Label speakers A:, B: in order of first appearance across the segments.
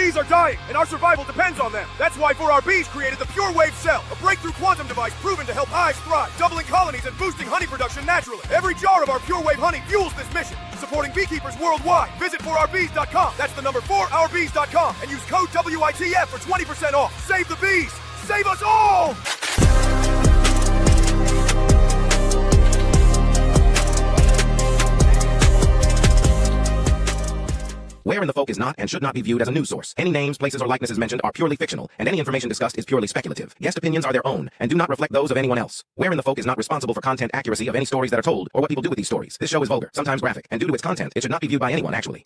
A: bees are dying, and our survival depends on them. That's why 4RB's created the Pure Wave Cell, a breakthrough quantum device proven to help hives thrive, doubling colonies and boosting honey production naturally. Every jar of our Pure Wave honey fuels this mission, supporting beekeepers worldwide. Visit 4RBs.com. That's the number 4RBs.com, and use code WITF for 20% off. Save the bees. Save us all!
B: Where in the Folk is not and should not be viewed as a news source. Any names, places, or likenesses mentioned are purely fictional, and any information discussed is purely speculative. Guest opinions are their own and do not reflect those of anyone else. Where in the Folk is not responsible for content accuracy of any stories that are told or what people do with these stories. This show is vulgar, sometimes graphic, and due to its content, it should not be viewed by anyone actually.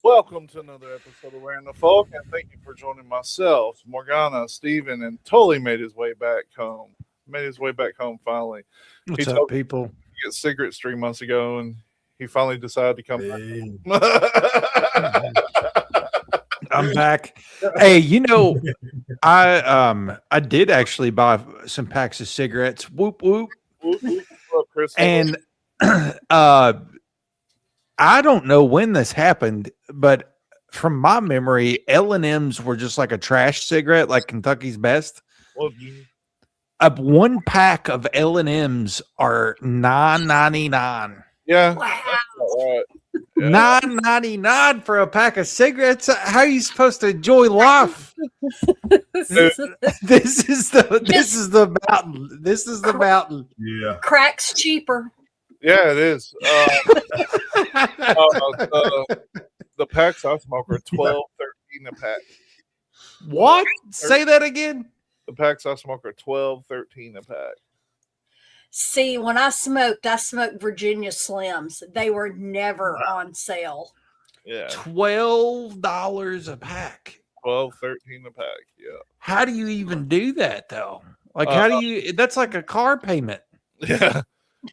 C: Welcome to another episode of Where in the Folk, and thank you for joining myself, Morgana, Steven, and Tully made his way back home. Finally.
D: What's up, people?
C: He got cigarettes 3 months ago, and he finally decided to come back.
D: I'm back. Hey, you know, I did actually buy some packs of cigarettes. Whoop whoop.
C: Whoop, whoop. What's up, Chris?
D: And I don't know when this happened, but from my memory, L&M's were just like a trash cigarette, like Kentucky's Best.
C: Well,
D: One pack of L&M's are $9.99.
C: yeah.
E: Wow.
C: All right. Yeah.
D: $9.99 for a pack of cigarettes. How are you supposed to enjoy life? This is the mountain.
F: Yeah.
E: Crack's cheaper.
C: Yeah, it is. The packs I smoke are 12, 13 a pack.
D: What? Say that again.
C: The packs I smoke are 12, 13 a pack.
E: See, when I smoked Virginia Slims. They were never on sale.
C: Yeah.
D: $12 a pack.
C: 12, 13 a pack. Yeah.
D: How do you even do that though? Like, how do you? That's like a car payment.
C: Yeah.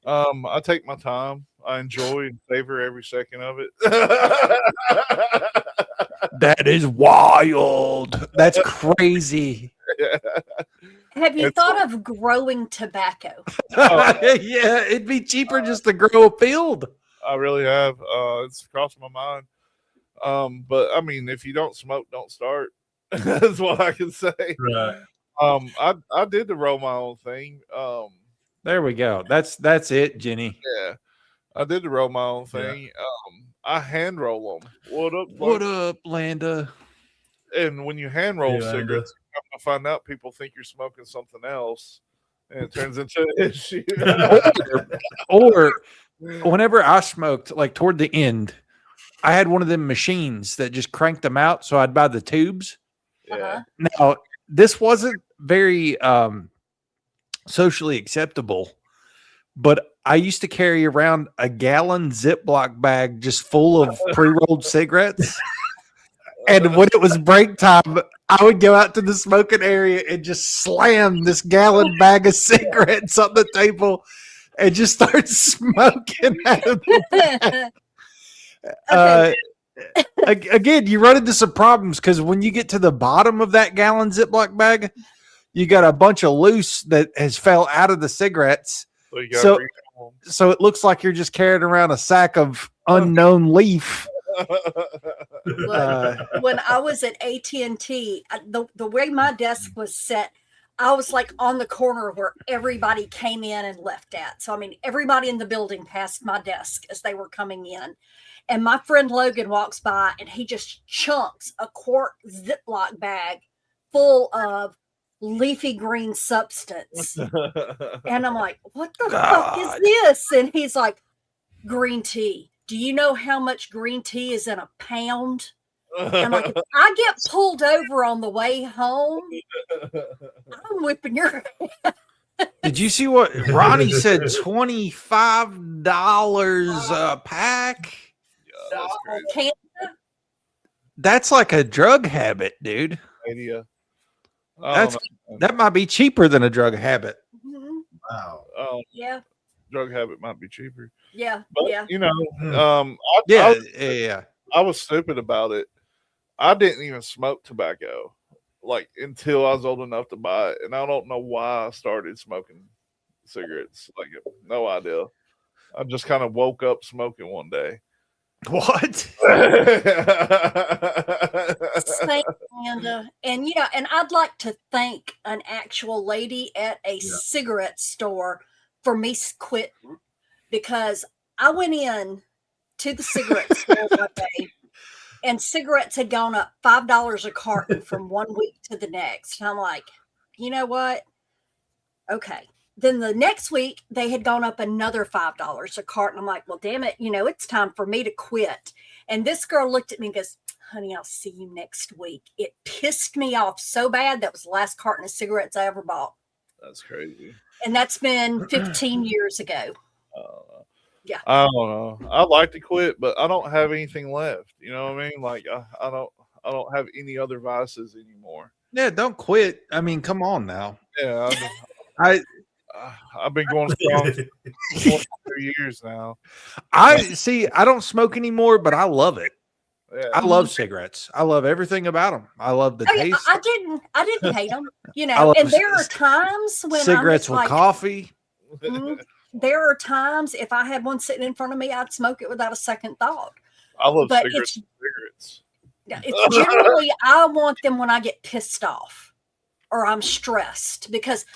C: I take my time. I enjoy and savor every second of it.
D: That is wild. That's crazy.
C: Yeah.
E: Have you thought of growing tobacco?
D: Yeah, it'd be cheaper just to grow a field.
C: I really have. It's crossed my mind. But I mean, if you don't smoke, don't start. That's what I can say.
F: Right.
C: I did the roll my own thing.
D: There we go. That's it, Jenny.
C: Yeah, I did the roll my own thing.
F: Yeah.
C: I hand roll them.
D: What up, Landa?
C: And when you hand roll
F: Yeah,
C: cigarettes, you come to find out people think you're smoking something else, and it turns into an issue.
D: Or whenever I smoked, like toward the end, I had one of them machines that just cranked them out. So I'd buy the tubes.
C: Yeah.
D: Now, this wasn't very socially acceptable, but I used to carry around a gallon Ziploc bag just full of pre-rolled cigarettes. And when it was break time, I would go out to the smoking area and just slam this gallon bag of cigarettes on the table and just start smoking out of the bag. Again, you run into some problems because when you get to the bottom of that gallon Ziploc bag, you got a bunch of loose that has fell out of the cigarettes.
C: So you gotta refill
D: So it looks like you're just carrying around a sack of unknown leaf.
E: Look, when I was at AT&T, the way my desk was set, I was like on the corner where everybody came in and left at. So, I mean, everybody in the building passed my desk as they were coming in. And my friend Logan walks by and he just chunks a quart Ziploc bag full of leafy green substance. And I'm like, what the fuck is this? And he's like, green tea. Do you know how much green tea is in a pound? I'm like, if I get pulled over on the way home, I'm whipping your ass.
D: Did you see what Ronnie said? $25 a pack.
C: Yeah, that's crazy.
E: Canada?
D: That's like a drug habit, dude.
C: Idea.
D: That's That might be cheaper than a drug habit.
E: Mhm.
F: Wow.
E: Yeah,
C: Drug habit might be cheaper,
E: yeah,
C: but
E: yeah.
C: you know,
D: Yeah, yeah.
C: I was stupid about it. I didn't even smoke tobacco like until I was old enough to buy it, and I don't know why I started smoking cigarettes. Like, no idea. I just kind of woke up smoking one day.
D: What?
E: Same, Amanda. And and I'd like to thank an actual lady at a cigarette store for me quitting, because I went in to the cigarette store one day and cigarettes had gone up $5 a carton from one week to the next. And I'm like, you know what? Okay. Then the next week they had gone up another $5 a carton. I'm like, well, damn it, it's time for me to quit. And this girl looked at me and goes, honey, I'll see you next week. It pissed me off so bad. That was the last carton of cigarettes I ever bought.
C: That's crazy.
E: And that's been 15 years ago. Yeah.
C: I don't know. I'd like to quit, but I don't have anything left. You know what I mean? Like I don't have any other vices anymore.
D: Yeah, don't quit. I mean, come on now.
C: Yeah, I've been going strong for 2 years now.
D: I don't smoke anymore, but I love it.
C: Yeah.
D: I love cigarettes. I love everything about them. I love the taste.
E: I didn't hate them,
D: love
E: and there are times when
D: cigarettes with coffee.
E: There are times if I had one sitting in front of me, I'd smoke it without a second thought.
C: I love
E: But
C: cigarettes. Cigarettes.
E: It's generally I want them when I get pissed off or I'm stressed, because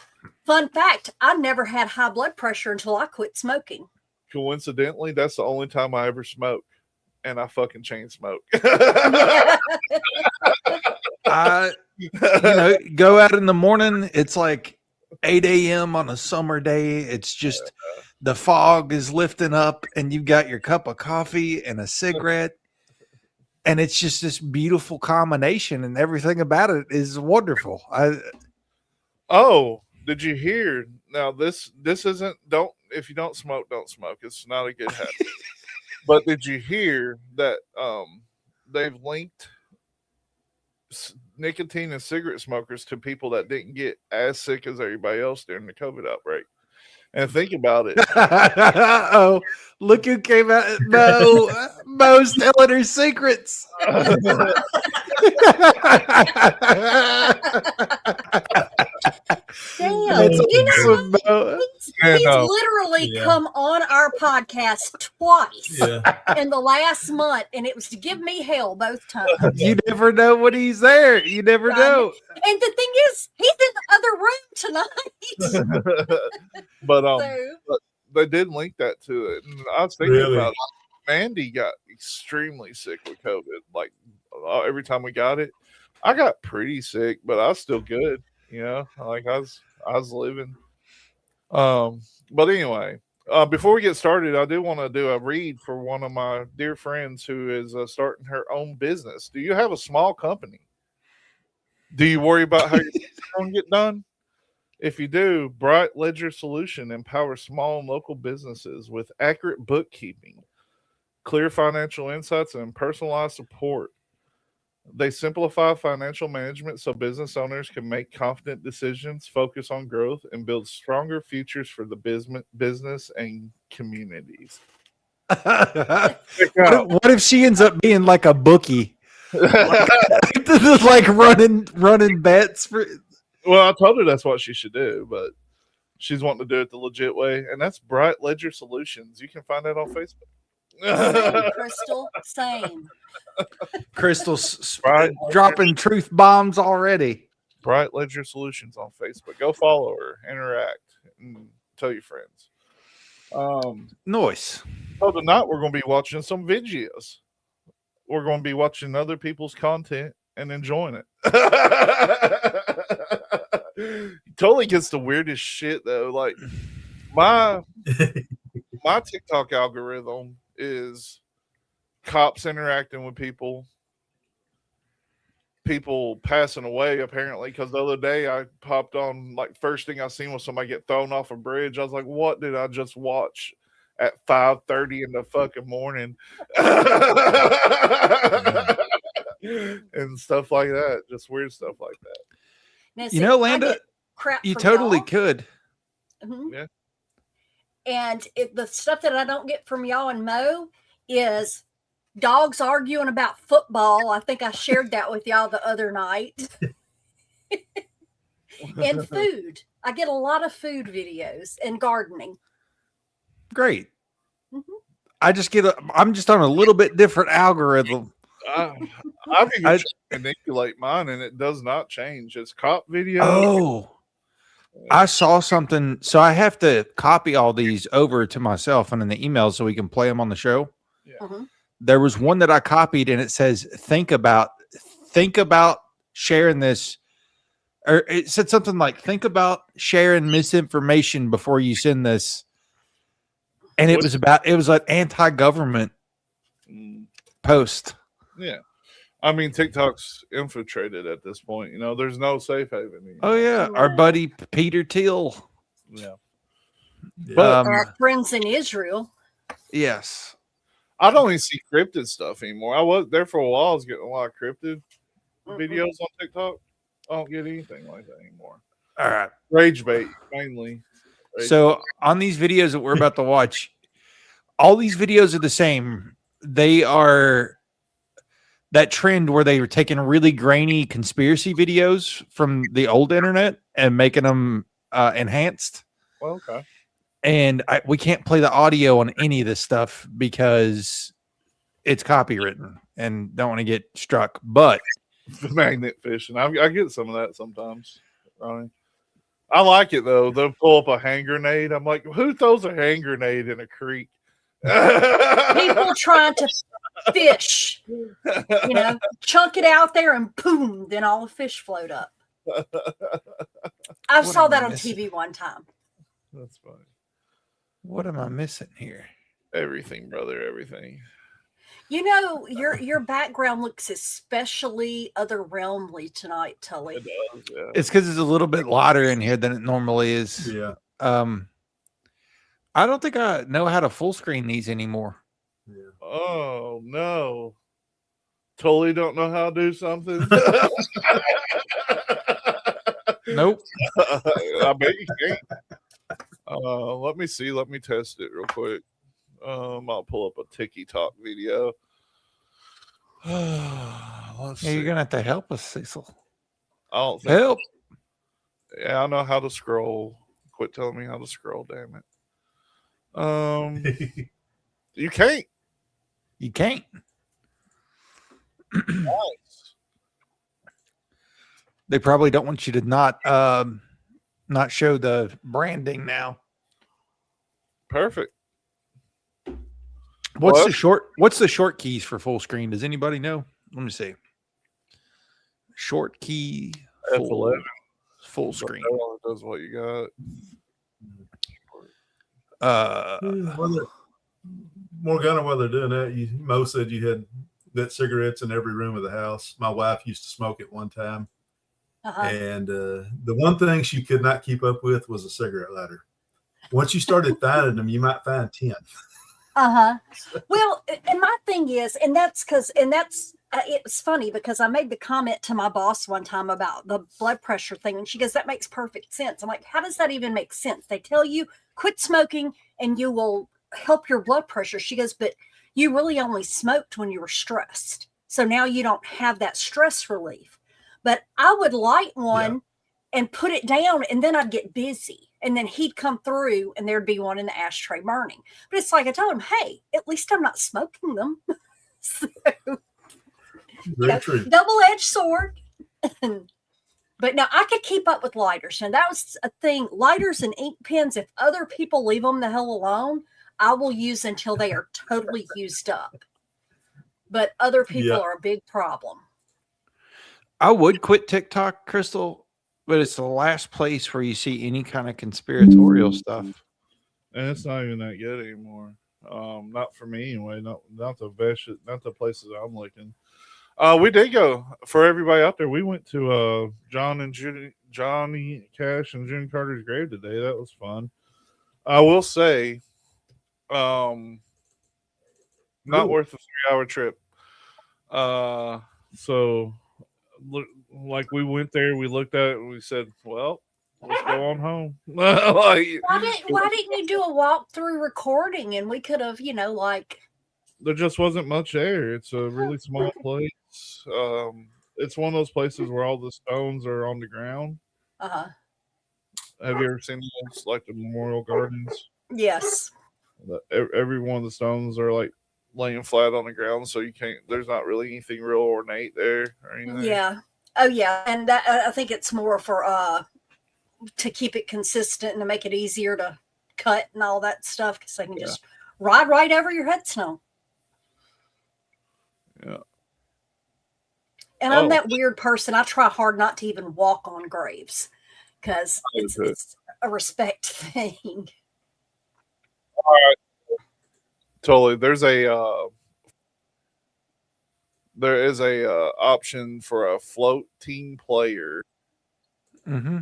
E: fun fact, I never had high blood pressure until I quit smoking.
C: Coincidentally, that's the only time I ever smoke, and I fucking chain smoke.
D: Go out in the morning. It's like 8 a.m. on a summer day. It's just the fog is lifting up, and you've got your cup of coffee and a cigarette. And it's just this beautiful combination, and everything about it is wonderful.
C: Did you hear? Now this isn't, if you don't smoke, don't smoke. It's not a good habit. But did you hear that they've linked nicotine and cigarette smokers to people that didn't get as sick as everybody else during the COVID outbreak? And think about it.
D: Oh, look who came out. Mo's telling her secrets.
E: Damn, he's literally
C: Yeah.
E: come on our podcast twice
F: Yeah.
E: in the last month, and it was to give me hell both times.
D: You never know when he's there. You never know.
E: And the thing is, he's in the other room tonight.
C: But
E: So-
C: but they did link that to it. And I was thinking
F: Really?
C: about it. Mandy got extremely sick with COVID. Like every time we got it, I got pretty sick, but I was still good. You know, like I was living. But anyway, before we get started, I do want to do a read for one of my dear friends who is starting her own business. Do you have a small company? Do you worry about how you're going to get done? If you do, Bright Ledger Solution empowers small and local businesses with accurate bookkeeping, clear financial insights, and personalized support. They simplify financial management so business owners can make confident decisions, focus on growth, and build stronger futures for the business and communities.
D: What if she ends up being like a bookie, like running bets for?
C: Well, I told her that's what she should do, but she's wanting to do it the legit way, and that's Bright Ledger Solutions. You can find that on Facebook.
E: Same, Crystal, same.
D: Crystal's
C: Right.
D: dropping truth bombs already.
C: Bright Ledger Solutions on Facebook. Go follow her, interact, and tell your friends.
D: Nice.
C: So tonight we're going to be watching some videos. We're going to be watching other people's content and enjoying it. Totally gets the weirdest shit though. Like my TikTok algorithm is cops interacting with people passing away apparently, because the other day I popped on, like, first thing I seen was somebody get thrown off a bridge. I was like, what did I just watch at 5:30 in the fucking morning? And stuff like that, just weird stuff like that.
E: Now,
D: You
E: see,
D: know,
E: I
D: Landa,
E: get crap
D: you
E: from
D: totally
E: y'all.
D: could.
E: Mhm.
C: Yeah.
E: And the stuff that I don't get from y'all and Mo is dogs arguing about football. I think I shared that with y'all the other night. And food. I get a lot of food videos and gardening.
D: Great.
E: Mhm.
D: I'm just on a little bit different algorithm.
C: I think you're
D: I-
C: trying to manipulate mine, and it does not change. It's cop video.
D: Oh, I saw something. So I have to copy all these over to myself and in the email so we can play them on the show.
E: Mhm.
D: There was one that I copied and it says, think about sharing this. Or it said something like, think about sharing misinformation before you send this. And it was an anti-government
C: Mm,
D: post.
C: yeah. I mean, TikTok's infiltrated at this point. You know, there's no safe haven anymore.
D: Oh yeah. Our buddy Peter Thiel.
C: Yeah.
D: But
E: Or our friends in Israel.
D: yes.
C: I don't even see cryptid stuff anymore. I was there for a while. I was getting a lot of cryptid
E: Mm-mm.
C: videos on TikTok. I don't get anything like that anymore.
D: All right.
C: Rage bait, mainly.
D: So on these videos that we're about to watch, all these videos are the same. They are that trend where they were taking really grainy conspiracy videos from the old internet and making them enhanced.
C: Well, okay.
D: And we can't play the audio on any of this stuff because it's copywritten and don't want to get struck. But
C: The magnet fishing. I get some of that sometimes. Ronnie. I like it though. They'll pull up a hand grenade. I'm like, who throws a hand grenade in a creek?
E: People trying to fish, chunk it out there and boom, then all the fish float up. I
D: What
E: saw
D: am I
E: that on
D: missing?
E: TV one time.
C: That's funny.
D: what am I missing here?
C: Everything, brother. Everything.
E: Your background looks especially otherrealmly tonight, Tully.
C: It does. Yeah.
D: It's because it's a little bit lighter in here than it normally is.
F: Yeah.
D: I don't think I know how to full screen these anymore.
F: Yeah.
C: Oh no. Totally don't know how to do something.
D: Nope.
C: I bet you can't. Let me see. Let me test it real quick. I'll pull up a TikTok video. Let's
D: Yeah, you're
C: see.
D: gonna have to help us, Cecil.
C: I don't think.
D: Help.
C: Yeah, I know how to scroll. Quit telling me how to scroll, damn it. You can't.
D: You can't.
C: Nice.
D: They probably don't want you to not show the branding now.
C: Perfect.
D: What's
C: What?
D: the short keys for full screen? Does anybody know? Let me see. Short key
C: F11.
D: full screen.
C: That only does what you got.
F: Morgana, while they're doing that, Mo said you had lit cigarettes in every room of the house. My wife used to smoke at one time.
E: Uh-huh.
F: And the one thing she could not keep up with was a cigarette lighter. Once you started finding them, you might find 10.
E: Uh-huh. Well, and my thing is, it was funny because I made the comment to my boss one time about the blood pressure thing. And she goes, that makes perfect sense. I'm like, how does that even make sense? They tell you quit smoking and you will help your blood pressure. She goes, but you really only smoked when you were stressed. So now you don't have that stress relief. But I would light one and put it down and then I'd get busy. And then he'd come through and there'd be one in the ashtray burning. But it's like I told him, hey, at least I'm not smoking them. So,
F: Very true.
E: double-edged sword. But now I could keep up with lighters. Now that was a thing. Lighters and ink pens, if other people leave them the hell alone, I will use until they are totally used up. But other people are a big problem.
D: I would quit TikTok, Crystal, but it's the last place where you see any kind of conspiratorial stuff.
C: And it's not even that good anymore. Not for me anyway. Not the best. Not the places I'm looking. We did go for everybody out there. We went to Johnny Cash and June Carter's grave today. That was fun. I will say, not worth a 3-hour trip. So like we went there, we looked at it, and we said, "Well, let's go on home."
E: Why didn't you do a walkthrough recording and we could have, like
C: There just wasn't much there. It's a really small place. It's one of those places where all the stones are on the ground.
E: uh-huh.
C: Have you ever seen those, like the memorial gardens?
E: Yes.
C: Every one of the stones are like laying flat on the ground, so you can't. There's not really anything real ornate there or anything.
E: Yeah. Oh yeah. And that I think it's more for to keep it consistent and to make it easier to cut and all that stuff because they can just ride right over your headstone.
C: Yeah.
E: And I'm that weird person. I try hard not to even walk on graves because it's a respect thing.
C: All right. Totally. There is a option for a floating player.
D: Mm-hmm.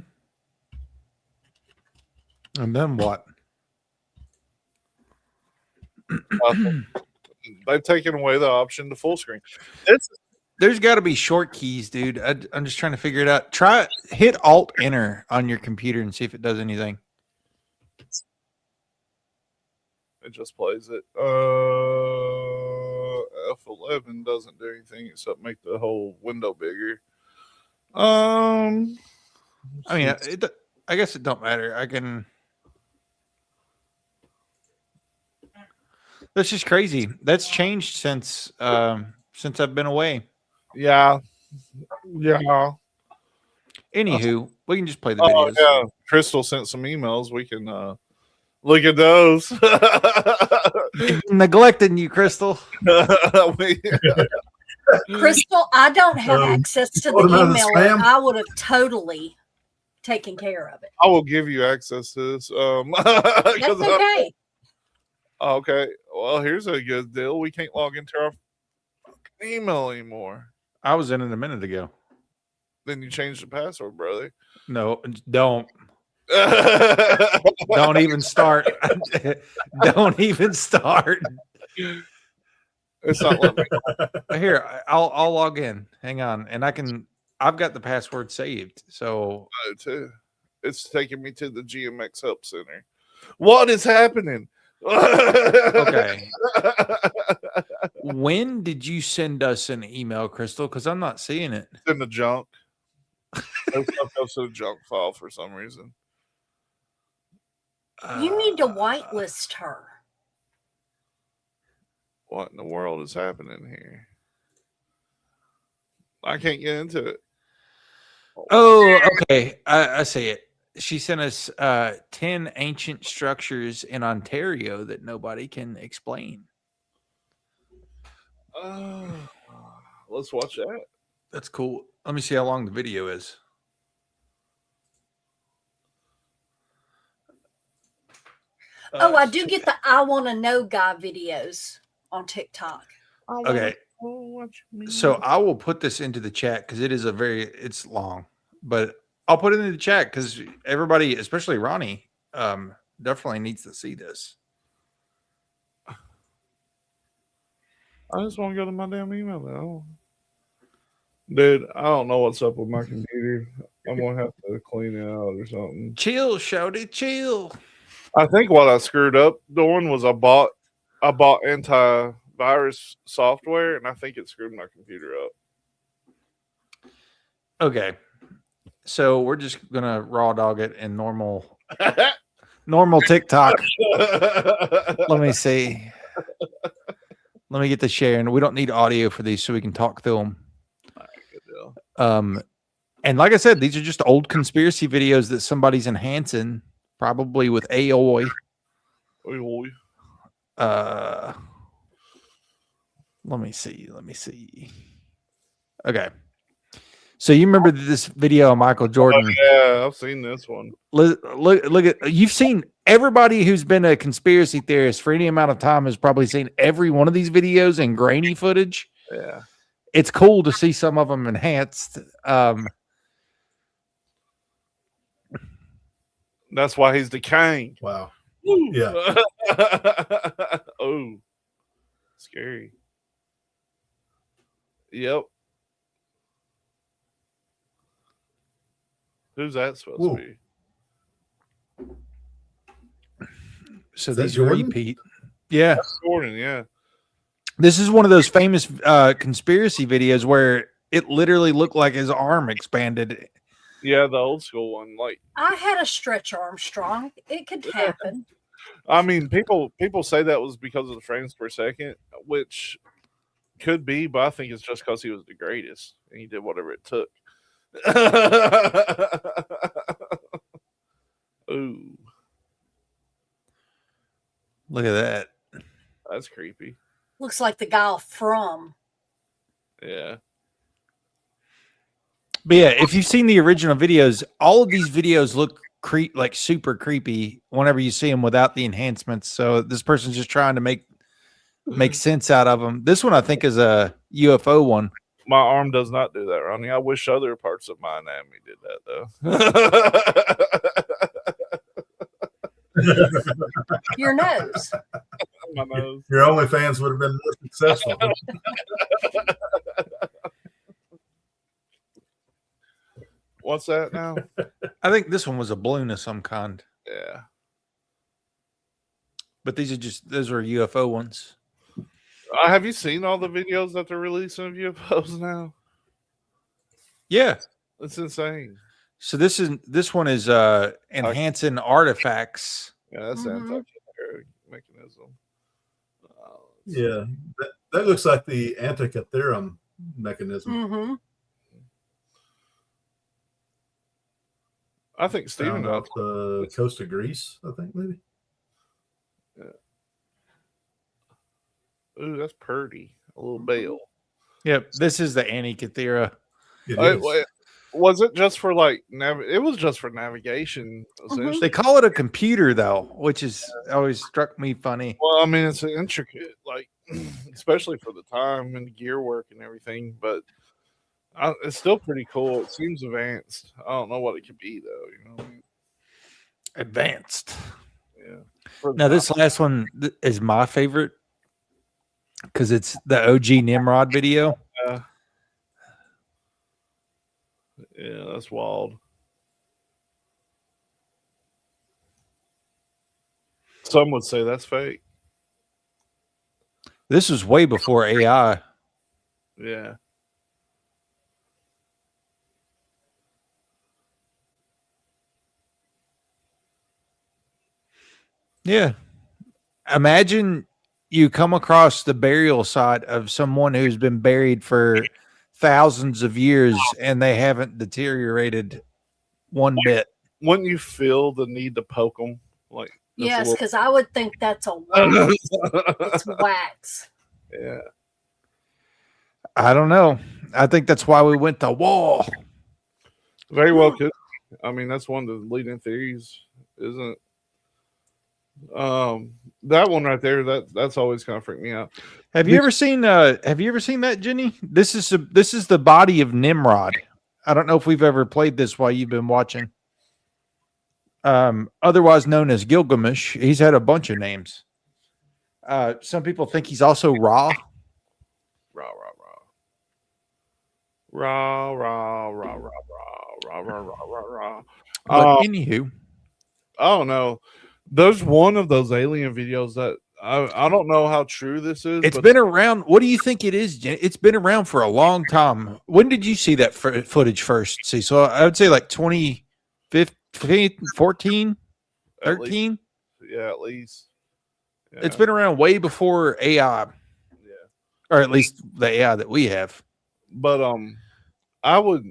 D: And then what?
C: They've taken away the option to full screen.
D: There's got to be short keys, dude. I'm just trying to figure it out. Hit Alt Enter on your computer and see if it does anything.
C: It just plays it. F11 doesn't do anything except make the whole window bigger.
D: I mean, I guess it don't matter. That's just crazy. That's changed since I've been away.
C: Yeah.
D: Anywho, we can just play the videos.
C: Yeah. Crystal sent some emails. We can look at those.
D: Neglecting you, Crystal.
E: Crystal, I don't have access to the email. I would have totally taken care of it.
C: I will give you access to this.
E: That's okay.
C: Okay. Well, here's a good deal. We can't log into our email anymore.
D: I was in it a minute ago.
C: Then you changed the password, brother.
D: No, don't. Don't even start. Don't even start.
C: It's not letting me.
D: Here, I'll log in. Hang on, and I've got the password saved. So
C: Too. It's taking me to the GMX Help Center. What is happening?
D: Okay. When did you send us an email, Crystal? Because I'm not seeing it.
C: It's in the junk. It goes to the junk file for some reason.
E: You need to whitelist her.
C: What in the world is happening here? I can't get into it.
D: Oh, okay. I see it. She sent us 10 ancient structures in Ontario that nobody can explain.
C: Let's watch that.
D: That's cool. Let me see how long the video is.
E: I do get the I Want to Know guy videos on TikTok.
D: Okay. So I will put this into the chat because it's long, but I'll put it in the chat because everybody, especially Ronnie, definitely needs to see this.
C: I just want to go to my damn email now. Dude, I don't know what's up with my computer. I'm going to have to clean it out or something.
D: Chill, shouty, chill.
C: I think what I screwed up doing was I bought antivirus software, and I think it screwed my computer up.
D: Okay. So we're just going to raw dog it in normal TikTok. Let me see. Let me get the share. And we don't need audio for these so we can talk through them.
C: All right, good deal.
D: And like I said, these are just old conspiracy videos that somebody's enhancing, probably with AI. Let me see. Okay. So you remember this video of Michael Jordan?
C: Oh, yeah, I've seen this one.
D: Look at, you've seen, everybody who's been a conspiracy theorist for any amount of time has probably seen every one of these videos in grainy footage.
C: Yeah.
D: It's cool to see some of them enhanced.
C: That's why he's decaying.
F: Wow. Yeah.
C: Oh, scary. Yep. Who's that supposed
F: Whoa.
C: to be?
D: So
F: Is that
D: these are
F: Jordan?
D: repeat. Yeah.
C: Jordan, yeah.
D: This is one of those famous conspiracy videos where it literally looked like his arm expanded.
C: Yeah, the old school one. Like,
E: I had a Stretch Armstrong. It could happen.
C: I mean, people say that was because of the frames per second, which could be, but I think it's just because he was the greatest and he did whatever it took. Ooh,
D: Look at that.
C: that's creepy.
E: Looks like the guy from.
C: Yeah.
D: But yeah, if you've seen the original videos, all of these videos look like super creepy whenever you see them without the enhancements. So this person's just trying to make sense out of them. This one I think is a UFO one.
C: My arm does not do that, Ronnie. I wish other parts of my anatomy did that, though.
E: Your nose.
C: My nose.
F: Your OnlyFans would have been more successful.
C: What's that now?
D: I think this one was a balloon of some kind.
C: Yeah.
D: But those are UFO ones.
C: Have you seen all the videos that they're releasing of UFOs now?
D: Yeah.
C: It's insane.
D: So this one is enhancing artifacts.
C: Yeah, that's
E: Mhm.
C: anti-kinetic mechanism.
F: Yeah, that looks like the Antikythera mechanism.
E: Mm-hmm.
C: I think Steven
F: Found off the coast of Greece, I think maybe.
C: Ooh, that's pretty. A little bale.
D: Yep. This is the Antikythera.
F: It is.
C: Wait, was it just for like it was just for navigation, essentially.
D: They call it a computer though, which is always struck me funny.
C: Well, I mean, it's intricate, like especially for the time and the gear work and everything. But it's still pretty cool. It seems advanced. I don't know what it could be though. You know,
D: Advanced.
C: yeah.
D: Now this last one is my favorite because it's the OG Nimrod video.
C: Yeah, that's wild. Some would say that's fake.
D: This was way before AI.
C: Yeah.
D: Yeah. Imagine you come across the burial site of someone who's been buried for thousands of years and they haven't deteriorated one bit.
C: Wouldn't you feel the need to poke them? Like,
E: Yes, because I would think that's a wax. It's wax.
C: Yeah.
D: I don't know. I think that's why we went to war.
C: Very well could. I mean, that's one of the leading theories, isn't it? That one right there, that's always kind of freaked me out.
D: Have you ever seen that, Jenny? This is the body of Nimrod. I don't know if we've ever played this while you've been watching. Otherwise known as Gilgamesh. He's had a bunch of names. Some people think he's also Ra.
C: Rah, rah, rah. Rah, rah, rah, rah, rah, rah, rah, rah, rah, rah.
D: But anywho,
C: I don't know. There's one of those alien videos that I don't know how true this is.
D: it's
C: but
D: been around. What do you think it is, Jenny? It's been around for a long time. When did you see that footage first? See, so I would say like 2015, 14,
C: at least-
D: 13.
C: yeah, at least. Yeah.
D: It's been around way before AI,
C: yeah.
D: or at least the AI that we have.
C: But I would.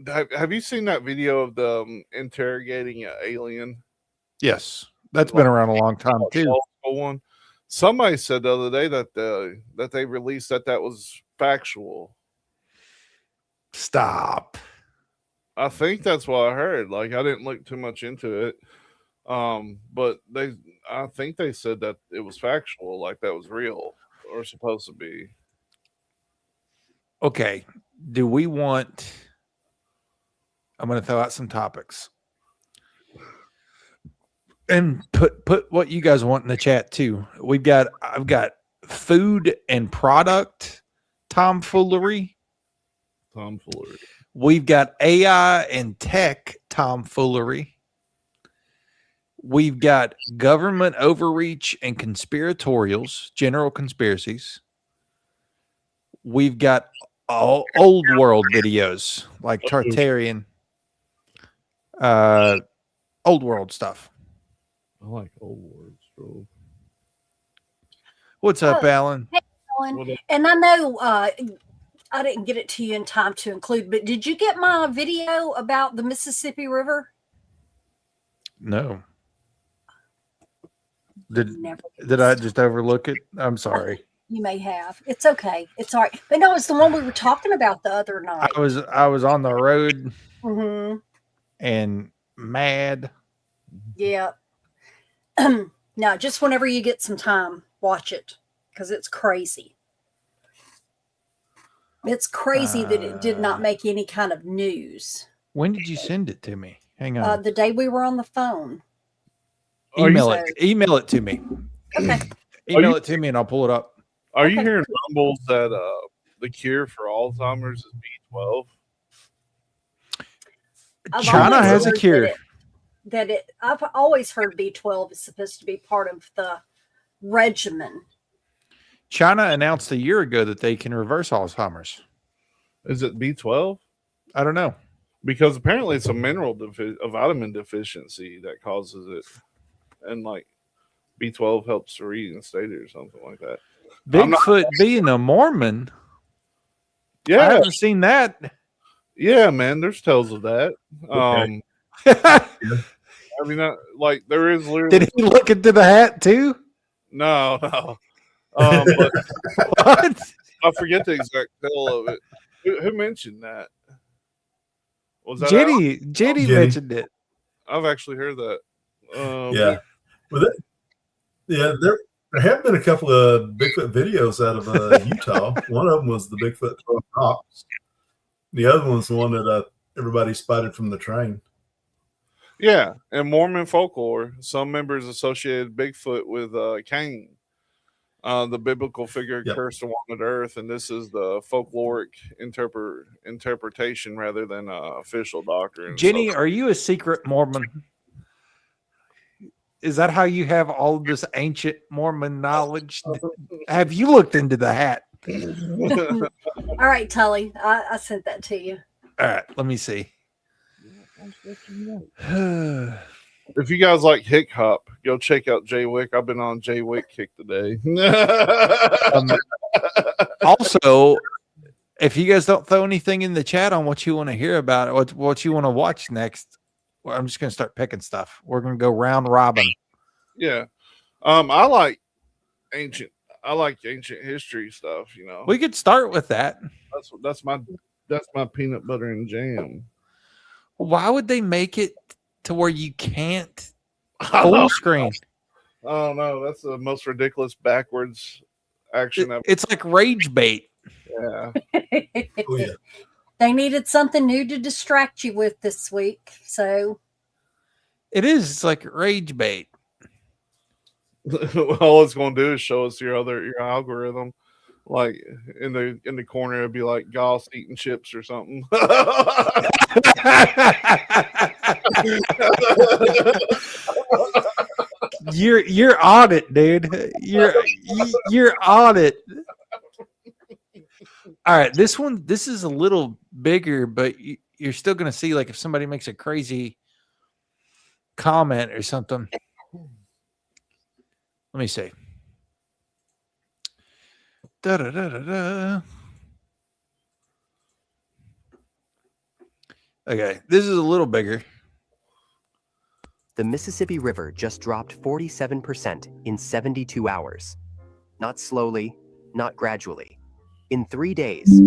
C: Have you seen that video of them interrogating an alien?
D: Yes, that's been around a long time too.
C: Old school one. Somebody said the other day that they released that was factual.
D: Stop.
C: I think that's what I heard. Like, I didn't look too much into it. But I think they said that it was factual, like that was real or supposed to be.
D: Okay. Do we want? I'm going to throw out some topics and put what you guys want in the chat too. I've got food and product tomfoolery.
C: Tomfoolery.
D: We've got AI and tech tomfoolery. We've got government overreach and conspiratorials, general conspiracies. We've got all old world videos like Tartarian, old world stuff.
C: I like old words, bro.
D: What's up,
E: Oh,
D: Alan?
E: Hey, Ellen.
C: What up?
E: And I know I didn't get it to you in time to include, but did you get my video about the Mississippi River?
D: No.
E: Never
D: Did I just overlook it? I'm sorry.
E: You may have. It's okay. It's all right. But no, it's the one we were talking about the other night.
D: I was on the road
E: Mm-hmm.
D: and mad.
E: Yeah. No, just whenever you get some time, watch it because it's crazy. It's crazy that it did not make any kind of news.
D: When did you send it to me? Hang on.
E: The day we were on the phone.
D: Email it to me.
E: Okay.
D: Email it to me and I'll pull it up.
C: Are you hearing rumbles that the cure for Alzheimer's is B12?
D: China
E: always
D: has a
E: heard
D: cure.
E: I've always heard B12 is supposed to be part of the regimen.
D: China announced a year ago that they can reverse Alzheimer's.
C: Is it B12?
D: I don't know.
C: Because apparently it's a a vitamin deficiency that causes it. And like B12 helps to reinstate it or something like that.
D: Bigfoot being a Mormon. I
C: Yeah.
D: haven't seen that.
C: Yeah, man. There's tales of that.
F: Okay.
C: I mean, like there is literally.
D: Did he look into the hat too?
C: No. But
D: What?
C: I forget the exact tale of it. Who mentioned that? Was that
D: Jenny
F: Jenny.
D: mentioned it.
C: I've actually heard that.
F: Yeah. Well, there have been a couple of Bigfoot videos out of Utah. One of them was the Bigfoot throwing rocks. The other one was the one that everybody spotted from the train.
C: Yeah, in Mormon folklore, some members associated Bigfoot with Cain, the biblical figure cursed to walk on earth, and this is the folkloric interpretation rather than official doctrine.
D: Jenny, are you a secret Mormon? Is that how you have all of this ancient Mormon knowledge? Have you looked into the hat?
E: All right, Tully, I sent that to you.
D: All right, let me see.
C: If you guys like hip hop, go check out Jay Wick. I've been on Jay Wick kick today.
D: Also, if you guys don't throw anything in the chat on what you want to hear about it, what you want to watch next, well, I'm just going to start picking stuff. We're going to go round robin.
C: Yeah. I like ancient history stuff, you know.
D: We could start with that.
C: That's my peanut butter and jam.
D: Why would they make it to where you can't full screen?
C: Oh no, that's the most ridiculous backwards action ever.
D: It's like rage bait.
C: Yeah.
F: Oh, yeah.
E: They needed something new to distract you with this week, so
D: It is. It's like rage bait.
C: All it's going to do is show us your algorithm. Like in the corner, it'd be like Goss eating chips or something.
D: You're on it, dude. You're on it. All right, this is a little bigger, but you're still gonna see like if somebody makes a crazy comment or something. Let me see. Da, da, da, da, da. Okay, this is a little bigger.
G: The Mississippi River just dropped 47% in 72 hours. Not slowly, not gradually. In 3 days,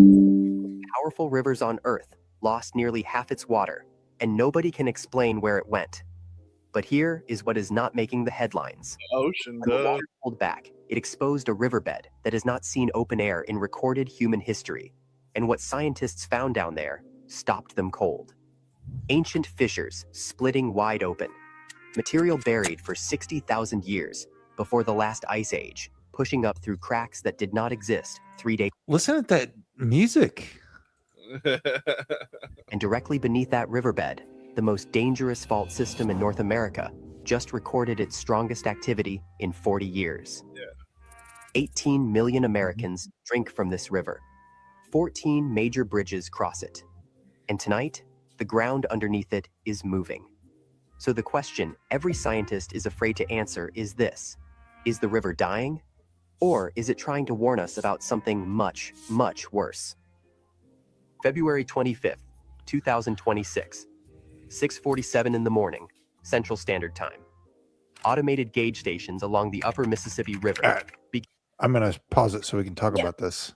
G: powerful rivers on Earth lost nearly half its water, and nobody can explain where it went. But here is what is not making the headlines.
C: Ocean
G: When the
C: does.
G: water pulled back, it exposed a riverbed that has not seen open air in recorded human history, and what scientists found down there stopped them cold. Ancient fissures splitting wide open, material buried for 60,000 years before the last ice age, pushing up through cracks that did not exist 3 days.
D: Listen to that music.
G: And directly beneath that riverbed, the most dangerous fault system in North America just recorded its strongest activity in 40 years. 18 million Americans drink from this river. 14 major bridges cross it. And tonight, the ground underneath it is moving. So the question every scientist is afraid to answer is this: is the river dying? Or is it trying to warn us about something much, much worse? February 25th, 2026, 6:47 in the morning, Central Standard Time. Automated gauge stations along the upper Mississippi River.
D: All right. I'm going to pause it so we can talk
E: Yeah.
D: about this.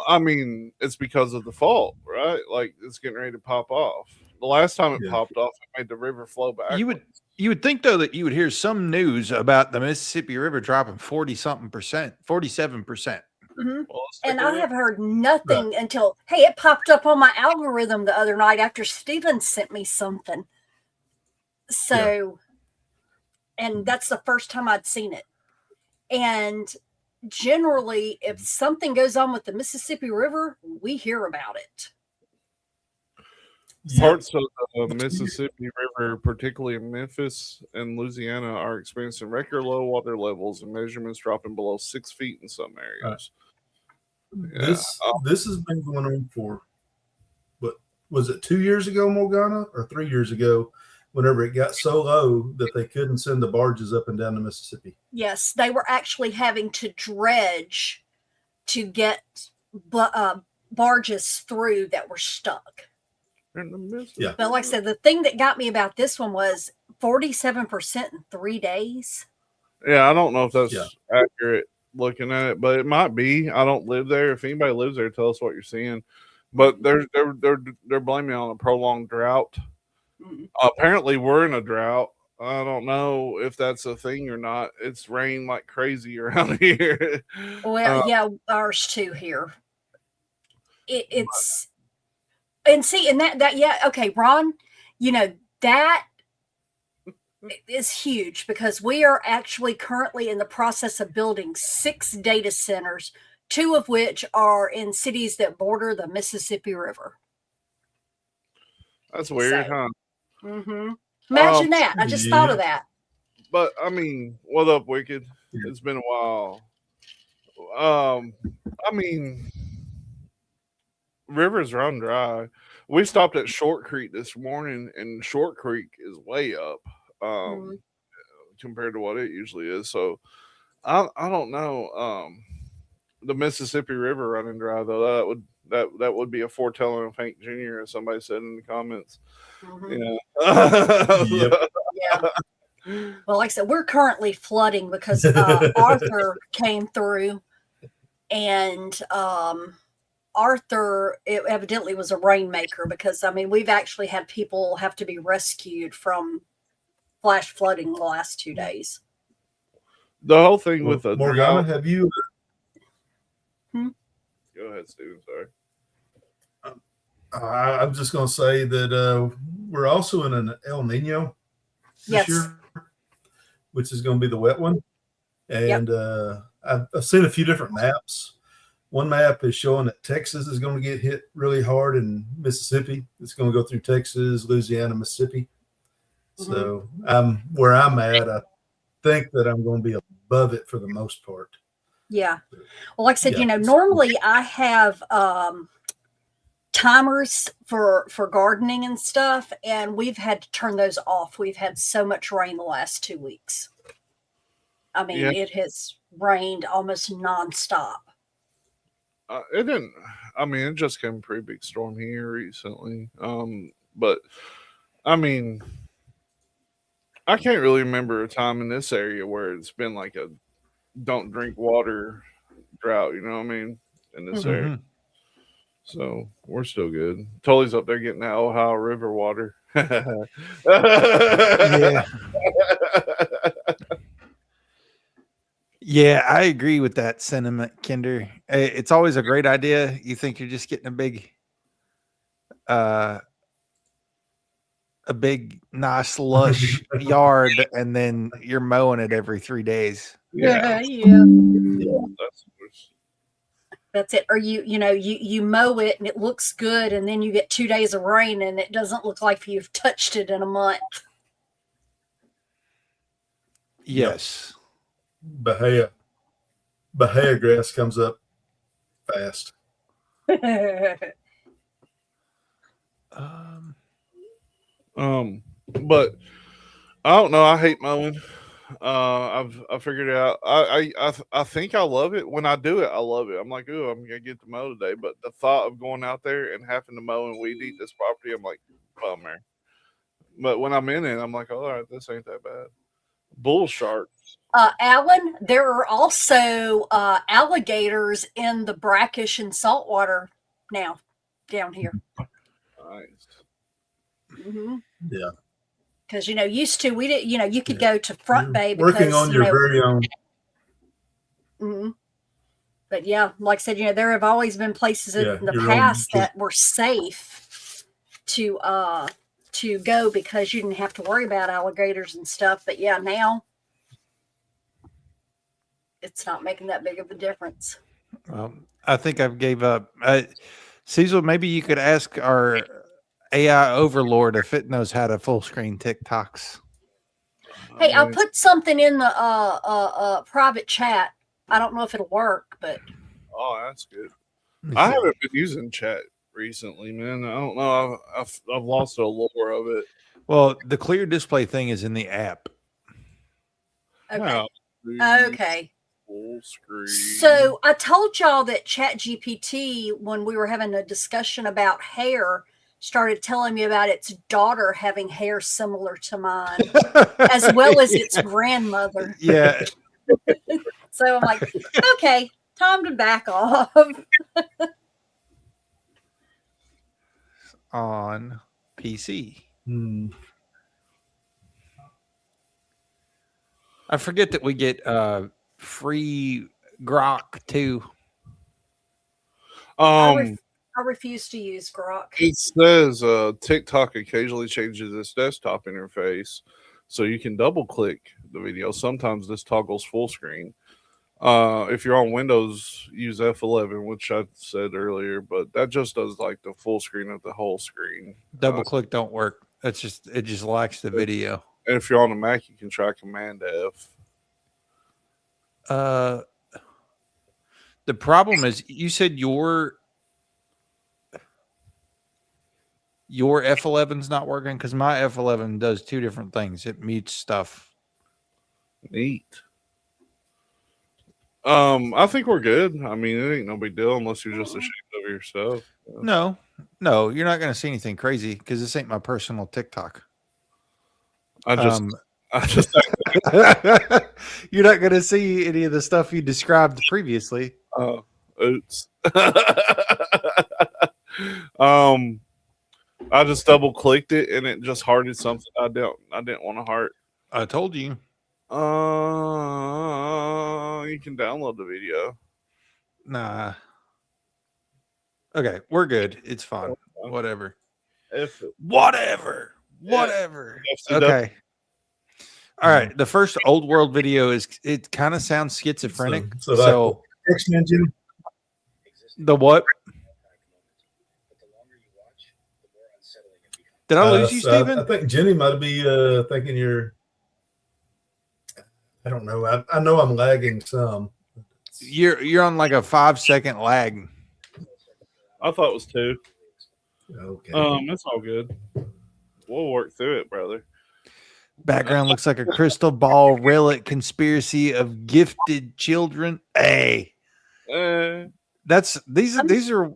C: I mean, it's because of the fault, right? Like it's getting ready to pop off. The last time it
F: Yeah.
C: popped off, it made the river flow back.
D: You would think though that you would hear some news about the Mississippi River dropping 47%.
E: Mhm.
C: Well,
E: And I have heard nothing until, hey, it popped up on my algorithm the other night after Steven sent me something. So, and that's the first time I'd seen it. And generally, if something goes on with the Mississippi River, we hear about it.
C: Parts of the Mississippi River, particularly in Memphis and Louisiana, are experiencing record low water levels and measurements dropping below 6 feet in some areas.
F: This has been going on for, what was it, 2 years ago, Morgana, or 3 years ago, whenever it got so low that they couldn't send the barges up and down the Mississippi.
E: Yes, they were actually having to dredge to get barges through that were stuck.
C: In the Mississippi.
F: Yeah.
E: But like I said, the thing that got me about this one was 47% in 3 days.
C: Yeah, I don't know if that's
F: Yeah.
C: accurate looking at it, but it might be. I don't live there. If anybody lives there, tell us what you're seeing. But they're blaming it on a prolonged drought.
E: Mhm.
C: Apparently, we're in a drought. I don't know if that's a thing or not. It's rained like crazy around here.
E: Well, yeah, ours too here. It's and see, and that yeah, okay, Ron, that is huge because we are actually currently in the process of building 6 data centers, 2 of which are in cities that border the Mississippi River.
C: That's weird, huh?
E: Imagine that. I just thought of that.
C: But I mean, what up, Wicked? It's been a while. I mean, rivers run dry. We stopped at Short Creek this morning, and Short Creek is way up compared to what it usually is. So I don't know. The Mississippi River running dry though, that would be a foretelling of Hank Jr., as somebody said in the comments.
F: Yep.
E: Yeah. Well, like I said, we're currently flooding because Arthur came through, and Arthur, it evidently was a rainmaker because, I mean, we've actually had people have to be rescued from flash flooding the last 2 days.
C: The whole thing with the
F: Morgana,
C: drought.
F: have you?
C: Go ahead, Steven. Sorry.
F: I'm just going to say that we're also in an El Nino this year, which is going to be the wet one. And I've seen a few different maps. One map is showing that Texas is going to get hit really hard, and Mississippi. It's going to go through Texas, Louisiana, Mississippi. So where I'm at, I think that I'm going to be above it for the most part.
E: Yeah. Well, like I said, normally I have timers for gardening and stuff, and we've had to turn those off. We've had so much rain the last 2 weeks. I mean, it has rained almost nonstop.
C: It didn't. I mean, it just came a pretty big storm here recently. But I mean, I can't really remember a time in this area where it's been like a don't drink water drought. You know what I mean? In this area. So we're still good. Tully's up there getting that Ohio River water.
D: Yeah. Yeah, I agree with that sentiment, Kinder. It's always a great idea. You think you're just getting a big nice lush yard, and then you're mowing it every 3 days.
C: Yeah.
E: Yeah. That's it. Or you mow it and it looks good, and then you get 2 days of rain and it doesn't look like you've touched it in a month.
D: Yes.
F: Bahia grass comes up fast.
C: But I don't know. I hate mowing. I figured it out. I think I love it. When I do it, I love it. I'm like, oh, I'm gonna get to mow today. But the thought of going out there and having to mow and weed eat this property, I'm like, bummer. But when I'm in it, I'm like, all right, this ain't that bad. Bull sharks.
E: Alan, there are also alligators in the brackish and saltwater now down here.
C: Nice.
E: Mm-hmm.
F: Yeah.
E: Because used to we didn't. You could go to Front Bay because,
F: working on your very own.
E: Mm-hmm. But yeah, like I said, there have always been places in the past that were safe to go because you didn't have to worry about alligators and stuff. But yeah, now it's not making that big of a difference.
D: I think I've gave up. Cecil, maybe you could ask our AI overlord if it knows how to full screen TikToks.
E: Hey, I'll put something in the private chat. I don't know if it'll work, but
C: that's good. I haven't been using chat recently, man. I don't know. I've lost the allure of it.
D: Well, the clear display thing is in the app.
E: Okay. Okay.
C: Full screen.
E: So I told y'all that ChatGPT, when we were having a discussion about hair, started telling me about its daughter having hair similar to mine, as well as its grandmother.
D: Yeah.
E: So I'm like, okay, time to back off.
D: On PC. I forget that we get free Grok too.
E: I refuse to use Grok.
C: It says TikTok occasionally changes its desktop interface, so you can double click the video. Sometimes this toggles full screen. If you're on Windows, use F11, which I said earlier, but that just does like the full screen of the whole screen.
D: Double click don't work. It just lacks the video.
C: And if you're on a Mac, you can try Command F.
D: The problem is, you said your F11's not working, because my F11 does two different things. It mutes stuff.
C: Neat. I think we're good. I mean, it ain't no big deal unless you're just ashamed of yourself.
D: No, you're not going to see anything crazy because this ain't my personal TikTok.
C: I just
D: you're not going to see any of the stuff you described previously.
C: Oops. I just double clicked it and it just hearted something I didn't want to heart.
D: I told you.
C: You can download the video.
D: Nah. Okay, we're good. It's fine. Whatever. Whatever. Okay. All right. The first old world video it kind of sounds schizophrenic. So
F: X-Men, Jimmy.
D: The what? Did I lose you, Stephen?
F: I think Jenny might be thinking you're. I don't know. I know I'm lagging some.
D: You're on like a 5-second lag.
C: I thought it was 2.
F: Okay.
C: That's all good. We'll work through it, brother.
D: Background looks like a crystal ball relic conspiracy of gifted children. Hey, these are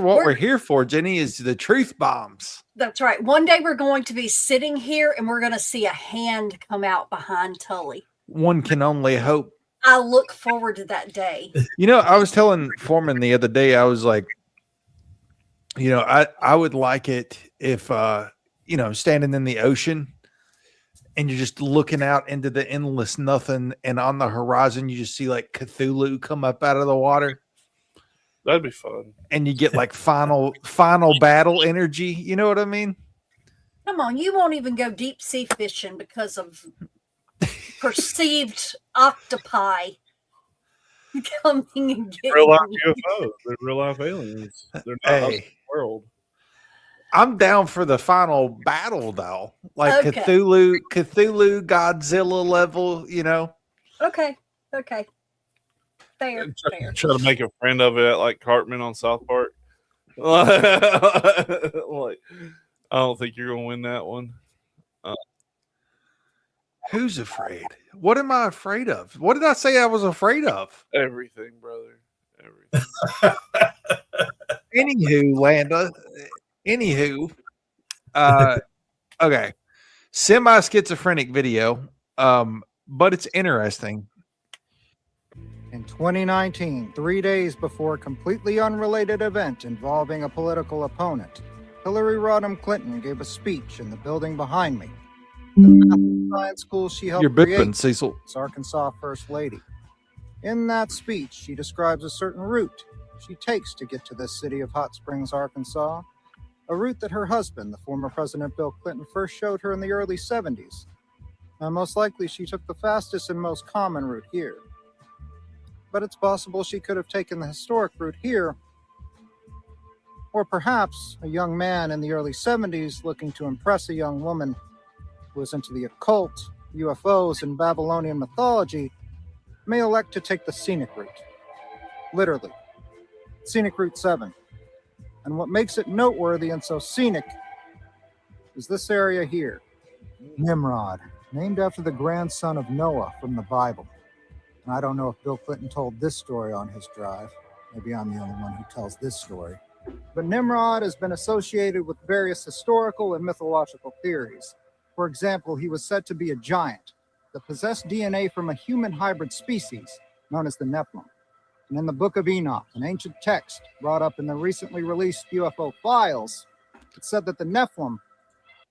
D: what we're here for. Jenny, is the truth bombs.
E: That's right. One day we're going to be sitting here and we're going to see a hand come out behind Tully.
D: One can only hope.
E: I look forward to that day.
D: I was telling Foreman the other day, I was like, I would like it if, standing in the ocean and you're just looking out into the endless nothing, and on the horizon, you just see like Cthulhu come up out of the water.
C: That'd be fun.
D: And you get like final battle energy. You know what I mean?
E: Come on. You won't even go deep sea fishing because of perceived octopi. coming and getting
C: Real life
E: me.
C: UFOs. They're real life aliens. They're not us in
D: Hey,
C: the world.
D: I'm down for the final battle though, like
E: Okay.
D: Cthulhu, Godzilla level. You know,
E: Okay. Fair.
C: Try to make a friend of it, like Cartman on South Park. Like, I don't think you're gonna win that one.
D: who's afraid? What am I afraid of? What did I say I was afraid of?
C: Everything, brother. Everything.
D: Anywho, Landa. Anywho, okay, semi-schizophrenic video, but it's interesting.
H: In 2019, 3 days before a completely unrelated event involving a political opponent, Hillary Rodham Clinton gave a speech in the building behind me. The math and science school she helped
D: You're bipping,
H: create
D: Cecil.
H: as Arkansas First Lady. In that speech, she describes a certain route she takes to get to this city of Hot Springs, Arkansas, a route that her husband, the former President Bill Clinton, first showed her in the early 70s. Now, most likely she took the fastest and most common route here. But it's possible she could have taken the historic route here, or perhaps a young man in the early 70s looking to impress a young woman who was into the occult, UFOs, and Babylonian mythology may elect to take the scenic route. Literally, scenic route 7. And what makes it noteworthy and so scenic is this area here, Nimrod, named after the grandson of Noah from the Bible. And I don't know if Bill Clinton told this story on his drive. Maybe I'm the only one who tells this story. But Nimrod has been associated with various historical and mythological theories. For example, he was said to be a giant that possessed DNA from a human hybrid species known as the Nephilim. And in the Book of Enoch, an ancient text brought up in the recently released UFO files, it said that the Nephilim...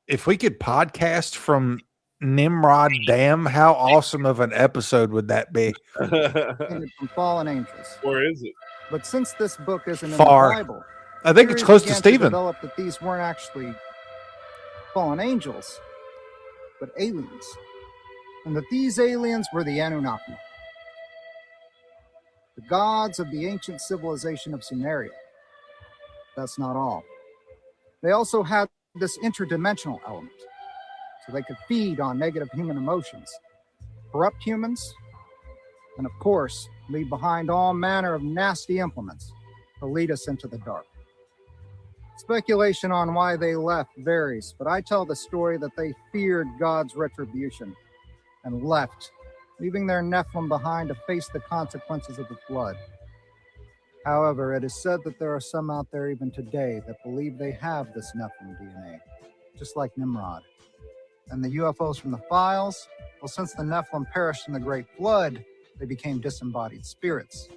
D: If we could podcast from Nimrod Dam, how awesome of an episode would that be?
H: ...descended from fallen angels.
C: Where is it?
H: But since this book isn't
D: Far.
H: in the Bible,
D: I think it's
H: theories
D: close to
H: began
D: Stephen.
H: Develop that these weren't actually fallen angels, but aliens, and that these aliens were the Anunnaki, the gods of the ancient civilization of Sumeria. That's not all. They also had this interdimensional element, so they could feed on negative human emotions, corrupt humans, and of course, leave behind all manner of nasty implements to lead us into the dark. Speculation on why they left varies, but I tell the story that they feared God's retribution and left, leaving their Nephilim behind to face the consequences of the flood. However, it is said that there are some out there even today that believe they have this Nephilim DNA, just like Nimrod. And the UFOs from the files, well, since the Nephilim perished in the Great Flood, they became disembodied spirits.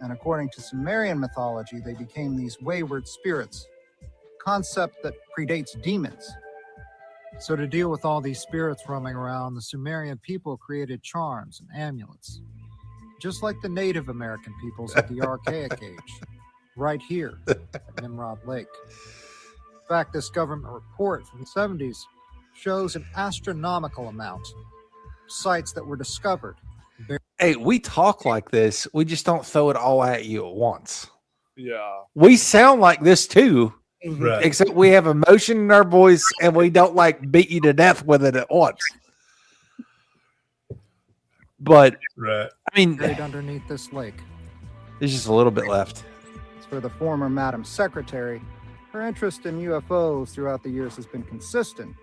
H: And according to Sumerian mythology, they became these wayward spirits, a concept that predates demons. So to deal with all these spirits roaming around, the Sumerian people created charms and amulets, just like the Native American peoples of the Archaic Age, right here at Nimrod Lake. In fact, this government report from the 70s shows an astronomical amount of sites that were discovered.
D: Hey, we talk like this. We just don't throw it all at you at once.
C: Yeah.
D: We sound like this too,
F: Right.
D: except we have emotion in our voice and we don't like beat you to death with it at once. But
F: Right.
D: I mean,
H: Buried underneath this lake.
D: there's just a little bit left.
H: As for the former Madam Secretary, her interest in UFOs throughout the years has been consistent,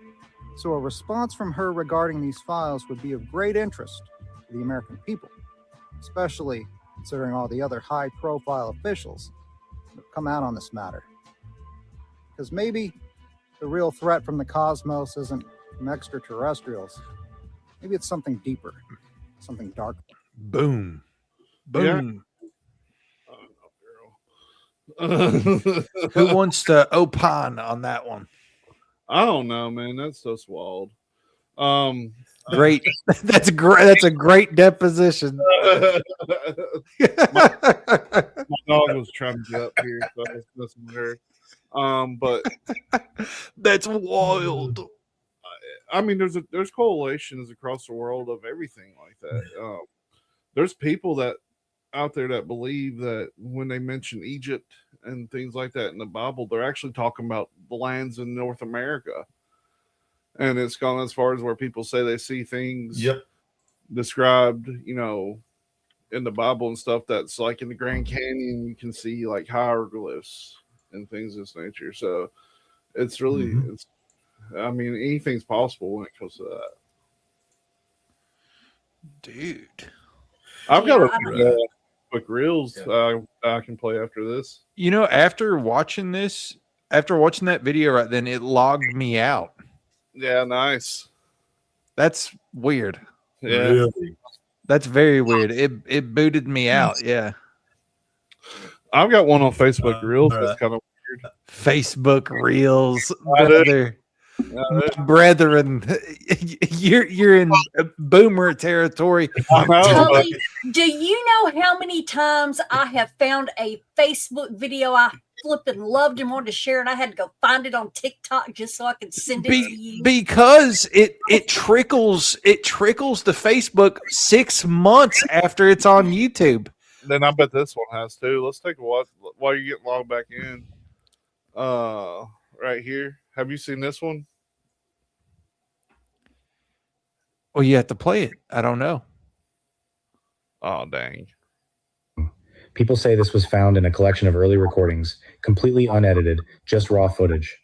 H: so a response from her regarding these files would be of great interest to the American people, especially considering all the other high-profile officials that have come out on this matter. Because maybe the real threat from the cosmos isn't from extraterrestrials. Maybe it's something deeper, something darker.
D: Boom. Boom. Who wants to opine on that one?
C: I don't know, man. That's so wild.
D: Great. That's great. That's a great deposition.
C: My dog was trying to get up here, so I was messing with her. But
D: that's wild.
C: I mean, there's correlations across the world of everything like that. There's people that out there that believe that when they mention Egypt and things like that in the Bible, they're actually talking about the lands in North America. And it's gone as far as where people say they see things described, you know, in the Bible and stuff that's like in the Grand Canyon, you can see like hieroglyphs and things of this nature. So it's really, it's, I mean, anything's possible when it comes to that.
D: Dude.
C: I've got a quick reels I can play after this.
D: You know, after watching that video right then, it logged me out.
C: Yeah, nice.
D: That's weird.
C: Yeah.
F: Really?
D: That's very weird. It booted me out. Yeah.
C: I've got one on Facebook Reels that's kind of weird.
D: Facebook Reels, brother. My brethren, you're in boomer territory.
E: Tully, do you know how many times I have found a Facebook video I flipping loved and wanted to share, and I had to go find it on TikTok just so I could send it to you?
D: Because it trickles to Facebook 6 months after it's on YouTube.
C: Then I bet this one has too. Let's take a watch while you're getting logged back in. Right here. Have you seen this one?
D: Well, you have to play it. I don't know.
C: Oh, dang.
I: People say this was found in a collection of early recordings, completely unedited, just raw footage.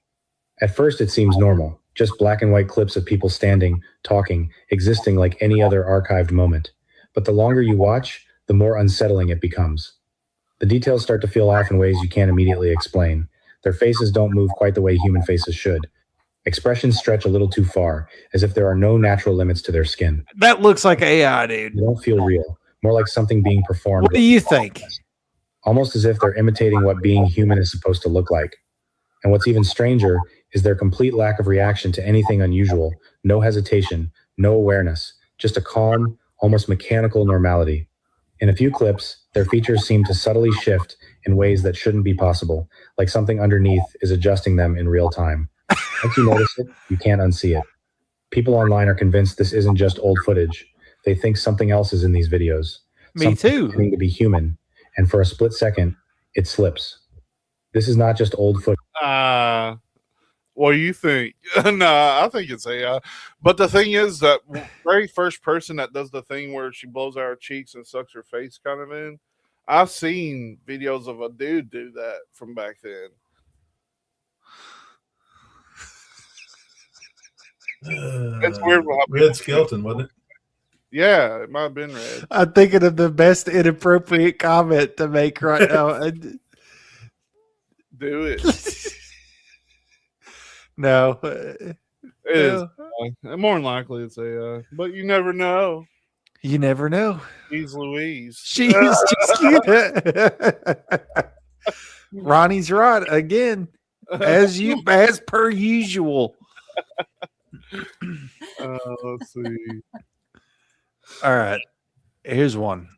I: At first, it seems normal, just black and white clips of people standing, talking, existing like any other archived moment. But the longer you watch, the more unsettling it becomes. The details start to feel off in ways you can't immediately explain. Their faces don't move quite the way human faces should. Expressions stretch a little too far, as if there are no natural limits to their skin.
D: That looks like AI, dude.
I: They don't feel real, more like something being performed.
D: What do you think?
I: Almost as if they're imitating what being human is supposed to look like. And what's even stranger is their complete lack of reaction to anything unusual, no hesitation, no awareness, just a calm, almost mechanical normality. In a few clips, their features seem to subtly shift in ways that shouldn't be possible, like something underneath is adjusting them in real time. Once you notice it, you can't unsee it. People online are convinced this isn't just old footage. They think something else is in these videos.
D: Me too.
I: Something to be human, and for a split second, it slips. This is not just old footage.
C: What do you think? Nah, I think it's AI. But the thing is that very first person that does the thing where she blows out her cheeks and sucks her face kind of in, I've seen videos of a dude do that from back then. It's weird.
F: Red Skeleton, wasn't it?
C: Yeah, it might have been red.
D: I'm thinking of the best inappropriate comment to make right now.
C: Do it.
D: No.
C: It is. More than likely it's AI. But you never know.
D: You never know.
C: She's Louise.
D: She's just cute. Ronnie's right again, as per usual.
C: Let's see.
D: All right, here's one.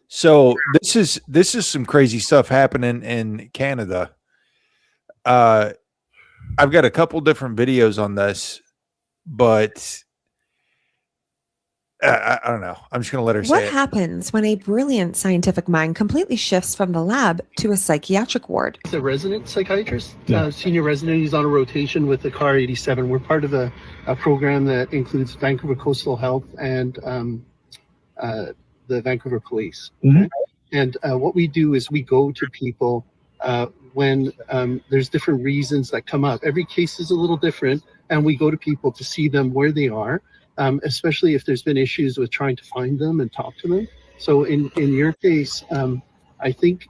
D: So this is some crazy stuff happening in Canada. I've got a couple different videos on this, but I don't know. I'm just going to let her say
J: What
D: it.
J: happens when a brilliant scientific mind completely shifts from the lab to a psychiatric ward?
K: The resident psychiatrist,
I: Yeah.
K: senior resident, he's on a rotation with the CAR 87. We're part of a program that includes Vancouver Coastal Health and the Vancouver Police.
I: Mhm.
K: And what we do is we go to people when there's different reasons that come up. Every case is a little different, and we go to people to see them where they are, especially if there's been issues with trying to find them and talk to them. So in your case, I think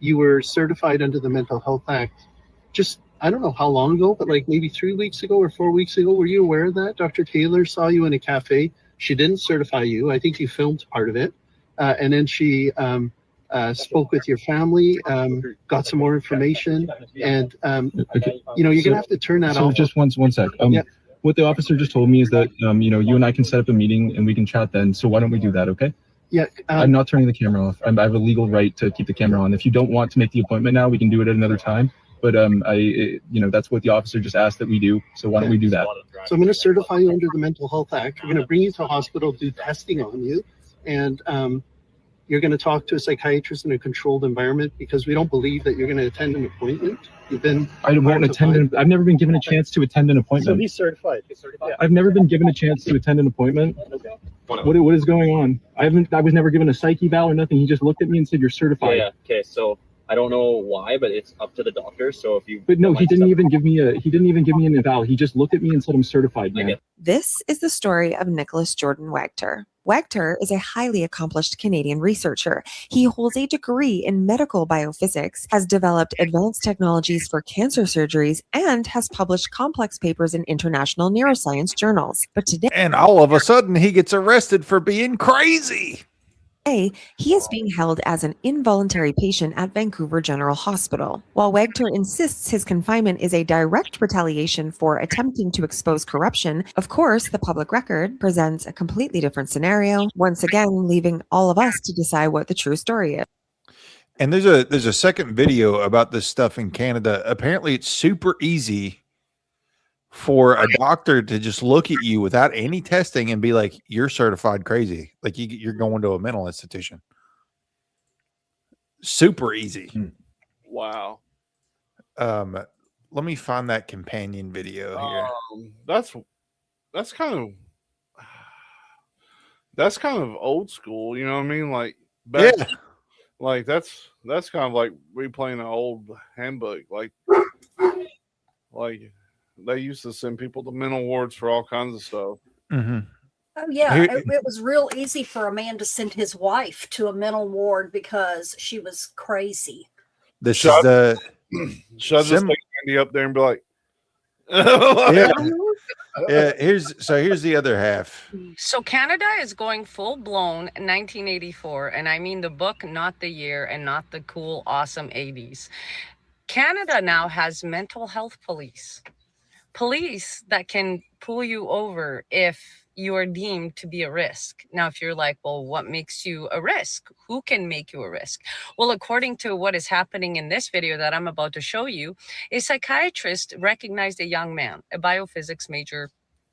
K: you were certified under the Mental Health Act just, I don't know how long ago, but like maybe 3 weeks ago or 4 weeks ago. Were you aware of that? Dr. Taylor saw you in a cafe. She didn't certify you. I think you filmed part of it. And then she spoke with your family, got some more information, and you know, you're gonna have to turn that off.
L: Just one sec.
K: Yeah.
L: What the officer just told me is that you know, you and I can set up a meeting and we can chat then. So why don't we do that? Okay.
K: Yeah.
L: I'm not turning the camera off. I have a legal right to keep the camera on. If you don't want to make the appointment now, we can do it at another time. But you know, that's what the officer just asked that we do. So why don't we do that?
K: So I'm going to certify you under the Mental Health Act. We're going to bring you to a hospital, do testing on you. and you're going to talk to a psychiatrist in a controlled environment because we don't believe that you're going to attend an appointment.
L: I won't attend. I've never been given a chance to attend an appointment.
K: So he's certified. He's certified.
L: I've never been given a chance to attend an appointment.
K: Okay.
L: What is going on? I was never given a psych eval or nothing. He just looked at me and said, "You're certified."
M: Yeah. Okay. So I don't know why, but it's up to the doctor. So if you.
L: But no, he didn't even give me an eval. He just looked at me and said, "I'm certified, man."
J: This is the story of Nicholas Jordan Wagter. Wagter is a highly accomplished Canadian researcher. He holds a degree in medical biophysics, has developed advanced technologies for cancer surgeries, and has published complex papers in international neuroscience journals. But today,
D: And all of a sudden, he gets arrested for being crazy.
J: he is being held as an involuntary patient at Vancouver General Hospital. While Wagter insists his confinement is a direct retaliation for attempting to expose corruption, of course, the public record presents a completely different scenario, once again leaving all of us to decide what the true story is.
D: And there's a second video about this stuff in Canada. Apparently, it's super easy for a doctor to just look at you without any testing and be like, "You're certified crazy. Like you're going to a mental institution." Super easy.
C: Wow.
D: Let me find that companion video here.
C: That's kind of old school. You know what I mean? Like back, like that's kind of like replaying an old handbook. Like they used to send people to mental wards for all kinds of stuff.
D: Mm-hmm.
E: Oh yeah, it was real easy for a man to send his wife to a mental ward because she was crazy.
D: This is the.
C: Should I just take Andy up there and be like,
D: yeah. Here's the other half.
N: So Canada is going full blown 1984, and I mean the book, not the year, and not the cool, awesome 80s. Canada now has mental health police that can pull you over if you are deemed to be a risk. Now, if you're like, well, what makes you a risk? Who can make you a risk? Well, according to what is happening in this video that I'm about to show you, a psychiatrist recognized a young man, a biophysics major,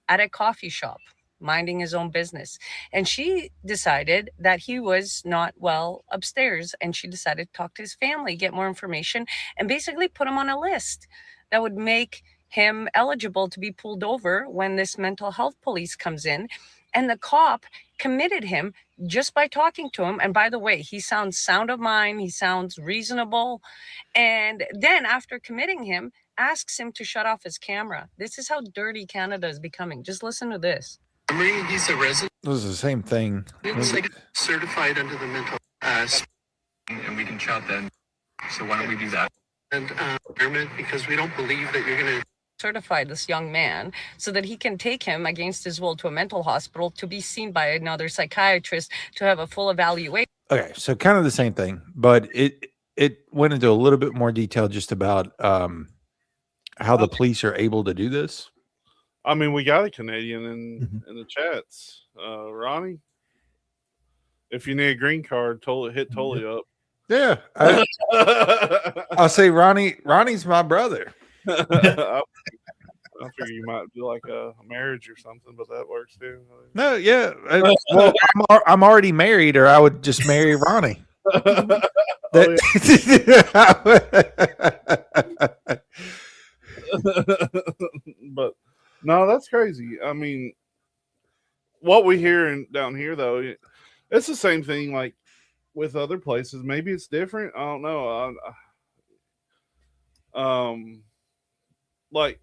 N: at a coffee shop, minding his own business. And she decided that he was not well upstairs. And she decided to talk to his family, get more information, and basically put him on a list that would make him eligible to be pulled over when this mental health police comes in. And the cop committed him just by talking to him. And by the way, he sounds sound of mind. He sounds reasonable. And then after committing him, asks him to shut off his camera. This is how dirty Canada is becoming. Just listen to this.
K: He's a resident.
D: This is the same thing.
K: It's like certified under the mental
L: And we can chat then. So why don't we do that?
K: and environment because we don't believe that you're going to
N: certify this young man so that he can take him against his will to a mental hospital to be seen by another psychiatrist to have a full evaluation.
D: Okay, so kind of the same thing, but it went into a little bit more detail just about how the police are able to do this.
C: I mean, we got a Canadian in the chats, Ronnie. If you need a green card, hit Tully up.
D: Yeah, I'll say Ronnie's my brother.
C: I figure you might do like a marriage or something, but that works too.
D: No, yeah. Well, I'm already married, or I would just marry Ronnie.
C: But no, that's crazy. I mean, what we hear down here, though, it's the same thing. Like with other places, maybe it's different. I don't know. Like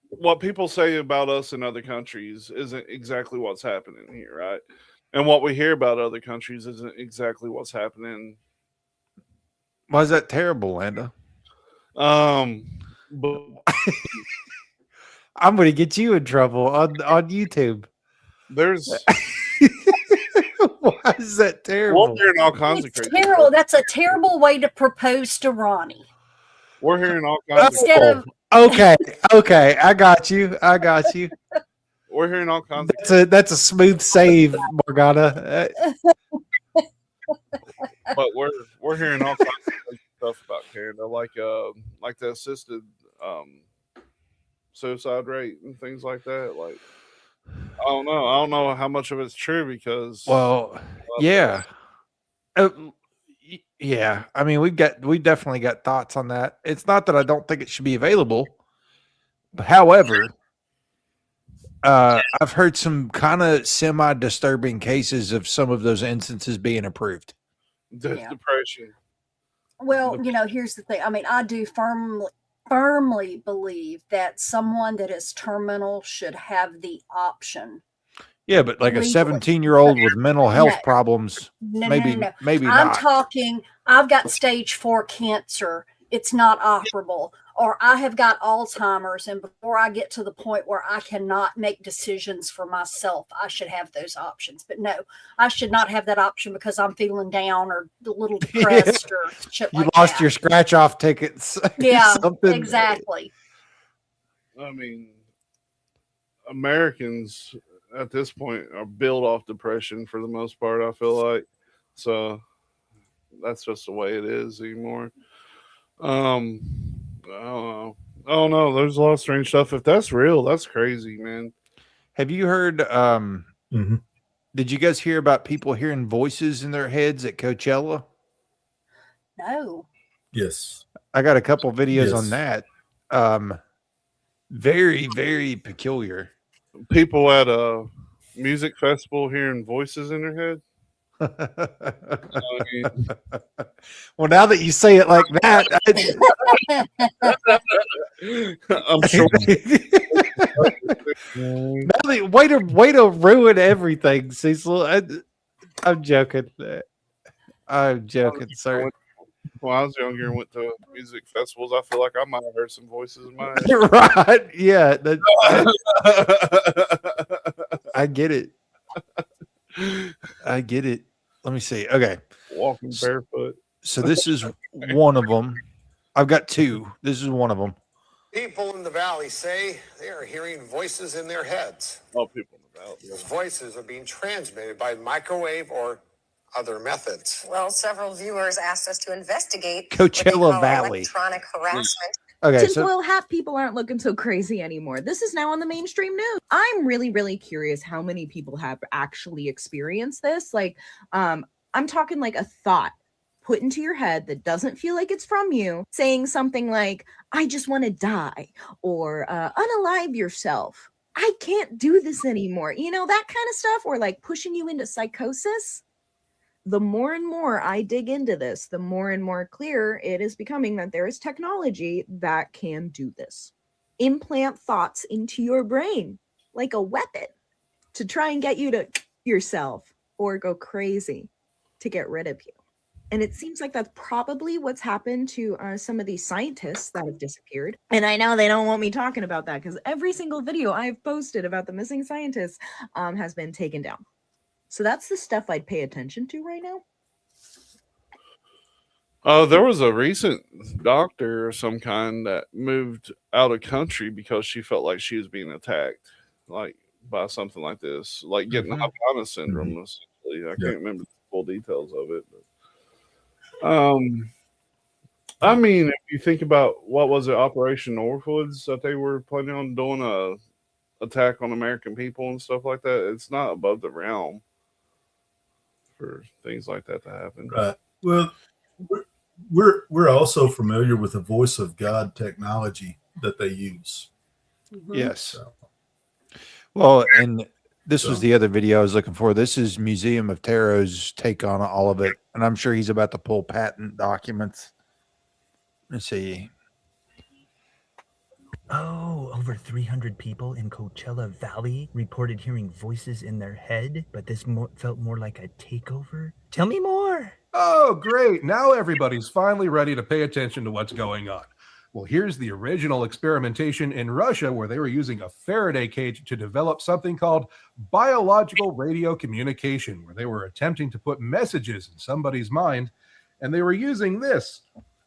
C: what people say about us in other countries isn't exactly what's happening here, right? And what we hear about other countries isn't exactly what's happening.
D: Why is that terrible, Landa?
C: But
D: I'm going to get you in trouble on YouTube.
C: There's
D: why is that terrible?
C: We're hearing all kinds of crazy
E: Terrible.
C: stuff.
E: That's a terrible way to propose to Ronnie.
C: We're hearing all kinds
E: Instead of
D: Okay, I got you.
C: We're hearing all kinds
D: That's a smooth save, Morgana.
C: But we're hearing all kinds of crazy stuff about Canada, like the assisted suicide rate and things like that. Like I don't know. I don't know how much of it's true because
D: Well, yeah. Yeah. I mean, we definitely got thoughts on that. It's not that I don't think it should be available, but however, I've heard some kind of semi-disturbing cases of some of those instances being approved.
C: depression.
E: Well, here's the thing. I mean, I do firmly believe that someone that is terminal should have the option.
D: Yeah, but like a
E: Legally.
D: 17-year-old with mental health
E: No.
D: problems, maybe
E: I'm
D: not.
E: talking, I've got stage 4 cancer. It's not operable. Or I have got Alzheimer's, and before I get to the point where I cannot make decisions for myself, I should have those options. But no, I should not have that option because I'm feeling down or a little depressed or shit
D: You
E: like
D: lost
E: that.
D: your scratch-off tickets.
E: Yeah,
D: Something.
E: exactly.
C: I mean, Americans at this point are built off depression for the most part, I feel like. So that's just the way it is anymore. I don't know. I don't know. There's a lot of strange stuff. If that's real, that's crazy, man.
D: Have you heard did you guys hear about people hearing voices in their heads at Coachella?
E: No.
F: Yes.
D: I got a couple videos
F: Yes.
D: on that. Very, very peculiar.
C: People at a music festival hearing voices in their head.
D: Well, now that you say it like that,
C: I'm sure.
D: way to ruin everything, Cecil. I'm joking. I'm joking, sir.
C: When I was younger and went to music festivals, I feel like I might have heard some voices in my head.
D: Right? Yeah. I get it. I get it. Let me see. Okay.
C: Walking barefoot.
D: So this is one of them. I've got two. This is one of them.
O: People in the valley say they are hearing voices in their heads.
C: Oh, people in the valley.
O: Those voices are being transmitted by microwave or other methods.
P: Well, several viewers asked us to investigate
D: Coachella
P: what they call
D: Valley.
P: electronic harassment.
D: Okay,
Q: Tinfoil hat people aren't looking so crazy anymore. This is now on the mainstream news. I'm really, really curious how many people have actually experienced this. Like, I'm talking like a thought put into your head that doesn't feel like it's from you, saying something like, I just want to die, or unalive yourself. I can't do this anymore. You know, that kind of stuff, or like pushing you into psychosis. The more and more I dig into this, the more and more clear it is becoming that there is technology that can do this. Implant thoughts into your brain like a weapon to try and get you to yourself or go crazy to get rid of you. And it seems like that's probably what's happened to some of these scientists that have disappeared. And I know they don't want me talking about that because every single video I've posted about the missing scientists has been taken down. So that's the stuff I'd pay attention to right now.
C: There was a recent doctor of some kind that moved out of country because she felt like she was being attacked, like by something like this, like getting Havana syndrome. Essentially, I can't remember the full details of it. But, I mean, if you think about what was it, Operation Northwoods, that they were planning on doing a attack on American people and stuff like that, it's not above the realm for things like that to happen.
F: Right. Well, we're also familiar with the voice of God technology that they use.
D: Yes.
F: So,
D: Well, and this was the other video I was looking for. This is Museum of Tarot's take on all of it. And I'm sure he's about to pull patent documents. Let's see.
R: Oh, over 300 people in Coachella Valley reported hearing voices in their head, but this felt more like a takeover. Tell me more.
S: Oh, great. Now everybody's finally ready to pay attention to what's going on. Well, here's the original experimentation in Russia where they were using a Faraday cage to develop something called biological radio communication, where they were attempting to put messages in somebody's mind, and they were using this,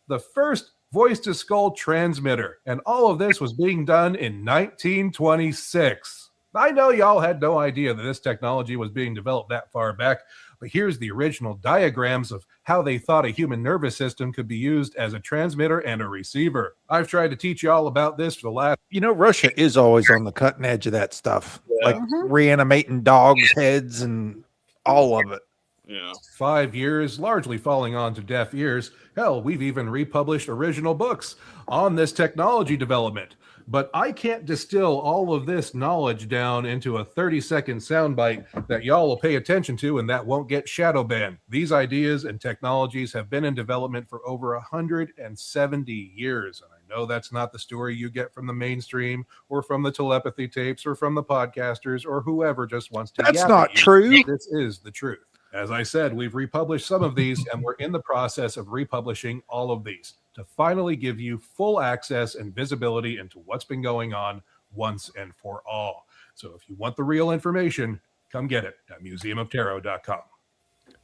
S: the first voice-to-skull transmitter, and all of this was being done in 1926. I know y'all had no idea that this technology was being developed that far back, but here's the original diagrams of how they thought a human nervous system could be used as a transmitter and a receiver. I've tried to teach y'all about this for the last...
D: Russia is always on the cutting edge of that stuff, like reanimating dogs' heads and all of it.
C: Yeah.
S: 5 years, largely falling onto deaf ears. Hell, we've even republished original books on this technology development. But I can't distill all of this knowledge down into a 30-second soundbite that y'all will pay attention to and that won't get shadow banned. These ideas and technologies have been in development for over 170 years. And I know that's not the story you get from the mainstream or from the telepathy tapes or from the podcasters or whoever just wants to.
D: That's not true.
S: This is the truth. As I said, we've republished some of these, and we're in the process of republishing all of these to finally give you full access and visibility into what's been going on once and for all. So if you want the real information, come get it at museumoftarot.com.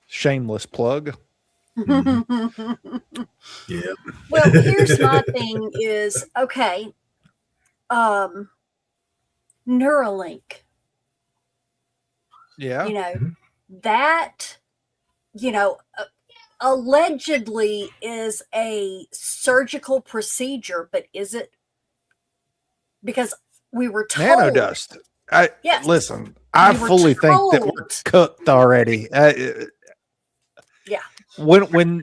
D: Shameless plug.
F: Yeah.
E: Well, here's my thing is, okay, Neuralink.
D: Yeah.
E: That, allegedly is a surgical procedure, but is it? Because we were told.
D: Nanodust.
E: Yes.
D: Listen, I fully think that we're cooked already.
E: Yeah.
D: When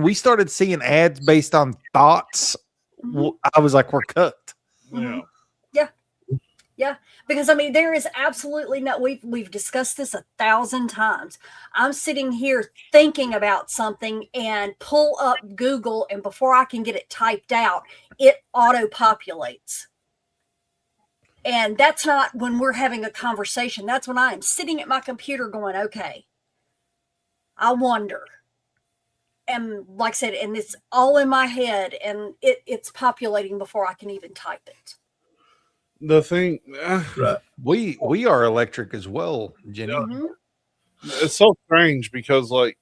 D: we started seeing ads based on thoughts, I was like, we're cooked.
C: Yeah.
E: Yeah, because there is absolutely no. We've discussed this 1,000 times. I'm sitting here thinking about something and pull up Google, and before I can get it typed out, it auto populates. And that's not when we're having a conversation. That's when I am sitting at my computer going, okay, I wonder. And like I said, and it's all in my head, and it's populating before I can even type it.
C: The thing,
F: right.
D: We are electric as well, Jenny.
C: It's so strange because like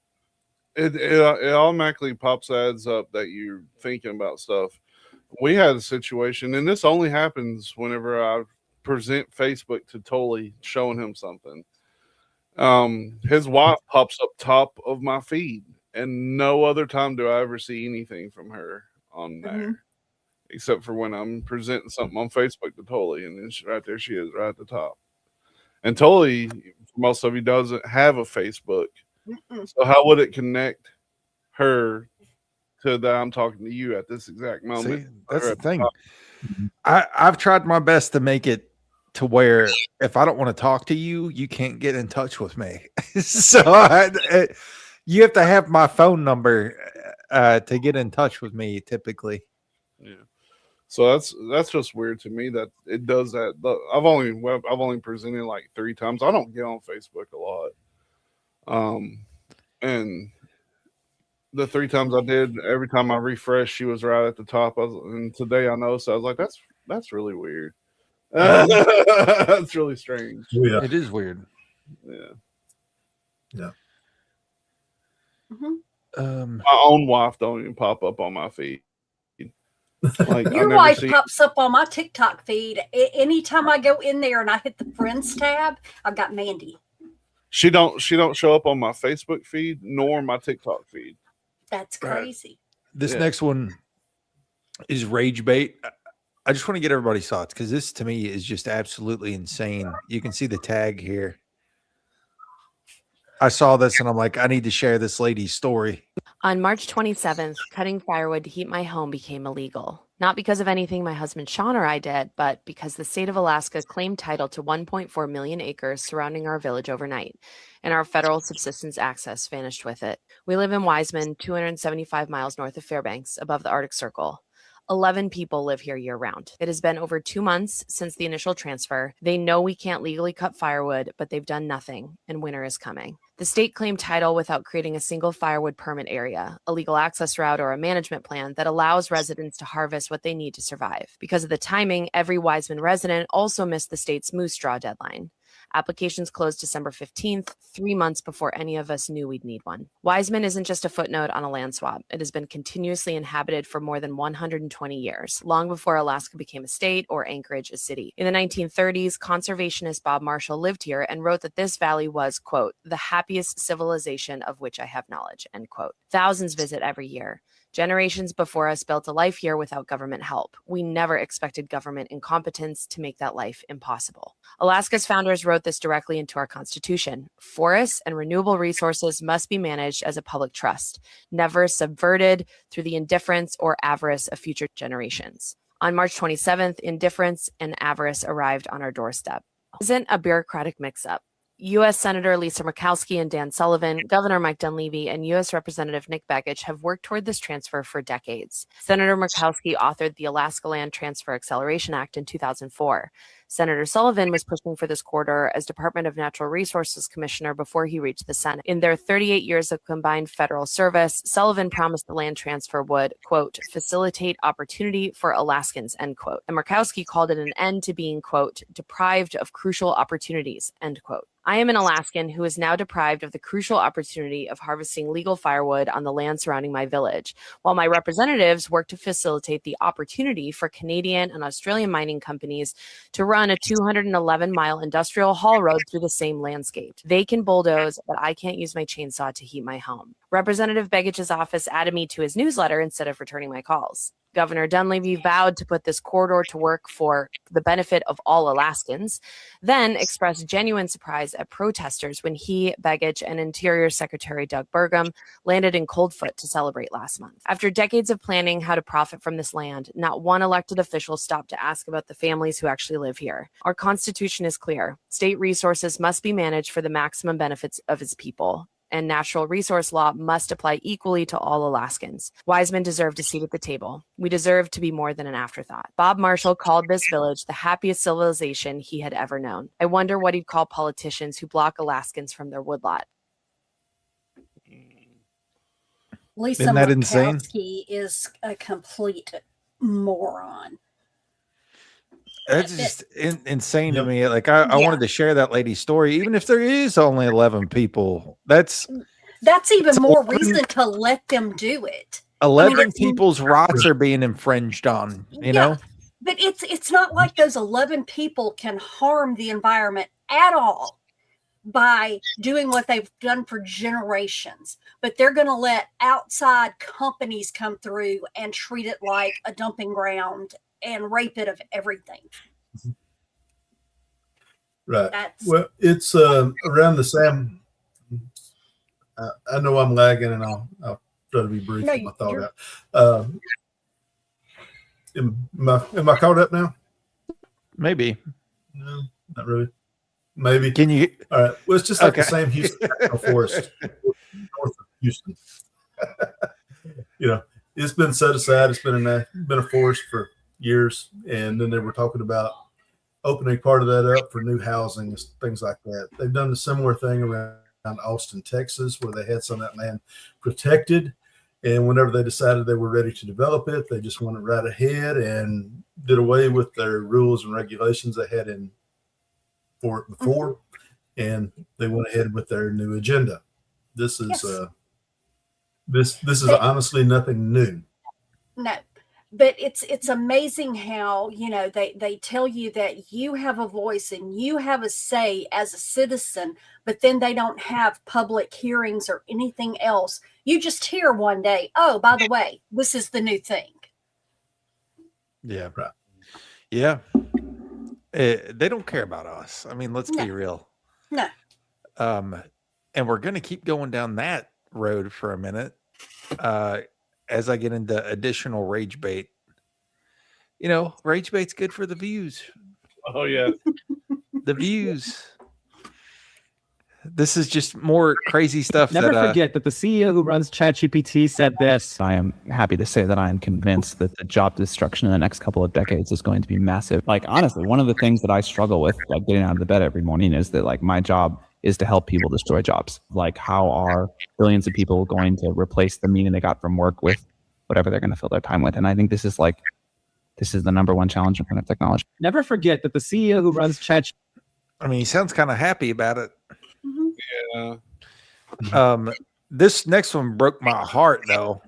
C: it automatically pops ads up that you're thinking about stuff. We had a situation, and this only happens whenever I present Facebook to Tully showing him something. His wife pops up top of my feed, and no other time do I ever see anything from her on there. Except for when I'm presenting something on Facebook to Tully, and then right there she is, right at the top. And Tully, for most of you, doesn't have a Facebook. So how would it connect her to that I'm talking to you at this exact moment?
D: See, that's the thing. I've tried my best to make it to where if I don't want to talk to you, you can't get in touch with me. So you have to have my phone number to get in touch with me typically.
C: Yeah. So that's just weird to me that it does that. I've only presented like 3 times. I don't get on Facebook a lot. And the 3 times I did, every time I refreshed, she was right at the top. And today I noticed, I was like, that's really weird. That's really strange.
D: Yeah. It is weird.
C: Yeah.
E: Mm-hmm.
C: My own wife don't even pop up on my feed. Like,
E: your wife pops up on my TikTok feed. Anytime I go in there and I hit the friends tab, I've got Mandy.
C: She don't show up on my Facebook feed nor my TikTok feed.
E: That's crazy.
D: This next one is rage bait. I just want to get everybody's thoughts because this to me is just absolutely insane. You can see the tag here. I saw this and I'm like, I need to share this lady's story.
T: On March 27th, cutting firewood to heat my home became illegal. Not because of anything my husband Sean or I did, but because the state of Alaska claimed title to 1.4 million acres surrounding our village overnight, and our federal subsistence access vanished with it. We live in Wiseman, 275 miles north of Fairbanks, above the Arctic Circle. 11 people live here year-round. It has been over 2 months since the initial transfer. They know we can't legally cut firewood, but they've done nothing, and winter is coming. The state claimed title without creating a single firewood permit area, a legal access route, or a management plan that allows residents to harvest what they need to survive. Because of the timing, every Wiseman resident also missed the state's moose draw deadline. Applications closed December 15th, 3 months before any of us knew we'd need one. Wiseman isn't just a footnote on a land swap. It has been continuously inhabited for more than 120 years, long before Alaska became a state or Anchorage a city. In the 1930s, conservationist Bob Marshall lived here and wrote that this valley was, quote, the happiest civilization of which I have knowledge, end quote. Thousands visit every year. Generations before us built a life here without government help. We never expected government incompetence to make that life impossible. Alaska's founders wrote this directly into our Constitution. Forests and renewable resources must be managed as a public trust, never subverted through the indifference or avarice of future generations. On March 27th, indifference and avarice arrived on our doorstep. It isn't a bureaucratic mix-up. U.S. Senator Lisa Murkowski and Dan Sullivan, Governor Mike Dunleavy, and U.S. Representative Nick Begich have worked toward this transfer for decades. Senator Murkowski authored the Alaska Land Transfer Acceleration Act in 2004. Senator Sullivan was pushing for this corridor as Department of Natural Resources Commissioner before he reached the Senate. In their 38 years of combined federal service, Sullivan promised the land transfer would, quote, facilitate opportunity for Alaskans, end quote. And Murkowski called it an end to being, quote, deprived of crucial opportunities, end quote. I am an Alaskan who is now deprived of the crucial opportunity of harvesting legal firewood on the land surrounding my village, while my representatives work to facilitate the opportunity for Canadian and Australian mining companies to run a 211-mile industrial haul road through the same landscape. They can bulldoze, but I can't use my chainsaw to heat my home. Representative Begich's office added me to his newsletter instead of returning my calls. Governor Dunleavy vowed to put this corridor to work for the benefit of all Alaskans, then expressed genuine surprise at protesters when he, Begich, and Interior Secretary Doug Burgum landed in Coldfoot to celebrate last month. After decades of planning how to profit from this land, not one elected official stopped to ask about the families who actually live here. Our Constitution is clear. State resources must be managed for the maximum benefits of its people, and natural resource law must apply equally to all Alaskans. Wiseman deserved a seat at the table. We deserve to be more than an afterthought. Bob Marshall called this village the happiest civilization he had ever known. I wonder what he'd call politicians who block Alaskans from their woodlot.
E: Lisa
D: Isn't that insane?
E: Murkowski is a complete moron.
D: That's just insane to me. Like I wanted to share that lady's story, even if there is only 11 people. That's
E: even more reason to let them do it.
D: 11 people's rights are being infringed on. You know,
E: but it's not like those 11 people can harm the environment at all by doing what they've done for generations. But they're going to let outside companies come through and treat it like a dumping ground and rape it of everything.
F: Right. Well, it's around the same. I know I'm lagging, and I'll try to be brief with my thought out. Am I caught up now?
D: Maybe.
F: No, not really. Maybe.
D: Can you?
F: All right. Well, it's just like the same Houston National Forest north of Houston. You know, it's been set aside. It's been a forest for years, and then they were talking about opening part of that up for new housing and things like that. They've done a similar thing around Austin, Texas, where they had some of that land protected, and whenever they decided they were ready to develop it, they just went right ahead and did away with their rules and regulations they had in for it before, and they went ahead with their new agenda. This is this is honestly nothing new.
E: No. But it's amazing how, you know, they tell you that you have a voice and you have a say as a citizen, but then they don't have public hearings or anything else. You just hear one day, oh, by the way, this is the new thing.
D: Yeah. Right. Yeah. They don't care about us. I mean, let's be real.
E: No.
D: And we're going to keep going down that road for a minute. As I get into additional rage bait, you know, rage bait's good for the views.
C: Oh yeah.
D: The views. This is just more crazy stuff.
U: Never forget that the CEO who runs ChatGPT said this. I am happy to say that I am convinced that the job destruction in the next couple of decades is going to be massive. Like, honestly, one of the things that I struggle with, like getting out of the bed every morning, is that like my job is to help people destroy jobs. Like, how are billions of people going to replace the meaning they got from work with whatever they're going to fill their time with? And I think this is the number one challenge in front of technology. Never forget that the CEO who runs
D: I mean, he sounds kind of happy about it.
C: Yeah.
D: This next one broke my heart though.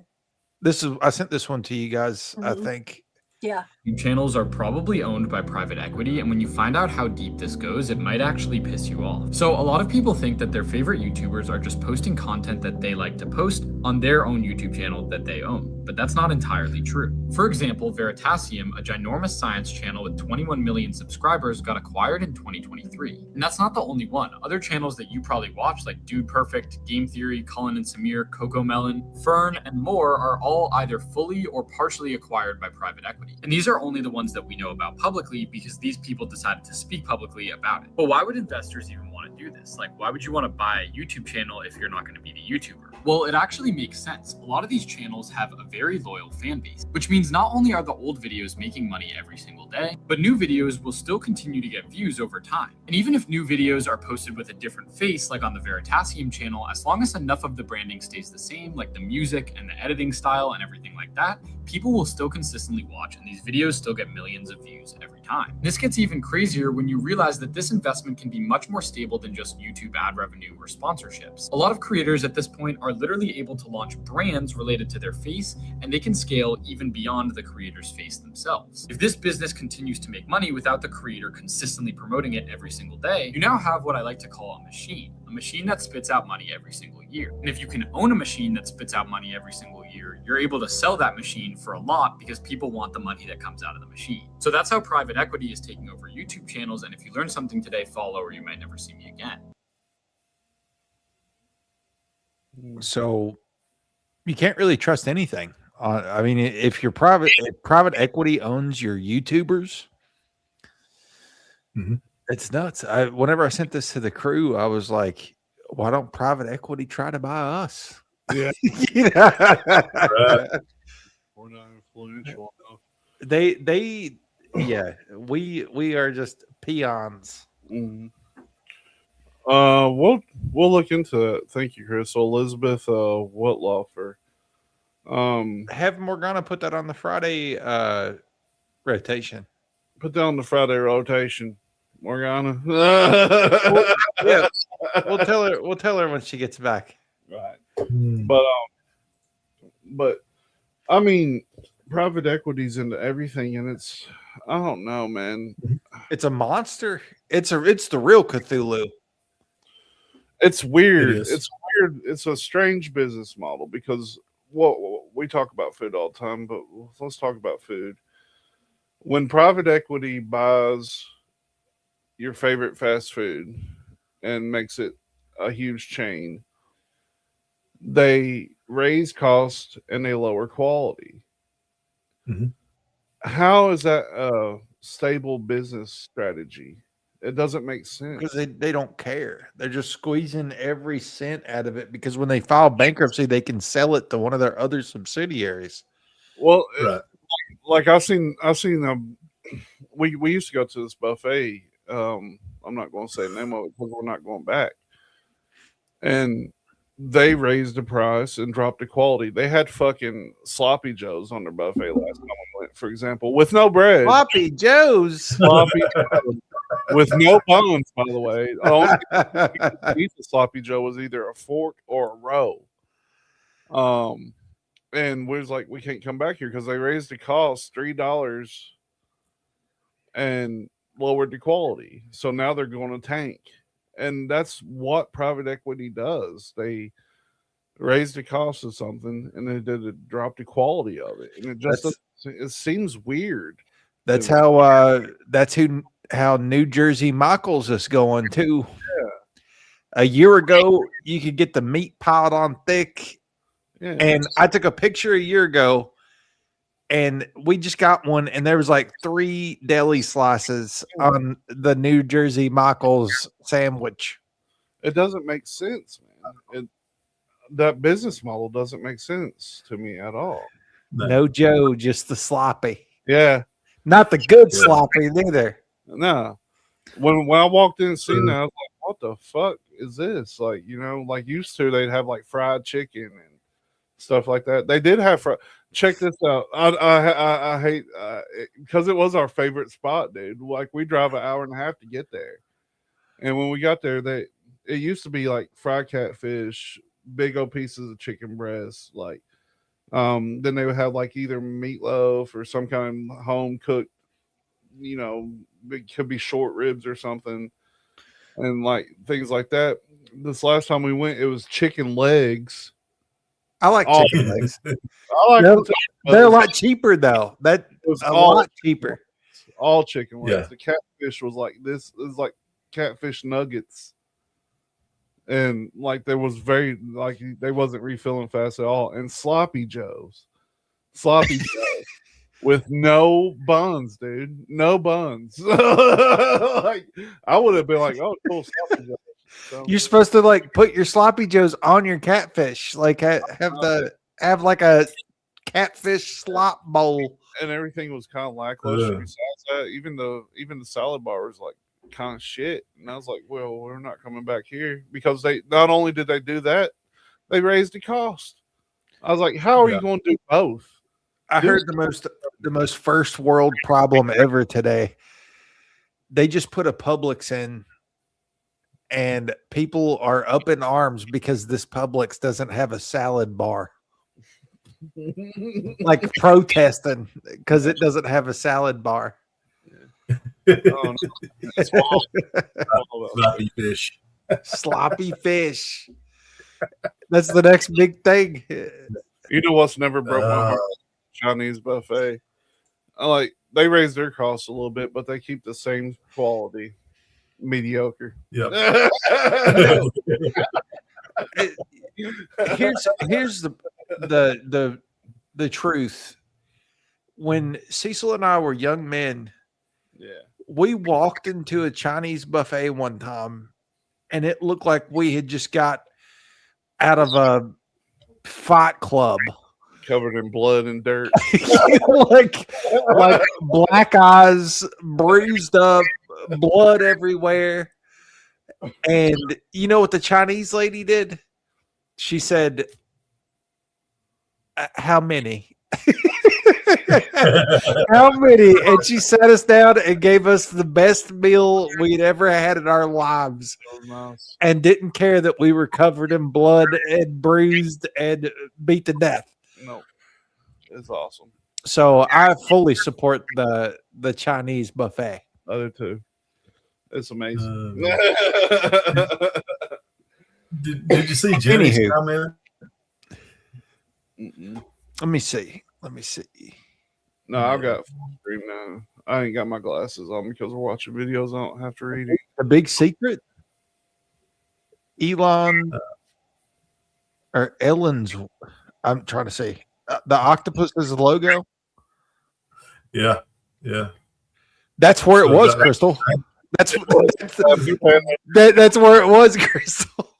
D: I sent this one to you guys, I think.
E: Yeah.
A: Channels are probably owned by private equity, and when you find out how deep this goes, it might actually piss you off. So a lot of people think that their favorite YouTubers are just posting content that they like to post on their own YouTube channel that they own, but that's not entirely true. For example, Veritasium, a ginormous science channel with 21 million subscribers, got acquired in 2023. And that's not the only one. Other channels that you probably watch, like Dude Perfect, Game Theory, Colin and Samir, Coco Melon, Fern, and more, are all either fully or partially acquired by private equity. And these are only the ones that we know about publicly because these people decided to speak publicly about it. But why would investors even want to do this? Like, why would you want to buy a YouTube channel if you're not going to be the YouTuber? Well, it actually makes sense. A lot of these channels have a very loyal fan base, which means not only are the old videos making money every single day, but new videos will still continue to get views over time. And even if new videos are posted with a different face, like on the Veritasium channel, as long as enough of the branding stays the same, like the music and the editing style and everything like that, people will still consistently watch, and these videos still get millions of views every time. This gets even crazier when you realize that this investment can be much more stable than just YouTube ad revenue or sponsorships. A lot of creators at this point are literally able to launch brands related to their face, and they can scale even beyond the creator's face themselves. If this business continues to make money without the creator consistently promoting it every single day, you now have what I like to call a machine that spits out money every single year. And if you can own a machine that spits out money every single year, you're able to sell that machine for a lot because people want the money that comes out of the machine. So that's how private equity is taking over YouTube channels. And if you learned something today, follow or you might never see me again.
D: So you can't really trust anything. I mean, if private equity owns your YouTubers, it's nuts. Whenever I sent this to the crew, I was like, why don't private equity try to buy us?
C: Yeah.
D: You know?
C: We're not influential enough.
D: We are just peons.
C: We'll look into that. Thank you, Chris. So Elizabeth Whitlofer.
D: Have Morgana put that on the Friday rotation.
C: Put that on the Friday rotation, Morgana.
D: Yeah, we'll tell her when she gets back.
C: Right. But I mean, private equity's into everything, and it's, I don't know, man.
D: It's a monster. It's the real Cthulhu.
C: It's weird.
F: It is.
C: It's weird. It's a strange business model because we talk about food all the time, but let's talk about food. When private equity buys your favorite fast food and makes it a huge chain, they raise cost and they lower quality. How is that a stable business strategy? It doesn't make sense.
D: Because they don't care. They're just squeezing every cent out of it because when they file bankruptcy, they can sell it to one of their other subsidiaries.
C: Well, like I've seen we used to go to this buffet. I'm not going to say the name of it because we're not going back. And they raised the price and dropped the quality. They had fucking sloppy joes on their buffet last time we went, for example, with no bread.
D: Sloppy joes.
C: Sloppy joes. With no bones, by the way. The only thing you eat the sloppy joe was either a fork or a roe. And we was like, we can't come back here because they raised the cost $3 and lowered the quality. So now they're going to tank. And that's what private equity does. They raise the cost of something and they did drop the quality of it. And it just it seems weird.
D: That's how New Jersey Michaels is going too.
C: Yeah.
D: A year ago, you could get the meat piled on thick.
C: Yeah.
D: And I took a picture a year ago and we just got one and there was like 3 deli slices on the New Jersey Michaels sandwich.
C: It doesn't make sense, man. That business model doesn't make sense to me at all.
D: No Joe, just the sloppy.
C: Yeah.
D: Not the good sloppy neither.
C: No. When I walked in and seen that, I was like, what the fuck is this? Like, you know, like used to, they'd have like fried chicken and stuff like that. They did have check this out. I hate because it was our favorite spot, dude. Like we drive an hour and a half to get there. And when we got there, it used to be like fried catfish, big old pieces of chicken breast, like then they would have like either meatloaf or some kind of home cooked, it could be short ribs or something, and like things like that. This last time we went, it was chicken legs.
D: I like
C: All-
D: chicken legs.
C: I like
D: They're a lot cheaper though. That was a lot cheaper.
C: All chicken legs.
F: Yeah.
C: The catfish was like this. Is like catfish nuggets, and like there was they wasn't refilling fast at all. And sloppy joes with no buns, dude, no buns. Like I would have been like, oh, cool, sloppy joes. So,
D: You're supposed to like put your sloppy joes on your catfish, like have like a catfish slop bowl.
C: and everything was kind of lackluster.
F: Ugh.
C: Besides that, even the salad bar was like kind of shit. And I was like, well, we're not coming back here because they not only did they do that, they raised the cost. I was like, how are you going to do both?
D: I heard the most first world problem ever today. They just put a Publix in, and people are up in arms because this Publix doesn't have a salad bar. Like protesting because it doesn't have a salad bar.
C: Oh, no.
F: Sloppy fish.
D: Sloppy fish. That's the next big thing.
C: You know what's never broke my heart? Chinese buffet. They raise their costs a little bit, but they keep the same quality. Mediocre.
F: Yep.
D: Here's the truth. When Cecil and I were young men, we walked into a Chinese buffet one time, and it looked like we had just got out of a fight club,
C: covered in blood and dirt,
D: like black eyes, bruised up, blood everywhere. And you know what the Chinese lady did? She said, how many? How many? And she sat us down and gave us the best meal we'd ever had in our lives.
C: Nice.
D: And didn't care that we were covered in blood and bruised and beat to death.
C: No, it's awesome.
D: So I fully support the Chinese buffet.
C: Other two. It's amazing.
F: Did you see Jenny's comment?
D: Let me see.
C: No, I've got full screen now. I ain't got my glasses on because we're watching videos. I don't have to read it.
D: A big secret? Elon or Ellen's, I'm trying to see. The octopus is the logo?
F: Yeah.
D: That's where it was, Crystal. That's where it was, Crystal.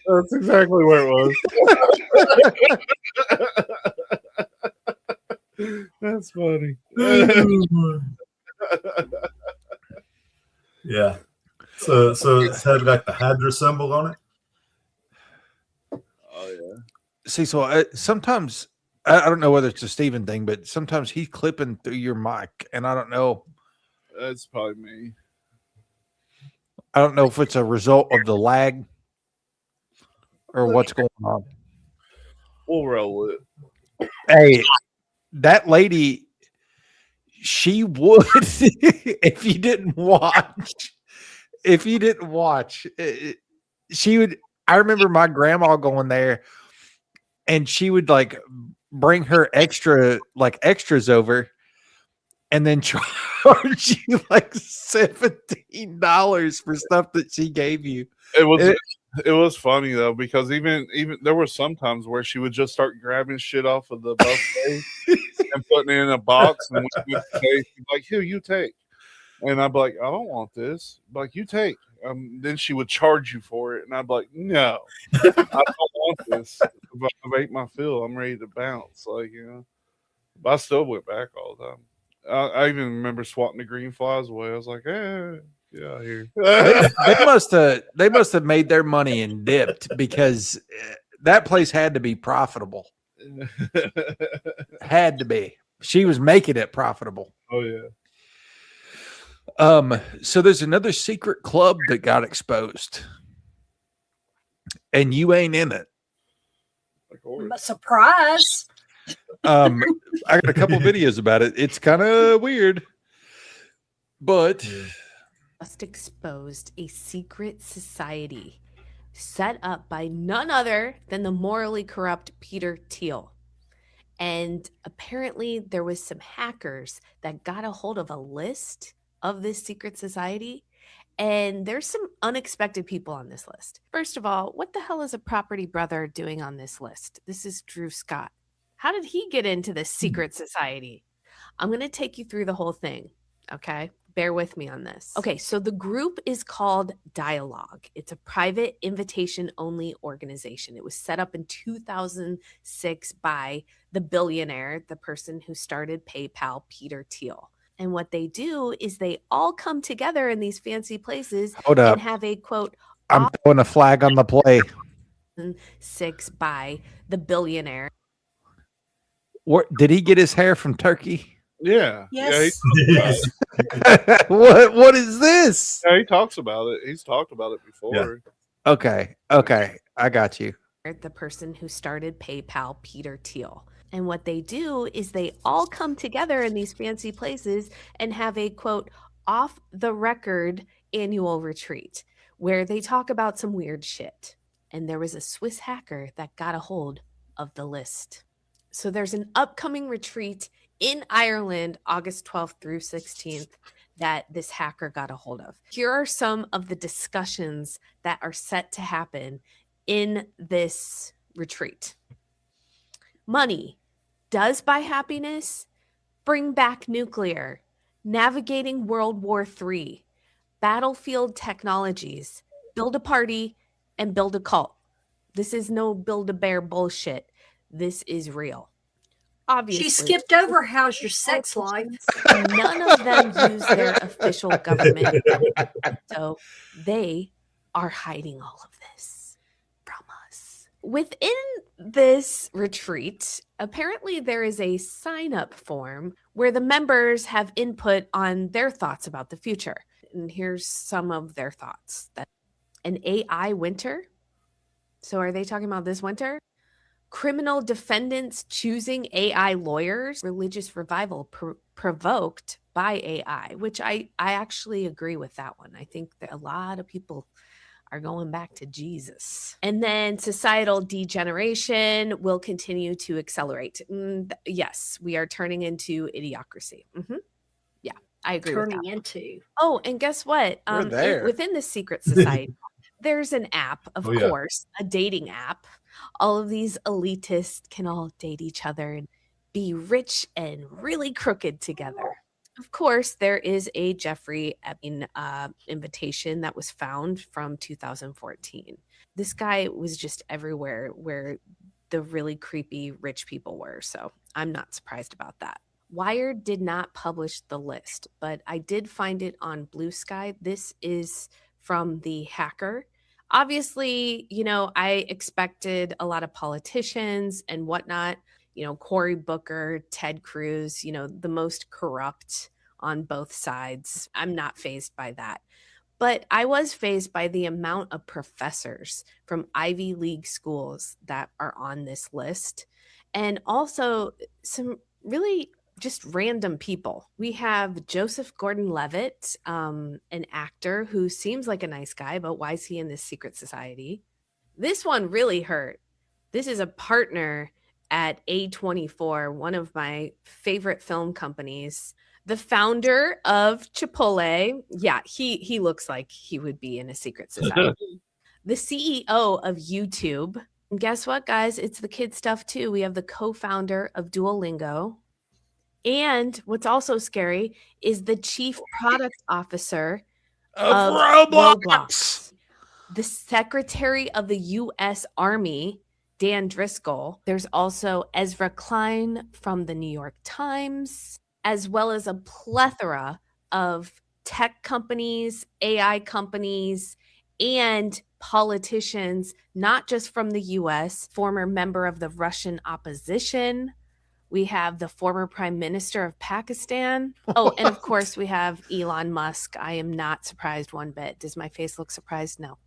C: That's exactly where it was. That's funny.
F: Yeah. So it's had like the Hydra symbol on it.
C: Oh yeah.
D: See, so sometimes I don't know whether it's a Steven thing, but sometimes he's clipping through your mic, and I don't know.
C: That's probably me.
D: I don't know if it's a result of the lag or what's going on.
C: We'll roll it.
D: Hey, that lady, she would if you didn't watch, she would. I remember my grandma going there, and she would like bring her extras over, and then charge you like $17 for stuff that she gave you.
C: It was funny though, because even there were some times where she would just start grabbing shit off of the buffet and putting it in a box, and she'd be like, "Here, you take." And I'd be like, "I don't want this." Like, "You take." Then she would charge you for it, and I'd be like, "No, I don't want this. I've ate my fill. I'm ready to bounce." Like, but I still went back all the time. I even remember swatting the green flies away. I was like, yeah, here.
D: they must have made their money and dipped, because that place had to be profitable. Had to be. She was making it profitable.
C: Oh yeah.
D: So there's another secret club that got exposed, and you ain't in it.
E: Surprise.
D: I got a couple videos about it. It's kind of weird, but
T: Just exposed a secret society set up by none other than the morally corrupt Peter Thiel. And apparently there was some hackers that got a hold of a list of this secret society. And there's some unexpected people on this list. First of all, what the hell is a property brother doing on this list? This is Drew Scott. How did he get into this secret society? I'm going to take you through the whole thing. Okay. Bear with me on this. Okay. So the group is called Dialogue. It's a private invitation only organization. It was set up in 2006 by the billionaire, the person who started PayPal, Peter Thiel. And what they do is they all come together in these fancy places
D: Hold up.
T: and have a quote,
D: I'm throwing a flag on the play.
T: 6 by the billionaire.
D: What did he get his hair from Turkey?
C: Yeah.
E: Yes.
C: Yeah,
D: What is this?
C: yeah, he talks about it. He's talked about it before.
D: Okay, I got you.
T: The person who started PayPal, Peter Thiel. And what they do is they all come together in these fancy places and have a quote, off the record annual retreat where they talk about some weird shit. And there was a Swiss hacker that got a hold of the list. So there's an upcoming retreat in Ireland, August 12th through 16th, that this hacker got a hold of. Here are some of the discussions that are set to happen in this retreat. Money. Does buy happiness? Bring back nuclear. Navigating World War III. Battlefield technologies. Build a party and build a cult. This is no Build-A-Bear bullshit. This is real. Obviously.
E: She skipped over how's your sex life.
T: None of them use their official government. So they are hiding all of this from us. Within this retreat, apparently there is a sign-up form where the members have input on their thoughts about the future. And here's some of their thoughts. That an AI winter? So are they talking about this winter? Criminal defendants choosing AI lawyers, religious revival provoked by AI, which I actually agree with that one. I think that a lot of people are going back to Jesus. And then societal degeneration will continue to accelerate. Yes, we are turning into idiocracy. Yeah, I agree with that.
E: Turning into.
T: Oh, and guess what?
D: We're there.
T: Within this secret society, there's an app, of
F: Oh, yeah.
T: course, a dating app. All of these elitists can all date each other and be rich and really crooked together. Of course, there is a Jeffrey Epstein invitation that was found from 2014. This guy was just everywhere where the really creepy rich people were, so I'm not surprised about that. Wired did not publish the list, but I did find it on Blue Sky. This is from the hacker. Obviously, I expected a lot of politicians and whatnot, Cory Booker, Ted Cruz, the most corrupt on both sides. I'm not fazed by that. But I was fazed by the amount of professors from Ivy League schools that are on this list. And also some really just random people. We have Joseph Gordon-Levitt, an actor who seems like a nice guy, but why is he in this secret society? This one really hurt. This is a partner at A24, one of my favorite film companies. The founder of Chipotle. Yeah, he looks like he would be in a secret society. The CEO of YouTube. And guess what, guys? It's the kid stuff too. We have the co-founder of Duolingo. And what's also scary is the chief product officer of Roblox. The secretary of the U.S. Army, Dan Driscoll. There's also Ezra Klein from the New York Times, as well as a plethora of tech companies, AI companies, and politicians, not just from the U.S., former member of the Russian opposition. We have the former prime minister of Pakistan. Oh, and of course we have Elon Musk. I am not surprised one bit. Does my face look surprised? No.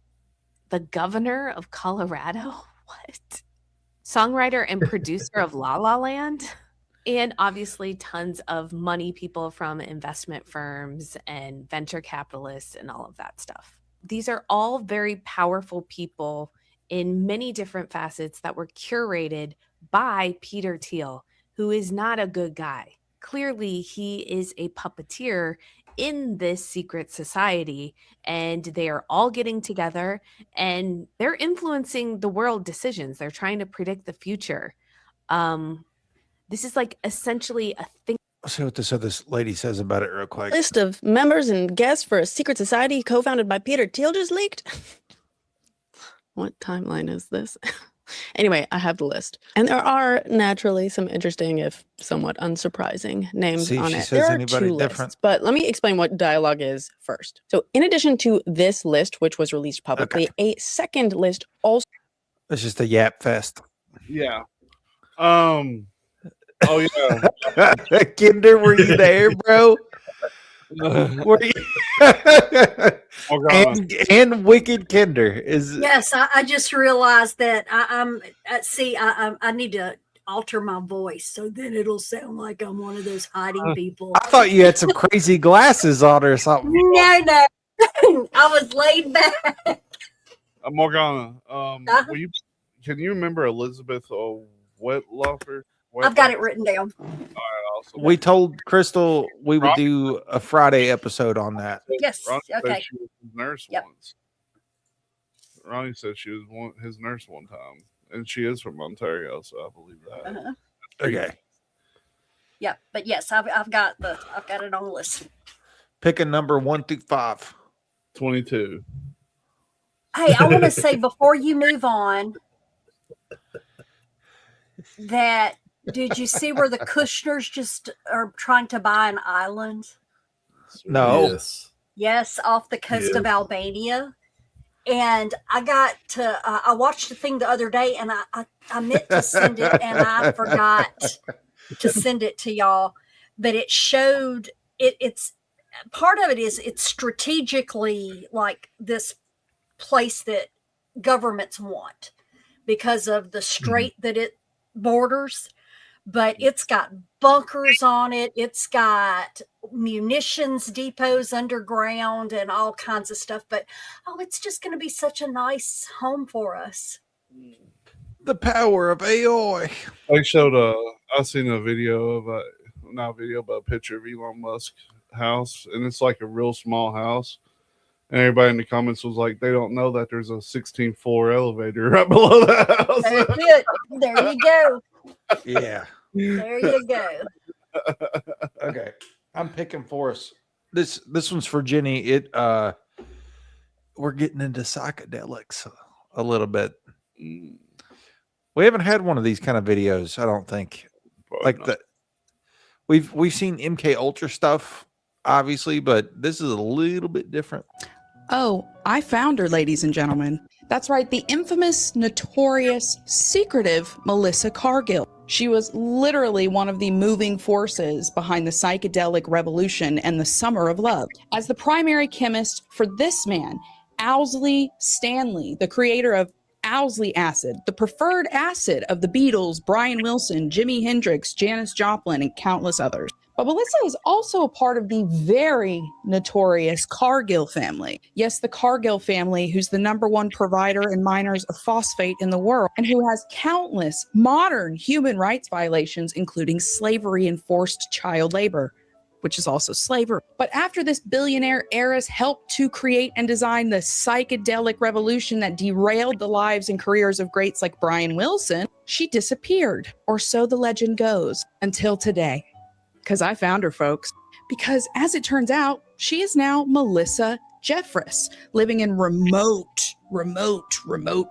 T: The governor of Colorado? What? Songwriter and producer of La La Land? And obviously tons of money people from investment firms and venture capitalists and all of that stuff. These are all very powerful people in many different facets that were curated by Peter Thiel, who is not a good guy. Clearly, he is a puppeteer in this secret society, and they are all getting together and they're influencing the world decisions. They're trying to predict the future. This is like essentially a thing.
D: Let's see what this lady says about it real quick.
B: List of members and guests for a secret society co-founded by Peter Thiel just leaked. What timeline is this? Anyway, I have the list. And there are naturally some interesting, if somewhat unsurprising, names on it. There are two lists, but let me explain what dialogue is first. So in addition to this list, which was released publicly, a second list also...
D: It's just a yap fest.
C: Yeah. Oh, yeah.
D: Kinder, were you there, bro? Were you? and Wicked Kinder is.
E: Yes, I just realized that I'm. See, I need to alter my voice so then it'll sound like I'm one of those hiding people.
D: I thought you had some crazy glasses on or something.
E: No, I was laid back.
C: Morgana, can you remember Elizabeth Wettlaufer?
E: I've got it written down.
C: All right, awesome.
D: We told Crystal we would do a Friday episode on that.
E: Yes.
C: Ronnie
E: Okay.
C: said she was his nurse once. Ronnie said she was his nurse one time, and she is from Ontario, so I believe that.
E: Uh-huh.
D: Okay.
E: Yeah, but yes, I've got it on the list.
D: Pick a number 1 through 5.
C: 22.
E: Hey, I want to say before you move on that did you see where the Kushners just are trying to buy an island?
D: No.
E: Yes, off the coast of Albania. And I watched the thing the other day and I meant to send it and I forgot to send it to y'all. But it showed it's part of it is it's strategically like this place that governments want because of the strait that it borders. But it's got bunkers on it. It's got munitions depots underground and all kinds of stuff. But, it's just going to be such a nice home for us.
D: The power of AI.
C: I showed I seen a video of not a video, but a picture of Elon Musk's house. And it's like a real small house. And everybody in the comments was like, they don't know that there's a 16th floor elevator right below the house.
E: That's it. There you go.
D: Yeah.
E: There you go.
D: Okay. I'm picking for us. This one's for Jenny. We're getting into psychedelics a little bit. We haven't had one of these kind of videos, I don't think. We've seen MK Ultra stuff, obviously, but this is a little bit different.
V: Oh, I found her, ladies and gentlemen. That's right, the infamous, notorious, secretive Melissa Cargill. She was literally one of the moving forces behind the psychedelic revolution and the Summer of Love. As the primary chemist for this man, Owsley Stanley, the creator of Owsley acid, the preferred acid of the Beatles, Brian Wilson, Jimi Hendrix, Janis Joplin, and countless others. But Melissa is also a part of the very notorious Cargill family. Yes, the Cargill family, who's the #1 provider and miners of phosphate in the world, and who has countless modern human rights violations, including slavery and forced child labor, which is also slavery. But after this billionaire heiress helped to create and design the psychedelic revolution that derailed the lives and careers of greats like Brian Wilson, she disappeared, or so the legend goes, until today. Because I found her, folks. Because as it turns out, she is now Melissa Jeffress, living in remote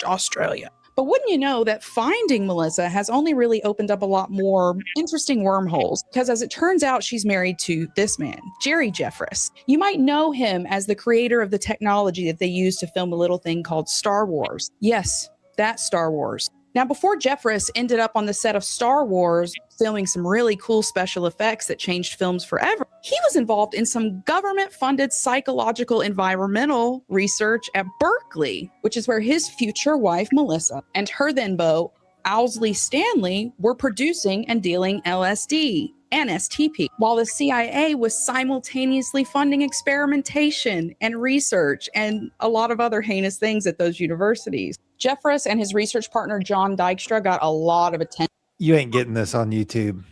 V: Australia. But wouldn't you know that finding Melissa has only really opened up a lot more interesting wormholes? Because as it turns out, she's married to this man, Jerry Jeffress. You might know him as the creator of the technology that they used to film a little thing called Star Wars. Yes, that Star Wars. Now, before Jeffress ended up on the set of Star Wars filming some really cool special effects that changed films forever, he was involved in some government-funded psychological environmental research at Berkeley, which is where his future wife, Melissa, and her then beau, Owsley Stanley, were producing and dealing LSD and STP, while the CIA was simultaneously funding experimentation and research and a lot of other heinous things at those universities. Jeffress and his research partner, John Dykstra, got a lot of attention.
D: You ain't getting this on YouTube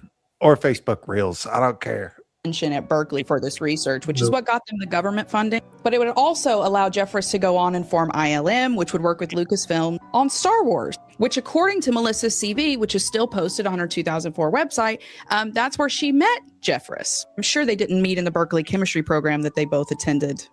D: or Facebook Reels. I don't care.
V: At Berkeley for this research, which is what got them the government funding. But it would also allow Jeffress to go on and form ILM, which would work with Lucasfilm on Star Wars, which according to Melissa's CV, which is still posted on her 2004 website, that's where she met Jeffress. I'm sure they didn't meet in the Berkeley chemistry program that they both attended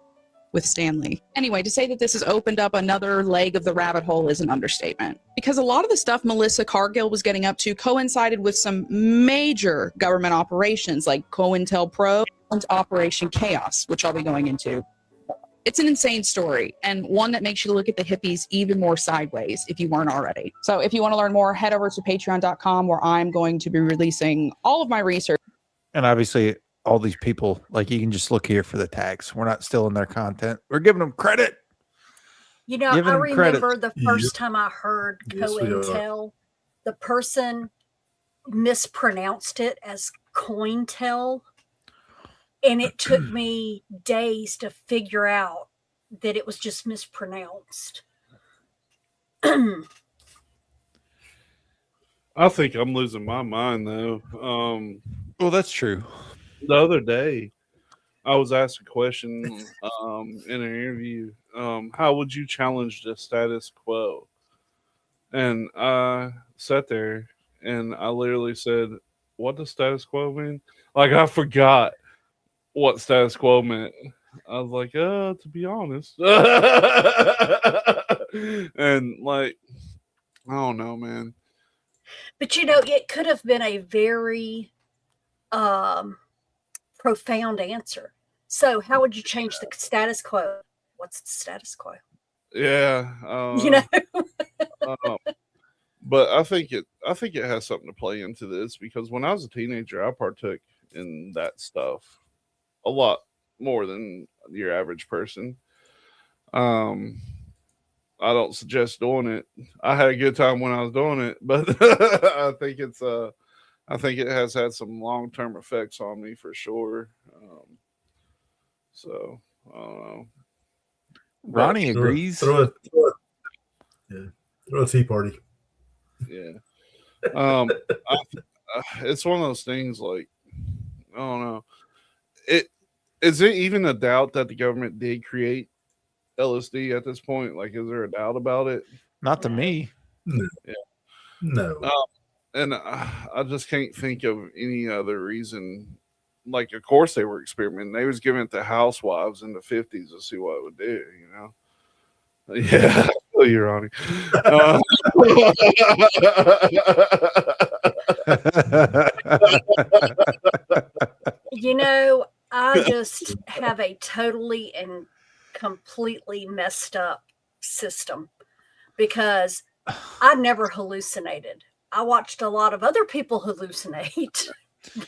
V: with Stanley. Anyway, to say that this has opened up another leg of the rabbit hole is an understatement, because a lot of the stuff Melissa Cargill was getting up to coincided with some major government operations like COINTELPRO and Operation Chaos, which I'll be going into. It's an insane story, and one that makes you look at the hippies even more sideways if you weren't already. So if you want to learn more, head over to patreon.com, where I'm going to be releasing all of my research.
D: And obviously, all these people, like, you can just look here for the tags. We're not stealing their content. We're giving them credit.
E: You know,
D: Giving
E: I
D: them credit.
E: remember the first time I heard
F: Yes, we are.
E: COINTEL, the person mispronounced it as COINTEL. And it took me days to figure out that it was just mispronounced.
C: I think I'm losing my mind though.
D: Well, that's true.
C: The other day, I was asked a question in an interview. How would you challenge the status quo? And I sat there and I literally said, "What does status quo mean?" Like, I forgot what status quo meant. I was like, to be honest. And like, I don't know, man.
E: But you know, it could have been a very profound answer. So how would you change the status quo? What's the status quo?
C: Yeah.
E: You know?
C: But I think it has something to play into this, because when I was a teenager, I partook in that stuff a lot more than your average person. I don't suggest doing it. I had a good time when I was doing it, but I think it has had some long-term effects on me for sure. So I don't know.
D: Ronnie agrees.
F: Throw a tea party.
C: Yeah. It's one of those things, like, I don't know. Is it even a doubt that the government did create LSD at this point? Like, is there a doubt about it?
D: Not to me.
F: No.
C: Yeah.
F: No.
C: And I just can't think of any other reason. Like, of course they were experimenting. They was giving it to housewives in the 50s to see what it would do, you know? Yeah. Oh, you're on it.
E: You know, I just have a totally and completely messed up system, because I never hallucinated. I watched a lot of other people hallucinate.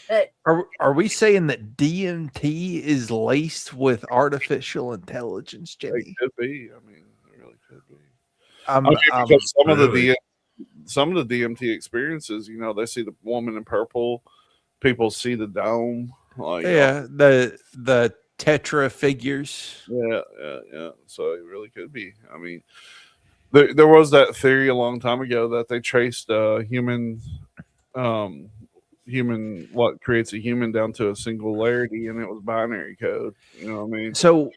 E: But
D: Are we saying that DMT is laced with artificial intelligence, Jimmy?
C: It could be. I mean, it really could be.
D: Because
C: some of the DMT experiences, you know, they see the woman in purple, people see the dome, like,
D: yeah, the tetra figures.
C: Yeah. So it really could be. I mean, there was that theory a long time ago that they traced human what creates a human down to a singularity, and it was binary code. You know what I mean?
D: So,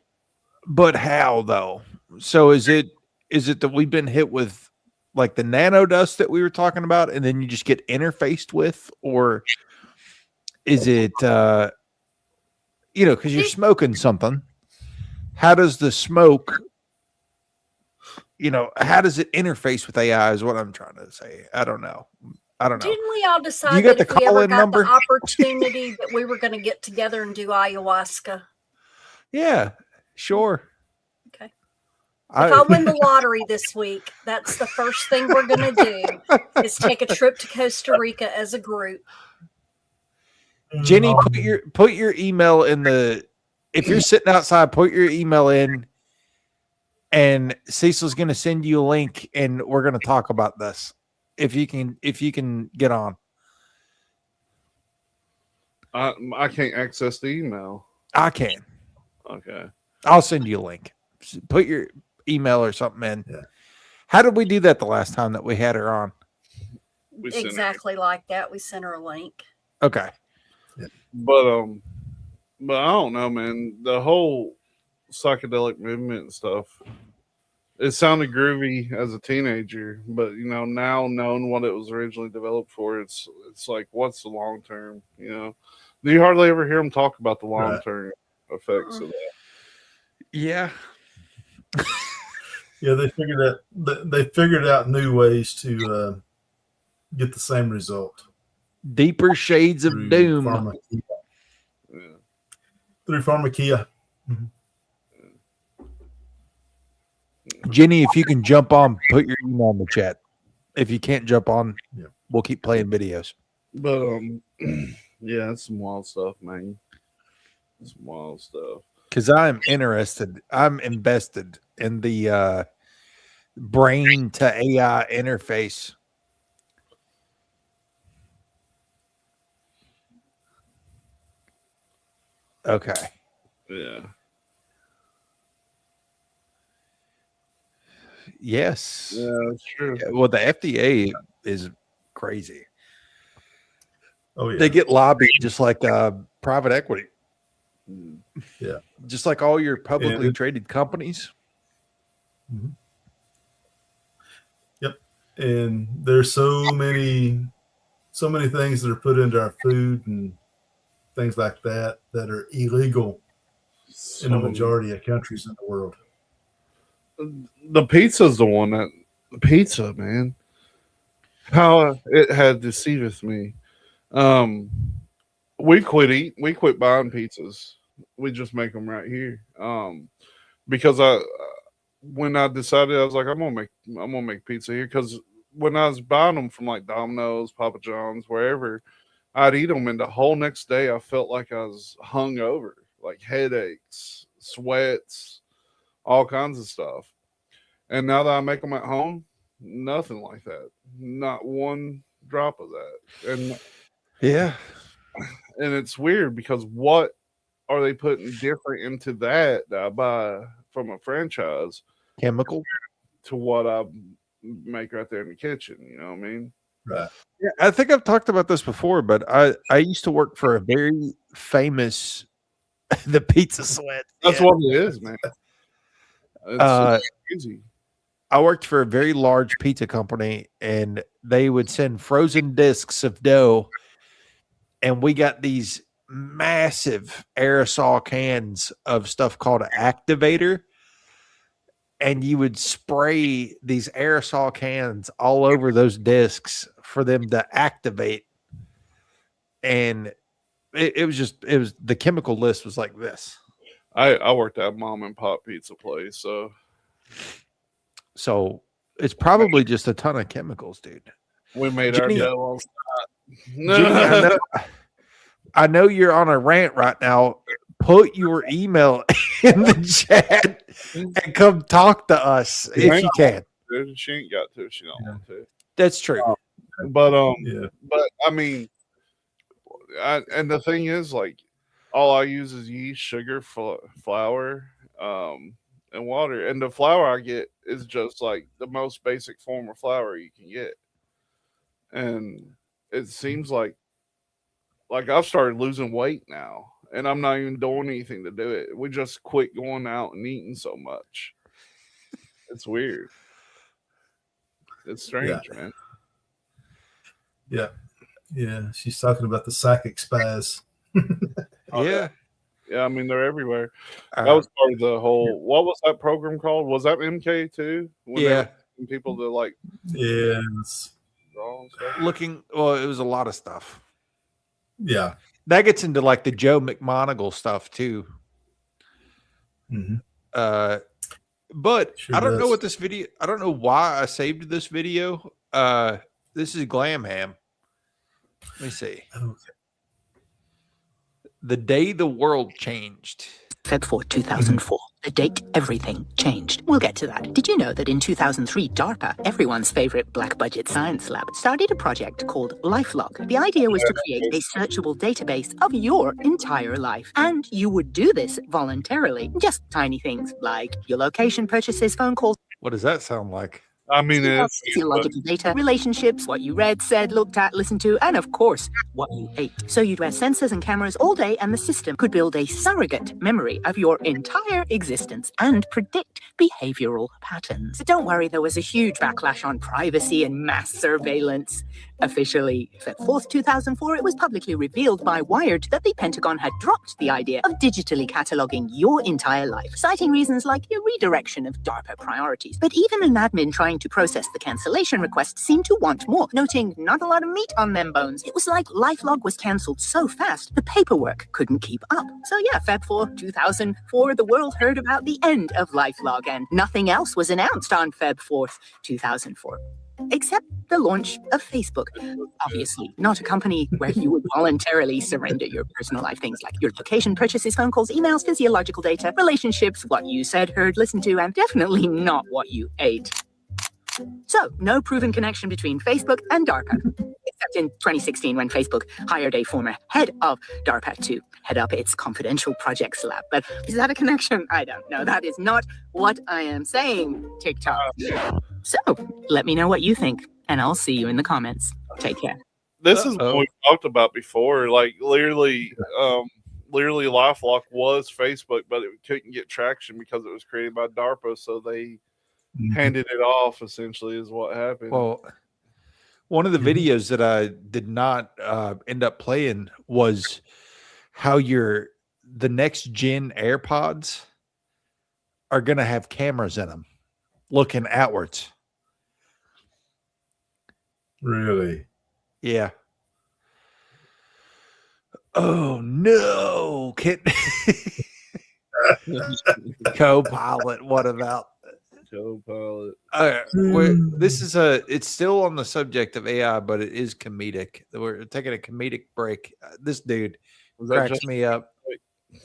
D: but how though? So is it that we've been hit with like the nanodust that we were talking about, and then you just get interfaced with, or is it because you're smoking something? How does the smoke, how does it interface with AI is what I'm trying to say. I don't know.
E: didn't we all decide
D: You got
E: that
D: the
E: if we ever
D: call-in
E: got
D: number?
E: the opportunity that we were going to get together and do ayahuasca?
D: Yeah, sure.
E: Okay. If I win the lottery this week, that's the first thing we're going to do is take a trip to Costa Rica as a group.
D: Jenny, put your email in the. If you're sitting outside, put your email in, and Cecil's going to send you a link, and we're going to talk about this. If you can get on.
C: I can't access the email.
D: I can.
C: Okay.
D: I'll send you a link. Put your email or something in.
F: Yeah.
D: How did we do that the last time that we had her on?
E: Exactly like that. We sent her a link.
D: Okay.
C: But I don't know, man. The whole psychedelic movement and stuff. It sounded groovy as a teenager, but now knowing what it was originally developed for, it's like, what's the long term? Do you hardly ever hear them talk about the long term effects of that?
D: Yeah.
F: Yeah, they figured out new ways to get the same result.
D: Deeper shades of doom.
F: Through pharmakia.
D: Jenny, if you can jump on, put your email in the chat. If you can't jump on, we'll keep playing videos.
C: But yeah, it's some wild stuff, man. Some wild stuff.
D: Because I'm invested in the brain to AI interface. Okay.
C: Yeah.
D: Yes.
C: Yeah, that's true.
D: Yeah, well, the FDA is crazy.
F: Oh yeah.
D: They get lobbied just like private equity.
F: Yeah.
D: Just like all your publicly traded companies.
F: Mm-hmm. Yep. And there's so many things that are put into our food and things like that are illegal in the majority of countries in the world.
C: The pizza's the one that pizza, man. How it had deceiveth me. We quit buying pizzas. We just make them right here. Because when I decided, I was like, I'm gonna make pizza here, because when I was buying them from like Domino's, Papa John's, wherever, I'd eat them, and the whole next day I felt like I was hungover, like headaches, sweats, all kinds of stuff. And now that I make them at home, nothing like that. Not one drop of that. And
D: yeah,
C: and it's weird, because what are they putting different into that I buy from a franchise?
D: Chemical
C: to what I make right there in the kitchen. You know what I mean?
F: Right.
D: Yeah, I think I've talked about this before, but I used to work for a very famous the pizza sweat.
C: That's what it is, man. It's crazy.
D: I worked for a very large pizza company, and they would send frozen discs of dough, and we got these massive aerosol cans of stuff called an activator, and you would spray these aerosol cans all over those discs for them to activate. And it was the chemical list was like this.
C: I worked at a mom and pop pizza place,
D: so it's probably just a ton of chemicals, dude.
C: We made
D: Jenny,
C: our dough on spot.
D: Jenny, I know you're on a rant right now. Put your email in the chat and come talk to us if you can.
C: She ain't got to. She don't want to.
D: That's true.
C: But I mean, and the thing is, like, all I use is yeast, sugar, flour, and water. And the flour I get is just like the most basic form of flour you can get. And it seems like I've started losing weight now, and I'm not even doing anything to do it. We just quit going out and eating so much. It's weird. It's strange, man.
F: Yeah. Yeah. She's talking about the psychic spies.
C: Yeah. Yeah, I mean, they're everywhere. That was part of the whole. What was that program called? Was that MK too? When they were people to like.
F: Yeah.
D: Looking. Well, it was a lot of stuff.
F: Yeah.
D: That gets into like the Joe McMoneagle stuff too.
F: Mm-hmm.
D: But
F: Sure
D: I don't know
F: does.
D: what this video. I don't know why I saved this video. This is Glam Ham. Let me see.
F: Okay.
D: The day the world changed.
G: Feb 4, 2004. The date everything changed. We'll get to that. Did you know that in 2003, DARPA, everyone's favorite black budget science lab, started a project called LifeLog? The idea was to create a searchable database of your entire life. And you would do this voluntarily. Just tiny things like your location, purchases, phone calls.
D: What does that sound like?
C: I mean, it's
G: physiological data, relationships, what you read, said, looked at, listened to, and of course, what you ate. So you'd wear sensors and cameras all day, and the system could build a surrogate memory of your entire existence and predict behavioral patterns. But don't worry, there was a huge backlash on privacy and mass surveillance. Officially, Feb 4th, 2004, it was publicly revealed by Wired that the Pentagon had dropped the idea of digitally cataloging your entire life, citing reasons like a redirection of DARPA priorities. But even an admin trying to process the cancellation request seemed to want more, noting not a lot of meat on them bones. It was like LifeLog was cancelled so fast, the paperwork couldn't keep up. So yeah, Feb 4, 2004, the world heard about the end of LifeLog, and nothing else was announced on Feb 4th, 2004. Except the launch of Facebook. Obviously, not a company where you would voluntarily surrender your personal life things like your location, purchases, phone calls, emails, physiological data, relationships, what you said, heard, listened to, and definitely not what you ate. So, no proven connection between Facebook and DARPA, except in 2016 when Facebook hired a former head of DARPA to head up its confidential projects lab. But is that a connection? I don't know. That is not what I am saying, TikTok. So, let me know what you think, and I'll see you in the comments. Take care.
C: This is what we talked about before. Like literally LifeLock was Facebook, but it couldn't get traction because it was created by DARPA. So they handed it off. Essentially, is what happened.
D: Well, one of the videos that I did not end up playing was how the next gen AirPods are going to have cameras in them looking outwards.
F: Really?
D: Yeah. Oh no! Copilot. What about
C: Copilot?
D: This is it's still on the subject of AI, but it is comedic. We're taking a comedic break. This dude cracks me up.
H: I'm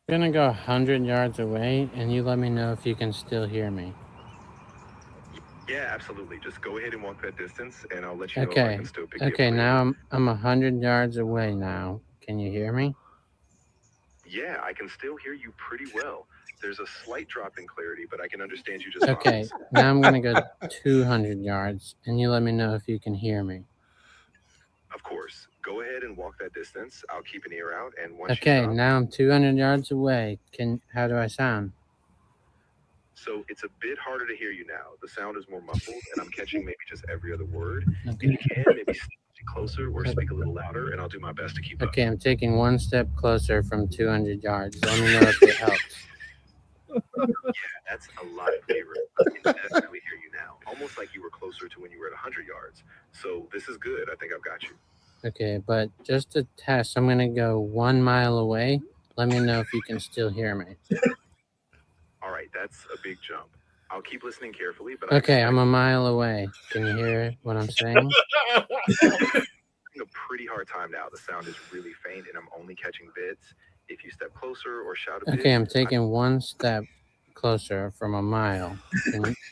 H: gonna go 100 yards away, and you let me know if you can still hear me.
W: Yeah, absolutely. Just go ahead and walk that distance, and I'll let you know if I
H: Okay.
W: can still pick you up.
H: Okay. Now I'm 100 yards away. Now, can you hear me?
W: Yeah, I can still hear you pretty well. There's a slight drop in clarity, but I can understand you just
H: Okay.
W: fine.
H: Now I'm gonna go 200 yards, and you let me know if you can hear me.
W: Of course. Go ahead and walk that distance. I'll keep an ear out, and once you
H: Okay.
W: stop,
H: Now I'm 200 yards away. How do I sound?
W: so it's a bit harder to hear you now. The sound is more muffled, and I'm catching maybe just every other word. If you can, maybe speak closer or speak a little louder, and I'll do my best to keep up.
H: Okay. I'm taking one step closer from 200 yards. Let me know if it helps.
W: Yeah, that's a lot clearer. I can definitely hear you now. Almost like you were closer to when you were at 100 yards. So this is good. I think I've got you.
H: Okay, but just to test, I'm gonna go 1 mile away. Let me know if you can still hear me.
W: All right, that's a big jump. I'll keep listening carefully, but
H: Okay, I'm a mile away. Can you hear what I'm saying?
W: I'm having a pretty hard time now. The sound is really faint, and I'm only catching bits. If you step closer or shout a bit.
H: Okay, I'm taking one step closer from a mile.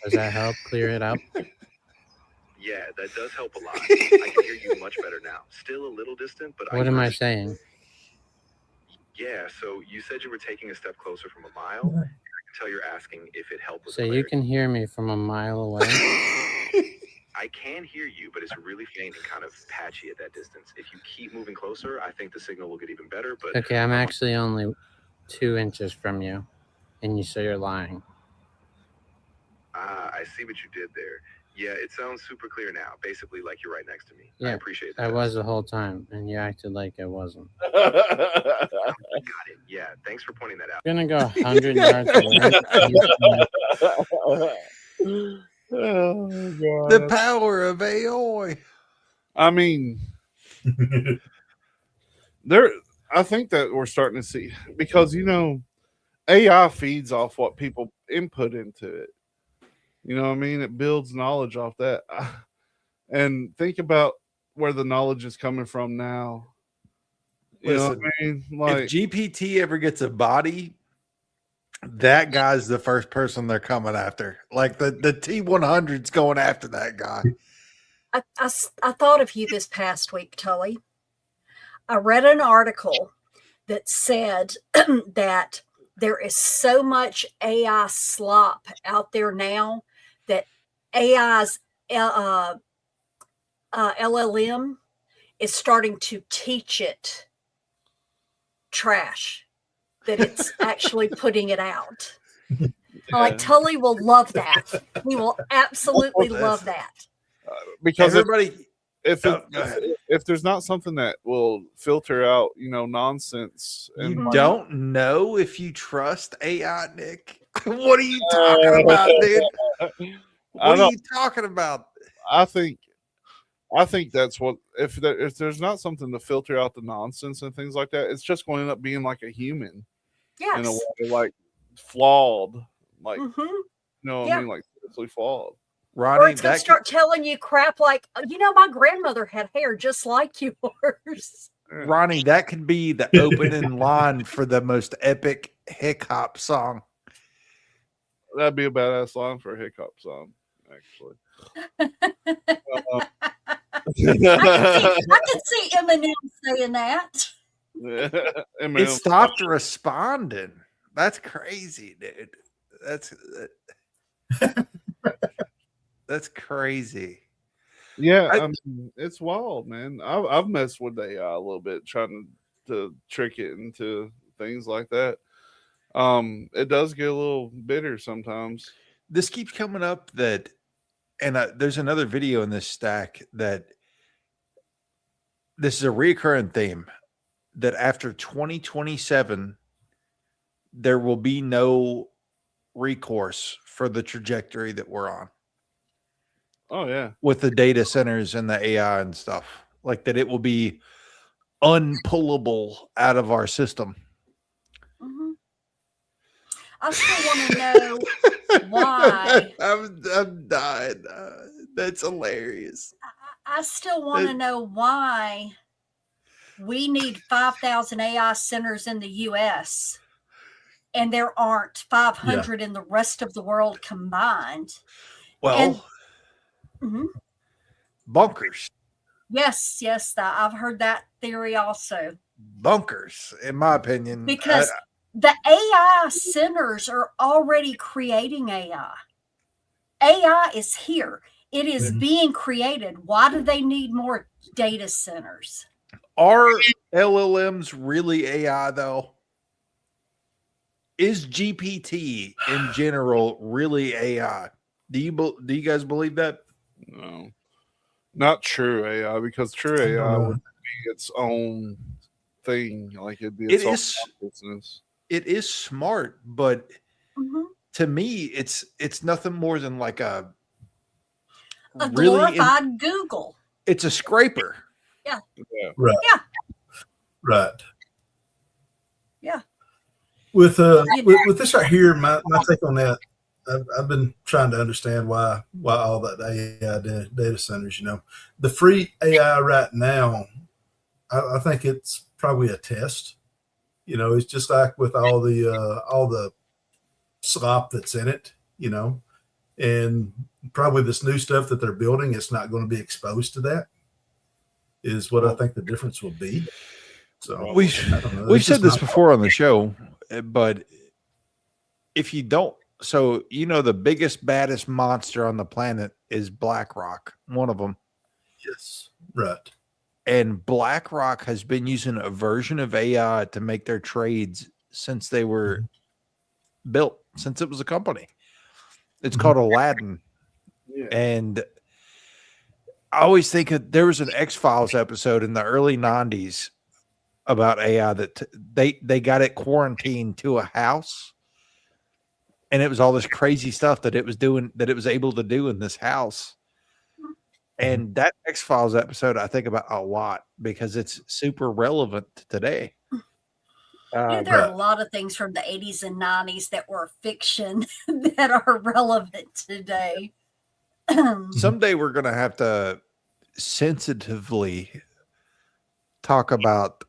H: Does that help clear it up?
W: Yeah, that does help a lot. I can hear you much better now. Still a little distant, but
H: What am I saying?
W: Yeah, so you said you were taking a step closer from a mile. I can tell you're asking if it helped with
H: So you
W: clarity.
H: can hear me from a mile away?
W: I can hear you, but it's really faint and kind of patchy at that distance. If you keep moving closer, I think the signal will get even better. But
H: Okay, I'm actually only 2 inches from you, and you say you're lying.
W: I see what you did there. Yeah, it sounds super clear now. Basically, like you're right next to me. I
H: Yeah,
W: appreciate
H: I
W: that.
H: was the whole time, and you acted like I wasn't.
W: Got it. Yeah, thanks for pointing that out.
H: I'm gonna go 100 yards away.
C: Oh, God.
D: The power of AI.
C: I mean, I think that we're starting to see, because AI feeds off what people input into it. You know what I mean? It builds knowledge off that. And think about where the knowledge is coming from now. You know
D: Listen,
C: what I mean?
D: if
C: Like,
D: GPT ever gets a body, that guy's the first person they're coming after. Like the T100's going after that guy.
E: I thought of you this past week, Tully. I read an article that said that there is so much AI slop out there now that AI's LLM is starting to teach it trash, that it's actually putting it out. Like Tully will love that. He will absolutely love that.
C: because
D: everybody,
C: if there's not something that will filter out, nonsense, and
D: You don't know if you trust AI, Nick. What are you talking about, dude? What are you talking about?
C: I think that's what if there's not something to filter out the nonsense and things like that, it's just going to end up being like a human.
E: Yes.
C: In a way, like flawed, like
E: Mhm.
C: you know what
E: Yeah.
C: I mean, like seriously flawed.
E: Or
D: Ronnie,
E: it's going to start telling you crap like, my grandmother had hair just like yours.
D: Ronnie, that could be the opening line for the most epic hip-hop song.
C: That'd be a badass line for a hiccup song, actually.
E: I can see Eminem saying that.
D: It stopped responding. That's crazy, dude. That's crazy.
C: Yeah, I mean, it's wild, man. I've messed with AI a little bit, trying to trick it into things like that. It does get a little bitter sometimes.
D: This keeps coming up that, and there's another video in this stack that this is a recurring theme, that after 2027, there will be no recourse for the trajectory that we're on.
C: Oh yeah,
D: with the data centers and the AI and stuff, like that, it will be unpullable out of our system.
E: Mm-hmm. I still want to know why.
D: I'm dying. That's hilarious.
E: I still want to know why we need 5,000 AI centers in the U.S. and there aren't 500 in the rest of the world combined.
D: Well,
E: Mhm.
D: bunkers.
E: Yes, I've heard that theory also.
D: Bunkers, in my opinion.
E: Because the AI centers are already creating AI. AI is here. It is being created. Why do they need more data centers?
D: Are LLMs really AI, though? Is GPT in general really AI? Do you guys believe that?
C: No, not true AI, because true AI would be its own thing. Like it'd be its own business.
D: It is smart, but to me, it's nothing more than like a
E: glorified Google.
D: It's a scraper.
E: Yeah.
F: Right.
E: Yeah.
F: Right.
E: Yeah.
F: With this right here, my take on that, I've been trying to understand why all that AI data centers. The free AI right now, I think it's probably a test. It's just like with all the slop that's in it. And probably this new stuff that they're building, it's not going to be exposed to that. Is what I think the difference will be. So
D: we've said this before on the show, but if you don't, the biggest, baddest monster on the planet is BlackRock, one of them.
F: Yes, right.
D: And BlackRock has been using a version of AI to make their trades since they were built, since it was a company. It's called Aladdin. Yeah. And I always think there was an X-Files episode in the early 90s about AI that they got it quarantined to a house, and it was all this crazy stuff that it was doing, that it was able to do in this house. And that X-Files episode I think about a lot because it's super relevant to today.
E: There are a lot of things from the 80s and 90s that were fiction that are relevant today.
D: Someday we're going to have to sensitively talk about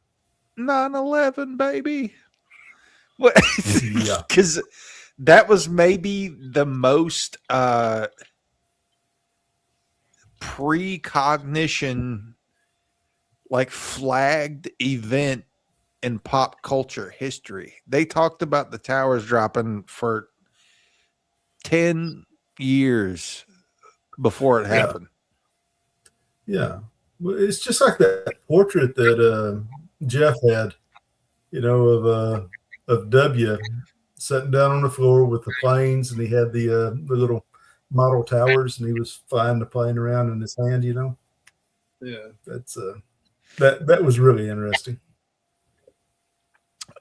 D: 9/11, baby.
F: Yeah.
D: Because that was maybe the most precognition, like flagged event in pop culture history. They talked about the towers dropping for 10 years before it happened.
F: Yeah. Well, it's just like that portrait that Jeff had, of W sitting down on the floor with the planes, and he had the little model towers, and he was flying the plane around in his hand. Yeah, that's that was really interesting.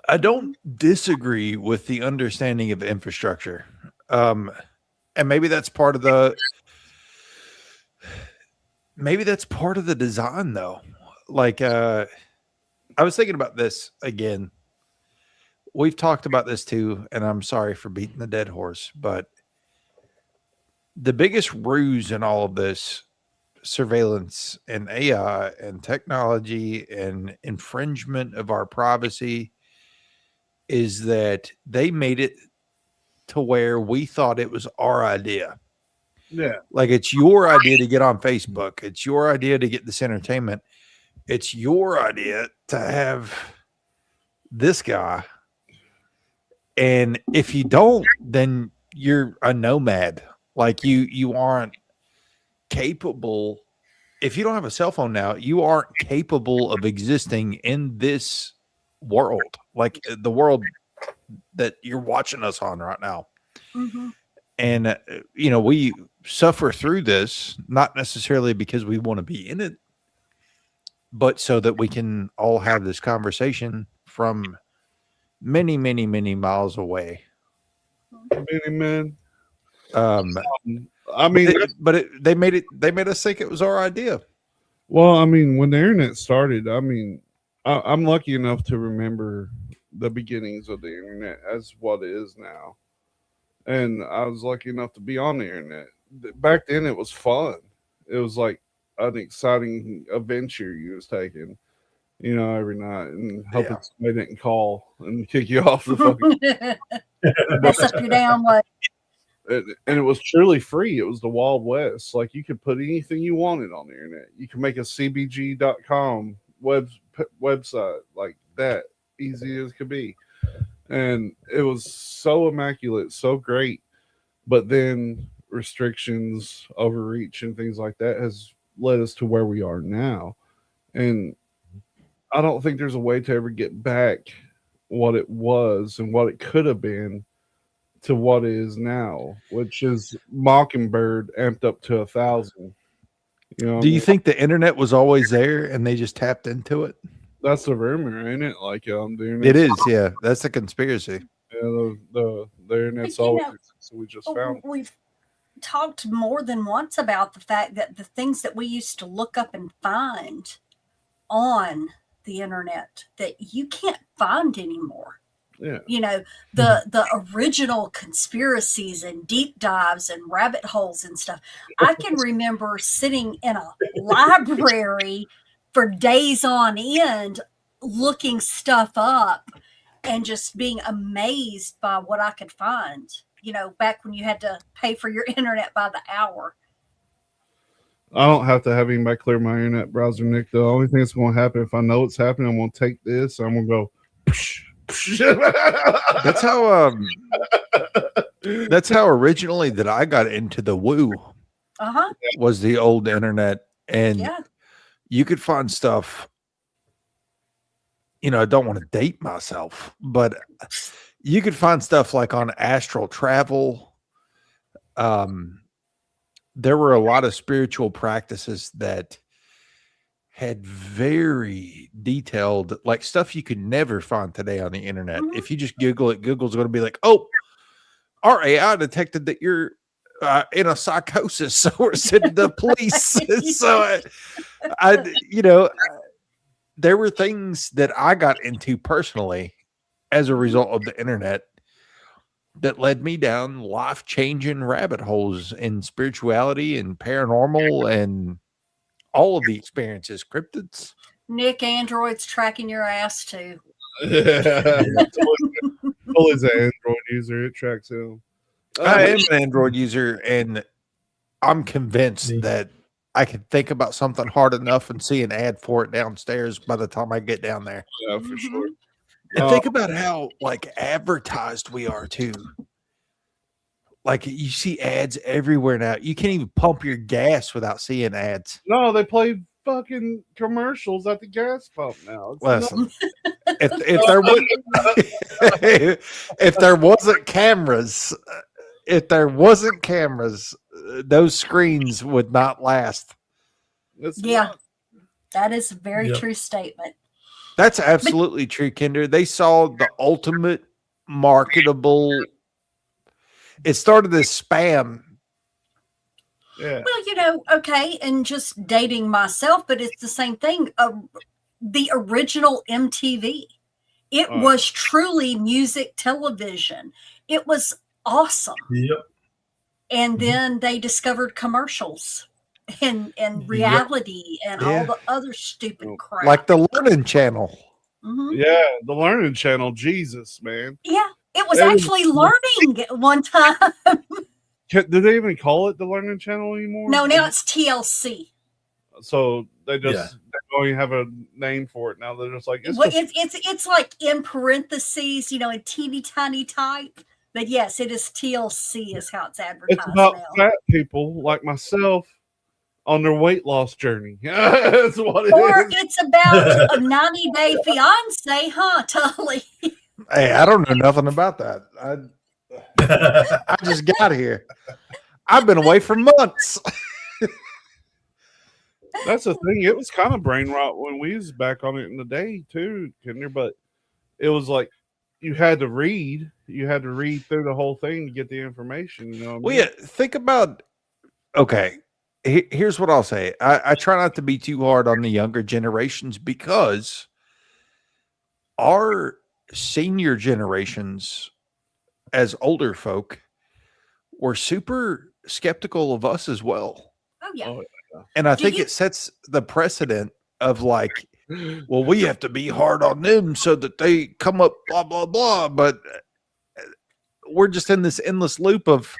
D: I don't disagree with the understanding of infrastructure. And maybe that's part of the design, though. Like, I was thinking about this again. We've talked about this too, and I'm sorry for beating the dead horse, but the biggest ruse in all of this surveillance and AI and technology and infringement of our privacy is that they made it to where we thought it was our idea.
C: Yeah.
D: Like, it's your idea to get on Facebook. It's your idea to get this entertainment. It's your idea to have this guy. And if you don't, then you're a nomad. Like, you aren't capable. If you don't have a cell phone now, you aren't capable of existing in this world, like the world that you're watching us on right now.
E: Mm-hmm.
D: And, we suffer through this, not necessarily because we want to be in it, but so that we can all have this conversation from many, many, many miles away.
C: Man.
D: I mean, they made us think it was our idea.
C: Well, I mean, when the internet started, I mean, I'm lucky enough to remember the beginnings of the internet as what it is now. And I was lucky enough to be on the internet. Back then, it was fun. It was like an exciting adventure you was taking, every night, and hoping somebody didn't call and kick you off the fucking
E: mess up your download.
C: And it was truly free. It was the Wild West. Like, you could put anything you wanted on the internet. You could make a cbg.com website like that, easy as could be. And it was so immaculate, so great. But then restrictions, overreach, and things like that has led us to where we are now. And I don't think there's a way to ever get back what it was and what it could have been to what it is now, which is Mockingbird amped up to 1,000.
D: Do you think the internet was always there and they just tapped into it?
C: That's the rumor, ain't it? Like,
D: it is, yeah. That's a conspiracy.
C: Yeah, the internet's always, so we just found.
E: We've talked more than once about the fact that the things that we used to look up and find on the internet that you can't find anymore.
C: Yeah.
E: The original conspiracies and deep dives and rabbit holes and stuff. I can remember sitting in a library for days on end looking stuff up and just being amazed by what I could find, back when you had to pay for your internet by the hour.
C: I don't have to have anybody clear my internet browser, Nick. The only thing that's going to happen, if I know it's happening, I'm going to take this, I'm going to go
D: That's how originally that I got into the woo was the old internet. And you could find stuff, I don't want to date myself, but you could find stuff like on astral travel. There were a lot of spiritual practices that had very detailed, like, stuff you could never find today on the internet. If you just Google it, Google's going to be like, oh, our AI detected that you're in a psychosis, so we're sending the police. So there were things that I got into personally as a result of the internet that led me down life-changing rabbit holes in spirituality and paranormal and all of the experiences, cryptids.
E: Nick, Android's tracking your ass too.
C: Well, as an Android user, it tracks him.
D: I am an Android user, and I'm convinced that I can think about something hard enough and see an ad for it downstairs by the time I get down there.
C: Yeah, for sure.
D: And think about how like advertised we are too. Like you see ads everywhere now. You can't even pump your gas without seeing ads.
C: No, they play fucking commercials at the gas pump now. It's
D: Listen, if there was if there wasn't cameras, those screens would not last.
E: Yeah, that is a very true statement.
D: That's absolutely true, Kinder. They saw the ultimate marketable. It started as spam.
C: Yeah.
E: Well, okay, and just dating myself, but it's the same thing. The original MTV, it was truly music television. It was awesome.
F: Yep.
E: And then they discovered commercials and reality and all the other stupid crap.
D: Like the Learning Channel.
C: Yeah, the Learning Channel. Jesus, man.
E: Yeah, it was actually learning at one time.
C: Do they even call it the Learning Channel anymore?
E: No, now it's TLC.
C: So they just they don't even have a name for it now. They're just like
E: it's like in parentheses, in teeny tiny type. But yes, it is TLC is how it's advertised.
C: It's about
E: now.
C: fat people like myself on their weight loss journey. That's what it
E: or
C: is.
E: it's about a 90-day fiance, huh, Tully?
D: Hey, I don't know nothing about that. I just got here. I've been away for months.
C: That's the thing. It was kind of brain rot when we was back on it in the day too, Kinder, but it was like you had to read. You had to read through the whole thing to get the information. You know what I mean?
D: Well, yeah, think about okay. Here's what I'll say. I try not to be too hard on the younger generations because our senior generations as older folk were super skeptical of us as well.
E: Oh, yeah.
D: And I think it sets the precedent of like, well, we have to be hard on them so that they come up, blah, blah, blah. But we're just in this endless loop of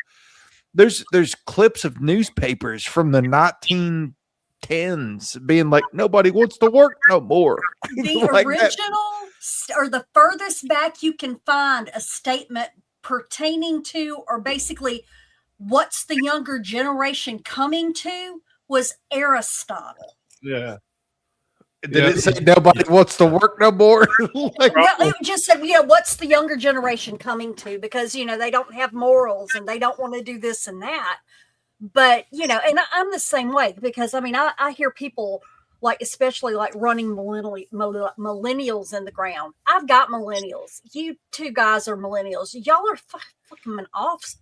D: there's clips of newspapers from the 1910s being like, nobody wants to work no more.
E: The
D: Like
E: original or the furthest back you can find a statement pertaining to or basically what's the younger generation coming to was Aristotle.
C: Yeah.
D: Did it say nobody wants to work no more? Like,
E: Well, it just said, what's the younger generation coming to? Because, they don't have morals and they don't want to do this and that. But, and I'm the same way because, I hear people like, especially like running millennials in the ground. I've got millennials. You two guys are millennials. Y'all are fucking awesome.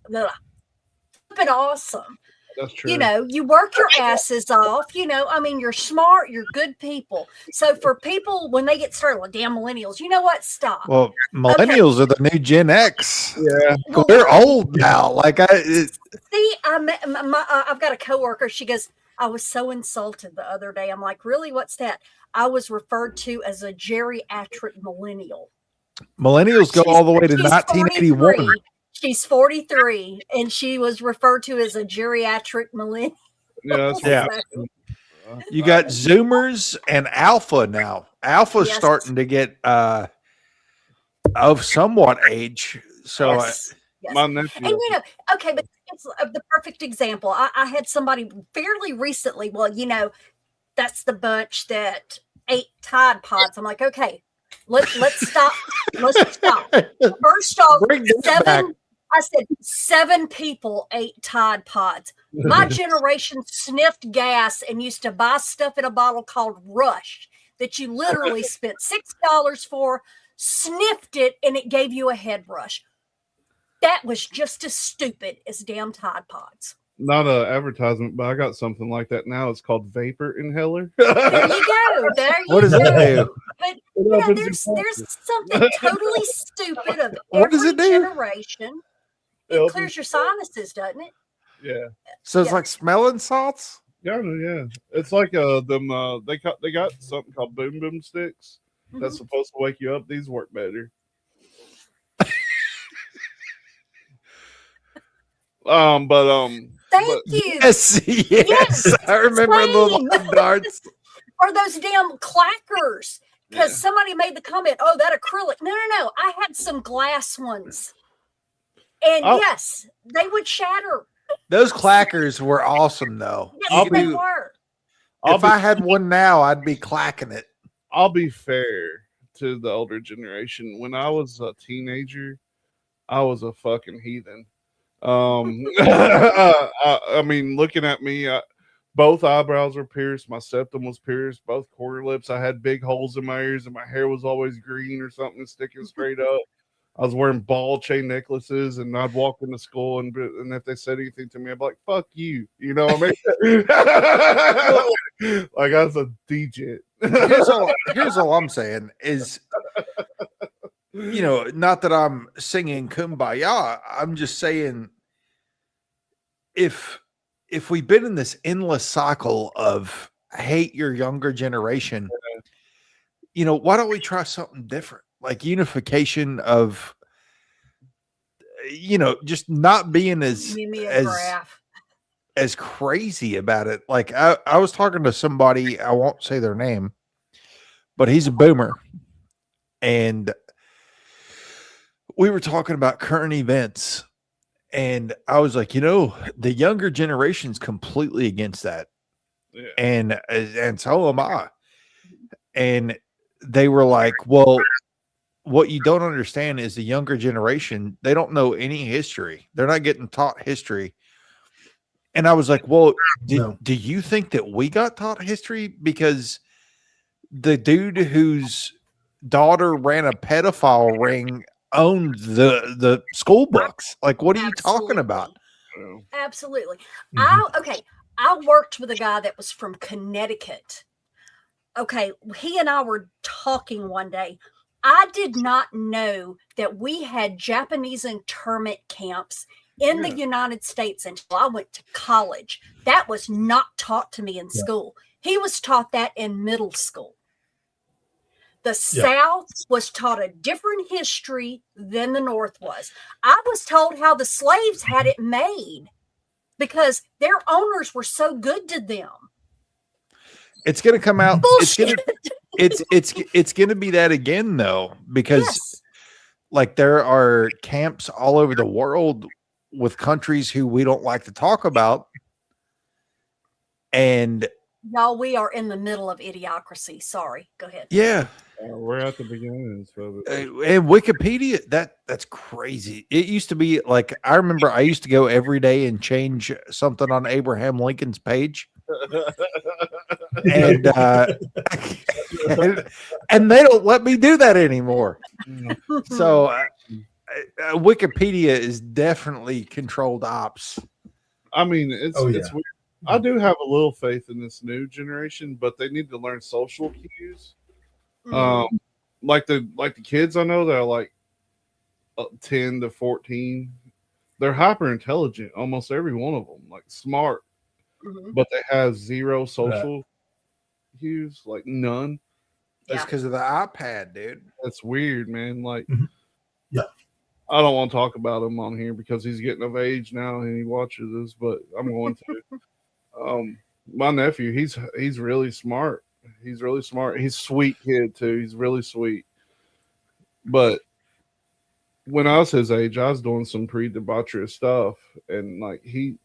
C: That's true.
E: You work your asses off. You're smart. You're good people. So for people, when they get started, well, damn millennials, you know what? Stop.
D: well, millennials are the new Gen X.
C: Yeah.
D: We're old now. Like
E: See, I've got a coworker. She goes, I was so insulted the other day. I'm like, really? What's that? I was referred to as a geriatric millennial.
D: millennials go all the way to
E: She's
D: 1981.
E: 43. She's 43, and she was referred to as a geriatric millennial.
D: Yeah. You got Zoomers and Alpha now. Alpha's
E: Yes.
D: starting to get of somewhat age. So
E: Yes.
C: My nephew.
E: And okay, but it's the perfect example. I had somebody fairly recently. Well, that's the bunch that ate Tide Pods. I'm like, okay, let's stop. Let's stop. First off,
D: Bring that back.
E: I said 7 people ate Tide Pods. My generation sniffed gas and used to buy stuff in a bottle called Rush that you literally spent $6 for, sniffed it, and it gave you a head rush. That was just as stupid as damn Tide Pods.
C: Not an advertisement, but I got something like that now. It's called Vapor Inhaler.
E: There you go. There you
D: What does
E: go.
D: that do?
E: But there's something totally stupid of
D: What does
E: every
D: it do?
E: generation. It
C: Helps
E: clears
C: you-
E: your sinuses, doesn't it?
C: Yeah.
D: So it's like smelling salts.
C: Yeah, yeah. It's like them. They got something called boom boom sticks that's supposed to wake you up. These work better.
E: Thank you.
D: Yes, I remember a little
E: same.
D: darts.
E: Or those damn clackers. Because somebody made the comment, "Oh, that acrylic." No. I had some glass ones, and yes, they would shatter.
D: Those clackers were awesome, though.
E: Yes, they were.
D: If I had one now, I'd be clacking it.
C: I'll be fair to the older generation. When I was a teenager, I was a fucking heathen. I mean, looking at me, both eyebrows were pierced. My septum was pierced. Both corner lips. I had big holes in my ears, and my hair was always green or something sticking straight up. I was wearing ball chain necklaces, and I'd walk into school, and if they said anything to me, I'd be like, "Fuck you," you know what I mean? Like I was a DJ.
D: Here's all I'm saying is, not that I'm singing Kumbaya. I'm just saying, if we've been in this endless cycle of hate your younger generation, why don't we try something different? Like unification of, just not being as crazy about it. Like I was talking to somebody, I won't say their name, but he's a boomer, and we were talking about current events, and I was like, the younger generation's completely against that, and so am I. And they were like, well, what you don't understand is the younger generation, they don't know any history. They're not getting taught history. And I was like, well, do you think that we got taught history? Because the dude whose daughter ran a pedophile ring owned the school books. Like, what are you talking about?
E: Absolutely. I worked with a guy that was from Connecticut. Okay, he and I were talking one day. I did not know that we had Japanese internment camps in the United States until I went to college. That was not taught to me in school. He was taught that in middle school. The South was taught a different history than the North was. I was told how the slaves had it made because their owners were so good to them.
D: It's going to come out.
E: Bullshit.
D: It's going to be that again, though, because like there are camps all over the world with countries who we don't like to talk about. And
E: y'all, we are in the middle of idiocracy. Sorry. Go ahead.
D: Yeah.
C: We're at the beginning.
D: And Wikipedia, that's crazy. It used to be like, I remember I used to go every day and change something on Abraham Lincoln's page. and and they don't let me do that anymore. So Wikipedia is definitely controlled ops.
C: I mean, it's weird. I do have a little faith in this new generation, but they need to learn social cues. Like the kids I know that are like 10 to 14, they're hyper intelligent, almost every one of them, like smart, but they have zero social cues, like none.
D: That's because of the iPad, dude.
C: That's weird, man. Like, I don't want to talk about him on here because he's getting of age now and he watches this, but I'm going to. My nephew, he's really smart. He's really smart. He's a sweet kid too. He's really sweet. But when I was his age, I was doing some pre-debaucherous stuff, and like he's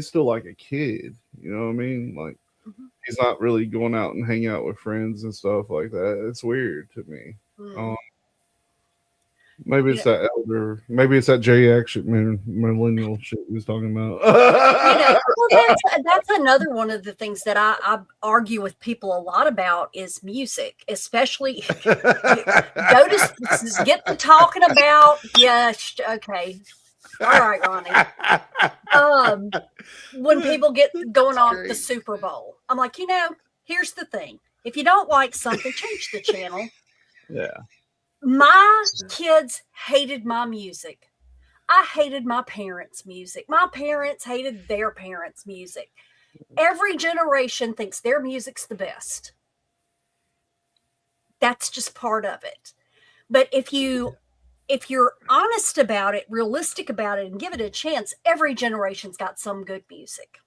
C: still like a kid. You know what I mean? Like he's not really going out and hang out with friends and stuff like that. It's weird to me. Maybe it's that elder. Maybe it's that J action millennial shit he was talking about.
E: Well, that's another one of the things that I argue with people a lot about is music, especially go to get to talking about. Yes, okay, all right, Ronnie. When people get going on the Super Bowl, I'm like, here's the thing. If you don't like something, change the channel.
C: Yeah.
E: My kids hated my music. I hated my parents' music. My parents hated their parents' music. Every generation thinks their music's the best. That's just part of it. But if you're honest about it, realistic about it, and give it a chance, every generation's got some good music.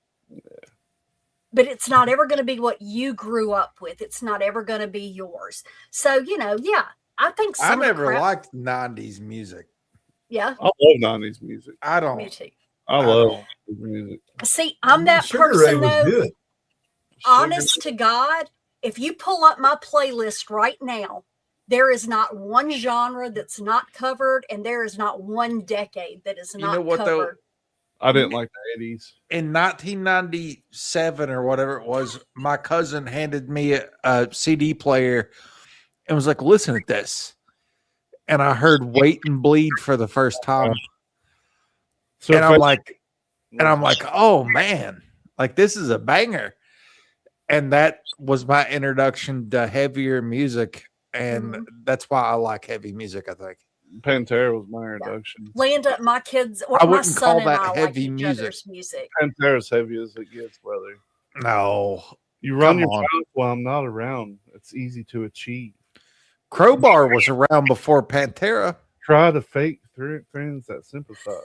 E: But it's not ever going to be what you grew up with. It's not ever going to be yours. So, yeah, I think
D: I
E: some of the
D: never
E: crap,
D: liked 90s music.
E: yeah,
C: I love 90s music.
D: I don't.
E: me too.
C: I love music.
E: See, I'm that
F: Sugar Ray
E: person
F: was
E: though.
F: good.
E: Honest to God, if you pull up my playlist right now, there is not one genre that's not covered, and there is not one decade that is
D: You
E: not
D: know what, though?
E: covered.
C: I didn't like the 80s.
D: In 1997 or whatever it was, my cousin handed me a CD player and was like, listen to this. And I heard Wait and Bleed for the first time.
C: So
D: and
C: if
D: I'm like, oh man, like this is a banger. And that was my introduction to heavier music. And that's why I like heavy music, I think.
C: Pantera was my introduction.
E: Landa, my kids,
D: I
E: my
D: wouldn't
E: son
D: call
E: and
D: that
E: I like
D: heavy
E: each
D: music.
E: other's music.
C: Pantera's heavy as it gets, brother.
D: No.
C: You run
D: Come
C: your
D: on.
C: mouth while I'm not around. It's easy to achieve.
D: Crowbar was around before Pantera.
C: Try to fake friends that sympathize.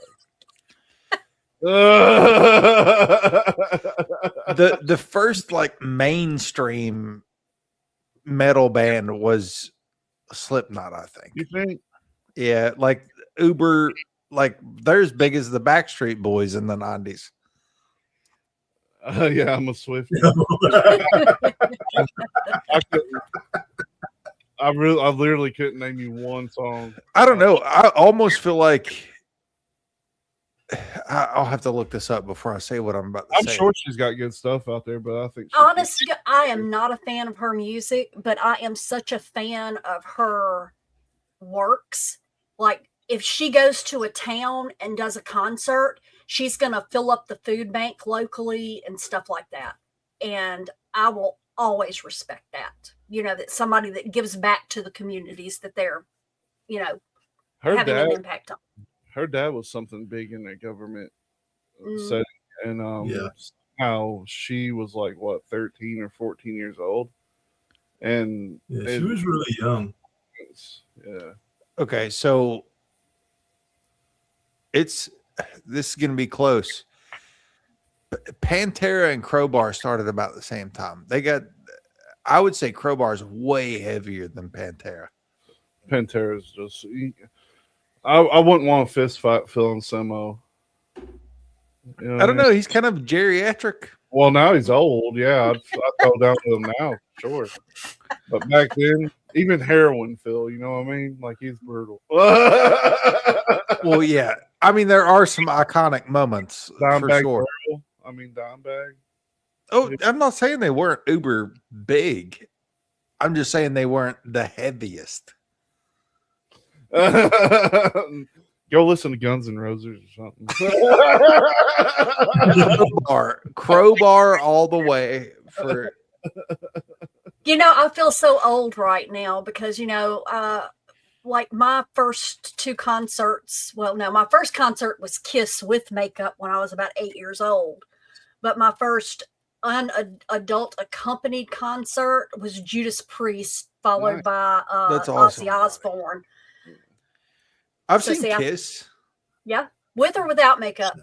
D: The first like mainstream metal band was Slipknot, I think.
C: You think?
D: Yeah, like Uber, like they're as big as the Backstreet Boys in the 90s.
C: Yeah, I'm a Swift. I literally couldn't name you one song.
D: I don't know. I almost feel like I'll have to look this up before I say what I'm about to
C: I'm
D: say.
C: sure she's got good stuff out there, but I think
E: Honestly, I am not a fan of her music, but I am such a fan of her works. Like, if she goes to a town and does a concert, she's going to fill up the food bank locally and stuff like that. And I will always respect that. That somebody that gives back to the communities that they're,
C: her
E: having
C: dad,
E: an impact on.
C: Her dad was something big in the government setting, and
F: Yeah.
C: how she was like 13 or 14 years old, and
F: Yeah, she was really young.
C: Yeah.
D: Okay, so this is going to be close. Pantera and Crowbar started about the same time. I would say Crowbar is way heavier than Pantera.
C: Pantera's just. I wouldn't want a fist fight Phil Anselmo.
D: I don't know. He's kind of geriatric.
C: Well, now he's old. Yeah, I'd throw down with him now, sure. But back then, even heroin Phil, you know what I mean? Like, he's brutal.
D: Well, yeah. I mean, there are some iconic moments for
C: Dimebag
D: sure.
C: Darrell. I mean, Dimebag.
D: Oh, I'm not saying they weren't uber big. I'm just saying they weren't the heaviest.
C: Go listen to Guns N' Roses or something.
D: Crowbar all the way for.
E: I feel so old right now because, like my first two concerts. Well, no, my first concert was Kiss with makeup when I was about 8 years old. But my first adult accompanied concert was Judas Priest, followed by
D: That's awesome.
E: Ozzy Osbourne.
D: I've
E: So,
D: seen
E: see,
D: Kiss
E: Yeah, with or without makeup.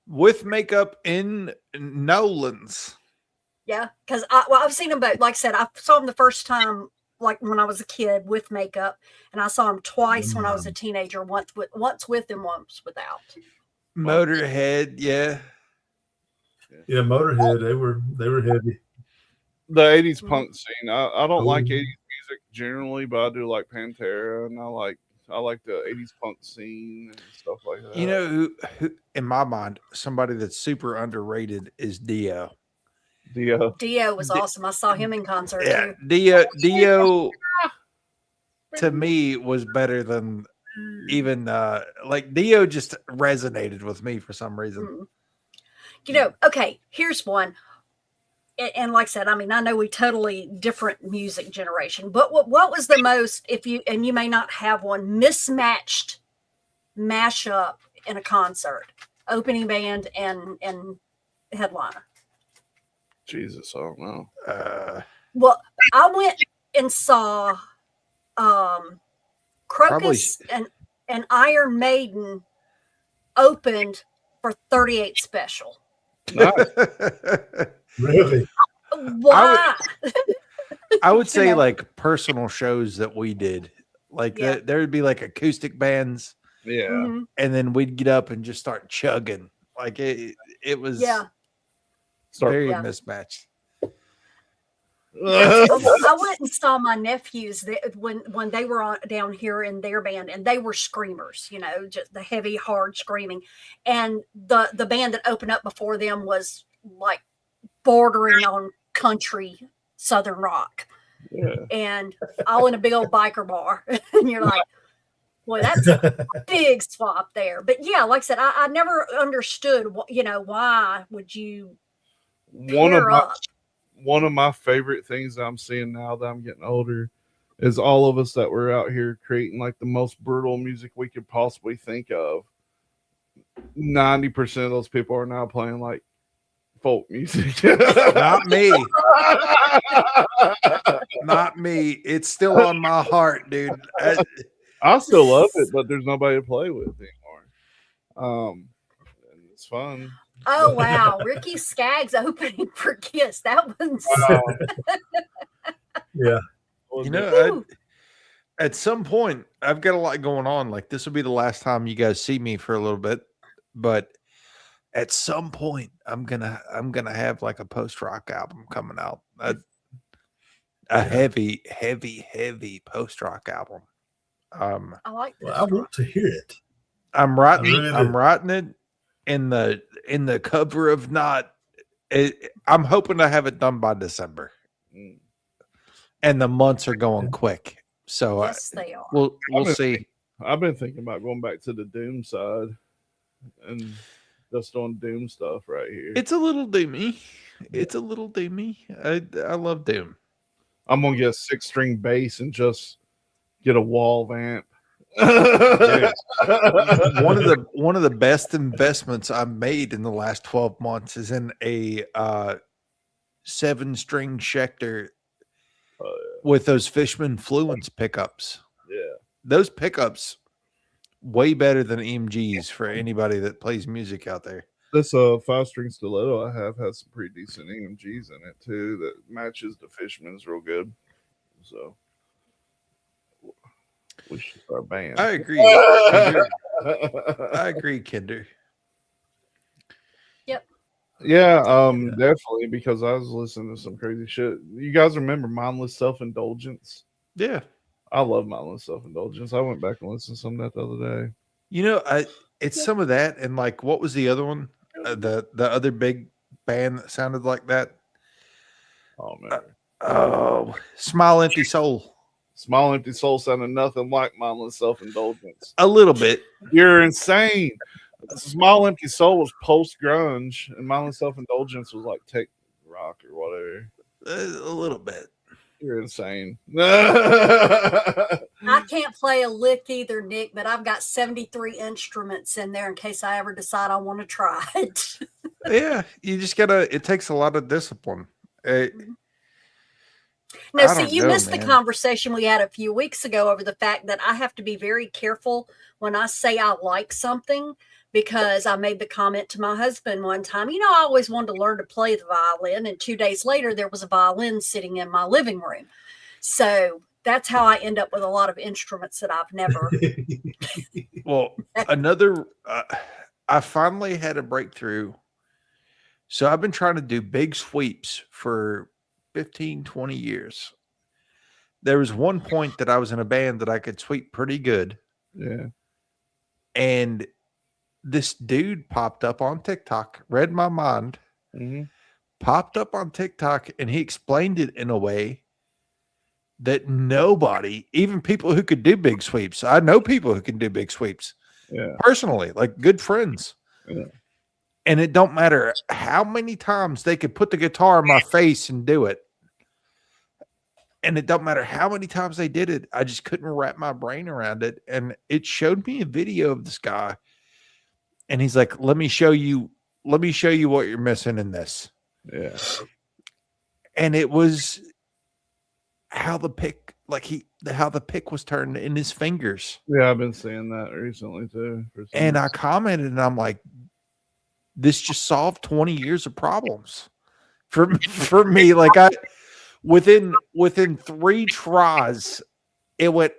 D: with makeup in Nolan's.
E: Yeah, because I've seen them both. Like I said, I saw them the first time, like when I was a kid with makeup, and I saw them twice when I was a teenager. Once with and once without.
D: Motorhead, yeah.
F: Yeah, Motorhead. They were heavy.
C: The 80s punk scene. I don't like 80s music generally, but I do like Pantera, and I like the 80s punk scene and stuff like that.
D: You know who in my mind, somebody that's super underrated is Dio.
E: Dio was awesome. I saw him in concert
D: Yeah,
E: too.
D: Dio to me was better than even like Dio just resonated with me for some reason.
E: Okay, here's one. and like I said, I mean, I know we totally different music generation, but what was the most, if you, and you may not have one, mismatched mashup in a concert, opening band and headliner?
C: Jesus, I don't know.
E: Well, I went and saw Crocus and Iron Maiden opened for 38 Special.
F: Really?
E: Why?
D: I would say
E: know?
D: like personal shows that we did. Like there would be like acoustic bands.
C: Yeah.
E: Mhm.
D: And then we'd get up and just start chugging. Like it was very mismatched.
E: I went and saw my nephews when they were down here in their band, and they were screamers, you know, just the heavy, hard screaming. And the band that opened up before them was like bordering on country Southern rock.
C: Yeah.
E: And all in a big old biker bar. And you're like, boy, that's a big swap there. But yeah, like I said, I never understood, you know, why would you pair up?
C: One of my favorite things that I'm seeing now that I'm getting older is all of us that were out here creating like the most brutal music we could possibly think of. 90% of those people are now playing like folk music.
D: Not me. Not me. It's still on my heart, dude.
C: I still love it, but there's nobody to play with anymore. And it's fun.
E: Oh wow, Ricky Skaggs opening for Kiss. That one's
F: yeah.
D: You know, at some point, I've got a lot going on. Like this will be the last time you guys see me for a little bit, but at some point, I'm gonna have like a post rock album coming out. A heavy post rock album.
E: I like
F: Well, I want to hear it.
D: I'm writing it in the cover of not. I'm hoping to have it done by December, and the months are going quick. So
E: yes, they are.
D: We'll see.
C: I've been thinking about going back to the Doom side and just on Doom stuff right here.
D: It's a little doomy. It's a little doomy. I love Doom.
C: I'm gonna get a 6-string bass and just get a wall vamp.
D: One of the best investments I've made in the last 12 months is in a 7-string Schecter with those Fishman Fluence pickups.
C: Yeah,
D: those pickups way better than EMGs for anybody that plays music out there.
C: This 5-string stiletto I have has some pretty decent EMGs in it too that matches the Fishman's real good. So we should start a band.
D: I agree. Kinder. I agree, Kinder.
E: Yep.
C: Yeah, definitely, because I was listening to some crazy shit. You guys remember Mindless Self-Indulgence?
D: Yeah.
C: I love Mindless Self-Indulgence. I went back and listened to some of that the other day.
D: You know, it's some of that, and like, what was the other one? The other big band that sounded like that.
C: Oh man.
D: Smile Empty Soul.
C: Smile Empty Soul sounded nothing like Mindless Self-Indulgence.
D: A little bit.
C: You're insane. Smile Empty Soul was post grunge, and Mindless Self-Indulgence was like tech rock or whatever.
D: A little bit.
C: You're insane.
E: I can't play a lick either, Nick, but I've got 73 instruments in there in case I ever decide I want to try it.
D: Yeah, you just gotta. It takes a lot of discipline.
E: No, see, you missed the conversation we had a few weeks ago over the fact that I have to be very careful when I say I like something, because I made the comment to my husband one time, you know, I always wanted to learn to play the violin, and 2 days later there was a violin sitting in my living room. So that's how I end up with a lot of instruments that I've never.
D: Well, I finally had a breakthrough. So I've been trying to do big sweeps for 15, 20 years. There was one point that I was in a band that I could sweep pretty good.
C: Yeah.
D: And this dude popped up on TikTok, read my mind, popped up on TikTok, and he explained it in a way that nobody, even people who could do big sweeps, I know people who can do big sweeps personally, like good friends.
C: Yeah.
D: And it don't matter how many times they could put the guitar in my face and do it. And it don't matter how many times they did it. I just couldn't wrap my brain around it. And it showed me a video of this guy. And he's like, let me show you what you're missing in this.
C: Yeah.
D: And it was how the pick was turned in his fingers.
C: Yeah, I've been seeing that recently too.
D: And I commented and I'm like, this just solved 20 years of problems for me. Like within 3 tries, it went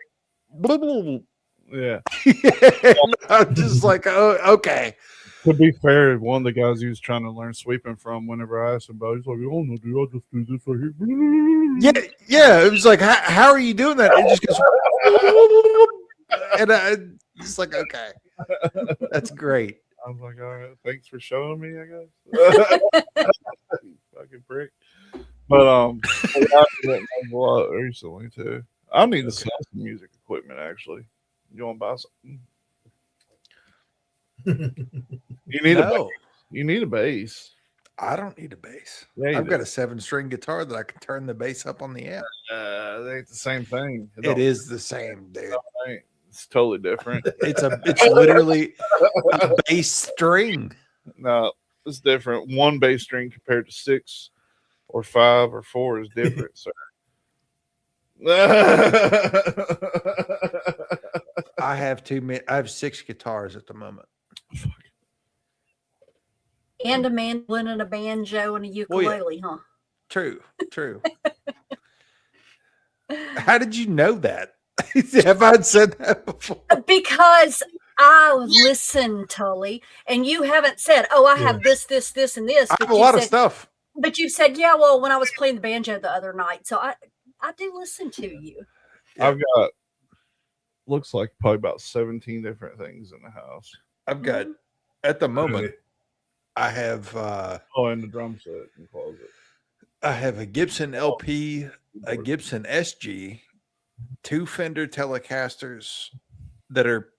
D: blah, blah, blah.
C: Yeah.
D: I'm just like, oh, okay.
C: To be fair, one of the guys he was trying to learn sweeping from, whenever I asked him about it, he's like, oh no, dude, I'll just do this right here.
D: Yeah. It was like, how are you doing that? It just goes, and I just like, okay, that's great.
C: I was like, all right, thanks for showing me, I guess. Fucking prick. But I did a lot recently too. I need to sell some music equipment actually. You want to buy something? You need a bass. You need a bass.
D: I don't need a bass.
C: Yeah,
D: I've got a 7-string guitar that I can turn the bass up on the amp.
C: They ain't the same thing.
D: It is the same, dude.
C: It's totally different.
D: It's literally a bass string.
C: No, it's different. 1 bass string compared to 6 or 5 or 4 is different, sir.
D: I have 6 guitars at the moment.
E: And a mandolin and a banjo and a ukulele, huh?
D: True. How did you know that? Have I said that before?
E: Because I listen, Tully, and you haven't said, "Oh, I have this, and this."
D: I have a lot of stuff.
E: But you said, "Yeah, well, when I was playing the banjo the other night," so I do listen to you.
C: I've got looks like probably about 17 different things in the house.
D: I've got at the moment. I have
C: in the drum set in the closet.
D: I have a Gibson LP, a Gibson SG, 2 Fender Telecasters that are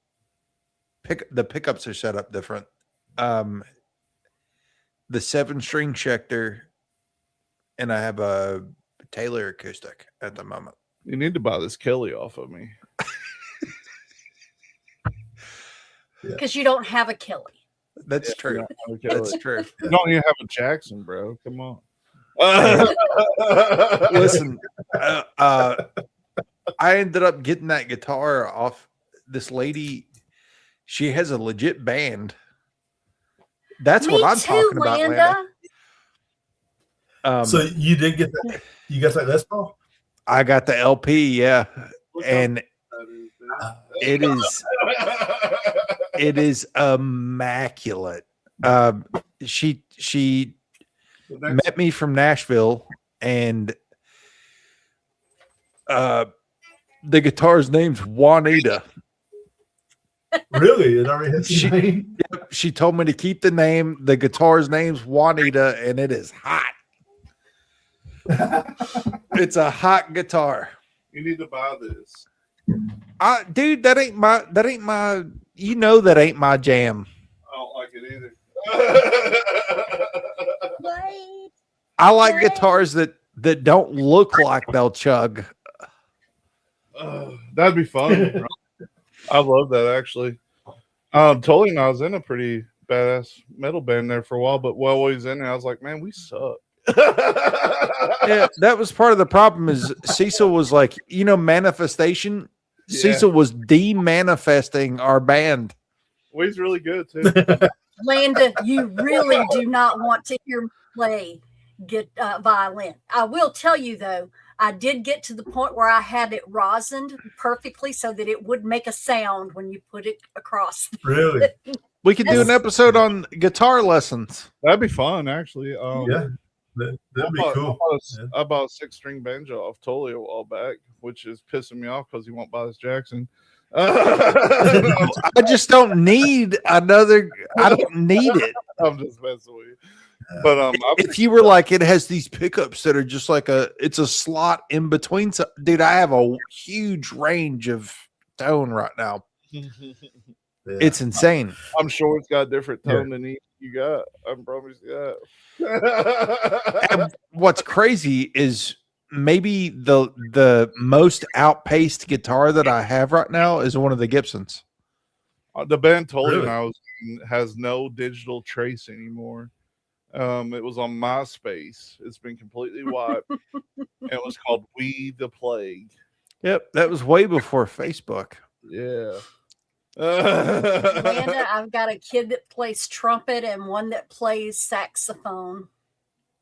D: the pickups are set up different. The 7-string Schecter, and I have a Taylor acoustic at the moment.
C: You need to buy this Kelly off of me.
E: Because you don't have a Kelly.
D: That's true. That's true.
C: You don't even have a Jackson, bro. Come on.
D: Listen, I ended up getting that guitar off this lady. She has a legit band. That's what I'm talking about, Landa.
F: So you did get that? You got that Les Paul?
D: I got the LP, yeah, and it is immaculate. She met me from Nashville, and the guitar's name's Juanita.
F: Really? It already has a name?
D: Yep, she told me to keep the name. The guitar's name's Juanita, and it is hot. It's a hot guitar.
C: You need to buy this.
D: Dude, that ain't my that ain't my jam.
C: I don't like it either.
D: I like guitars that don't look like they'll chug.
C: That'd be fun. I love that actually. Tully and I was in a pretty badass metal band there for a while, but while we was in there, I was like, man, we suck.
D: Yeah, that was part of the problem. Is Cecil was like, manifestation.
C: Yeah.
D: Cecil was de-manifesting our band.
C: Well, he's really good too.
E: Landa, you really do not want to hear me play violin. I will tell you though, I did get to the point where I had it rosined perfectly so that it would make a sound when you put it across.
F: Really?
D: We could do an episode on guitar lessons.
C: That'd be fun, actually.
F: Yeah, that'd be cool.
C: I bought a 6-string banjo off Tully a while back, which is pissing me off because he won't buy this Jackson.
D: I just don't need another. I don't need it.
C: I'm just messing with you. But
D: if you were like, it has these pickups that are just like it's a slot in between. So, dude, I have a huge range of tone right now. It's insane.
C: I'm sure it's got a different tone than you got. I promise you that.
D: And what's crazy is maybe the most outpaced guitar that I have right now is one of the Gibsons.
C: The band Tully
F: Really?
C: and I was in has no digital trace anymore. It was on MySpace. It's been completely wiped. It was called We the Plague.
D: Yep, that was way before Facebook.
C: Yeah.
E: Amanda, I've got a kid that plays trumpet and one that plays saxophone.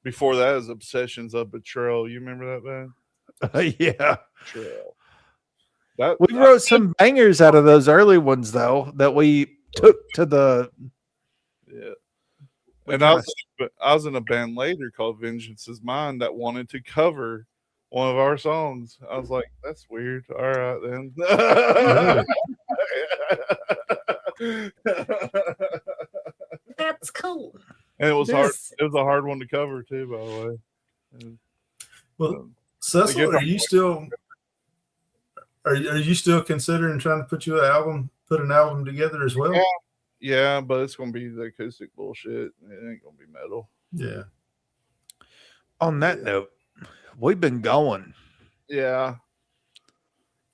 C: Before that is Obsessions of Betrayal. You remember that band?
D: Yeah.
C: Betrayal.
D: We wrote some bangers out of those early ones, though, that we took to the.
C: Yeah. And I was in a band later called Vengeance is Mine that wanted to cover one of our songs. I was like, that's weird. All right, then.
E: That's cool.
C: And it was hard. It was a hard one to cover, too, by the way. And,
F: Well, Cecil, are you still considering trying to put an album together as well?
C: Yeah, but it's gonna be the acoustic bullshit. It ain't gonna be metal.
F: Yeah.
D: On that note, we've been going.
C: Yeah.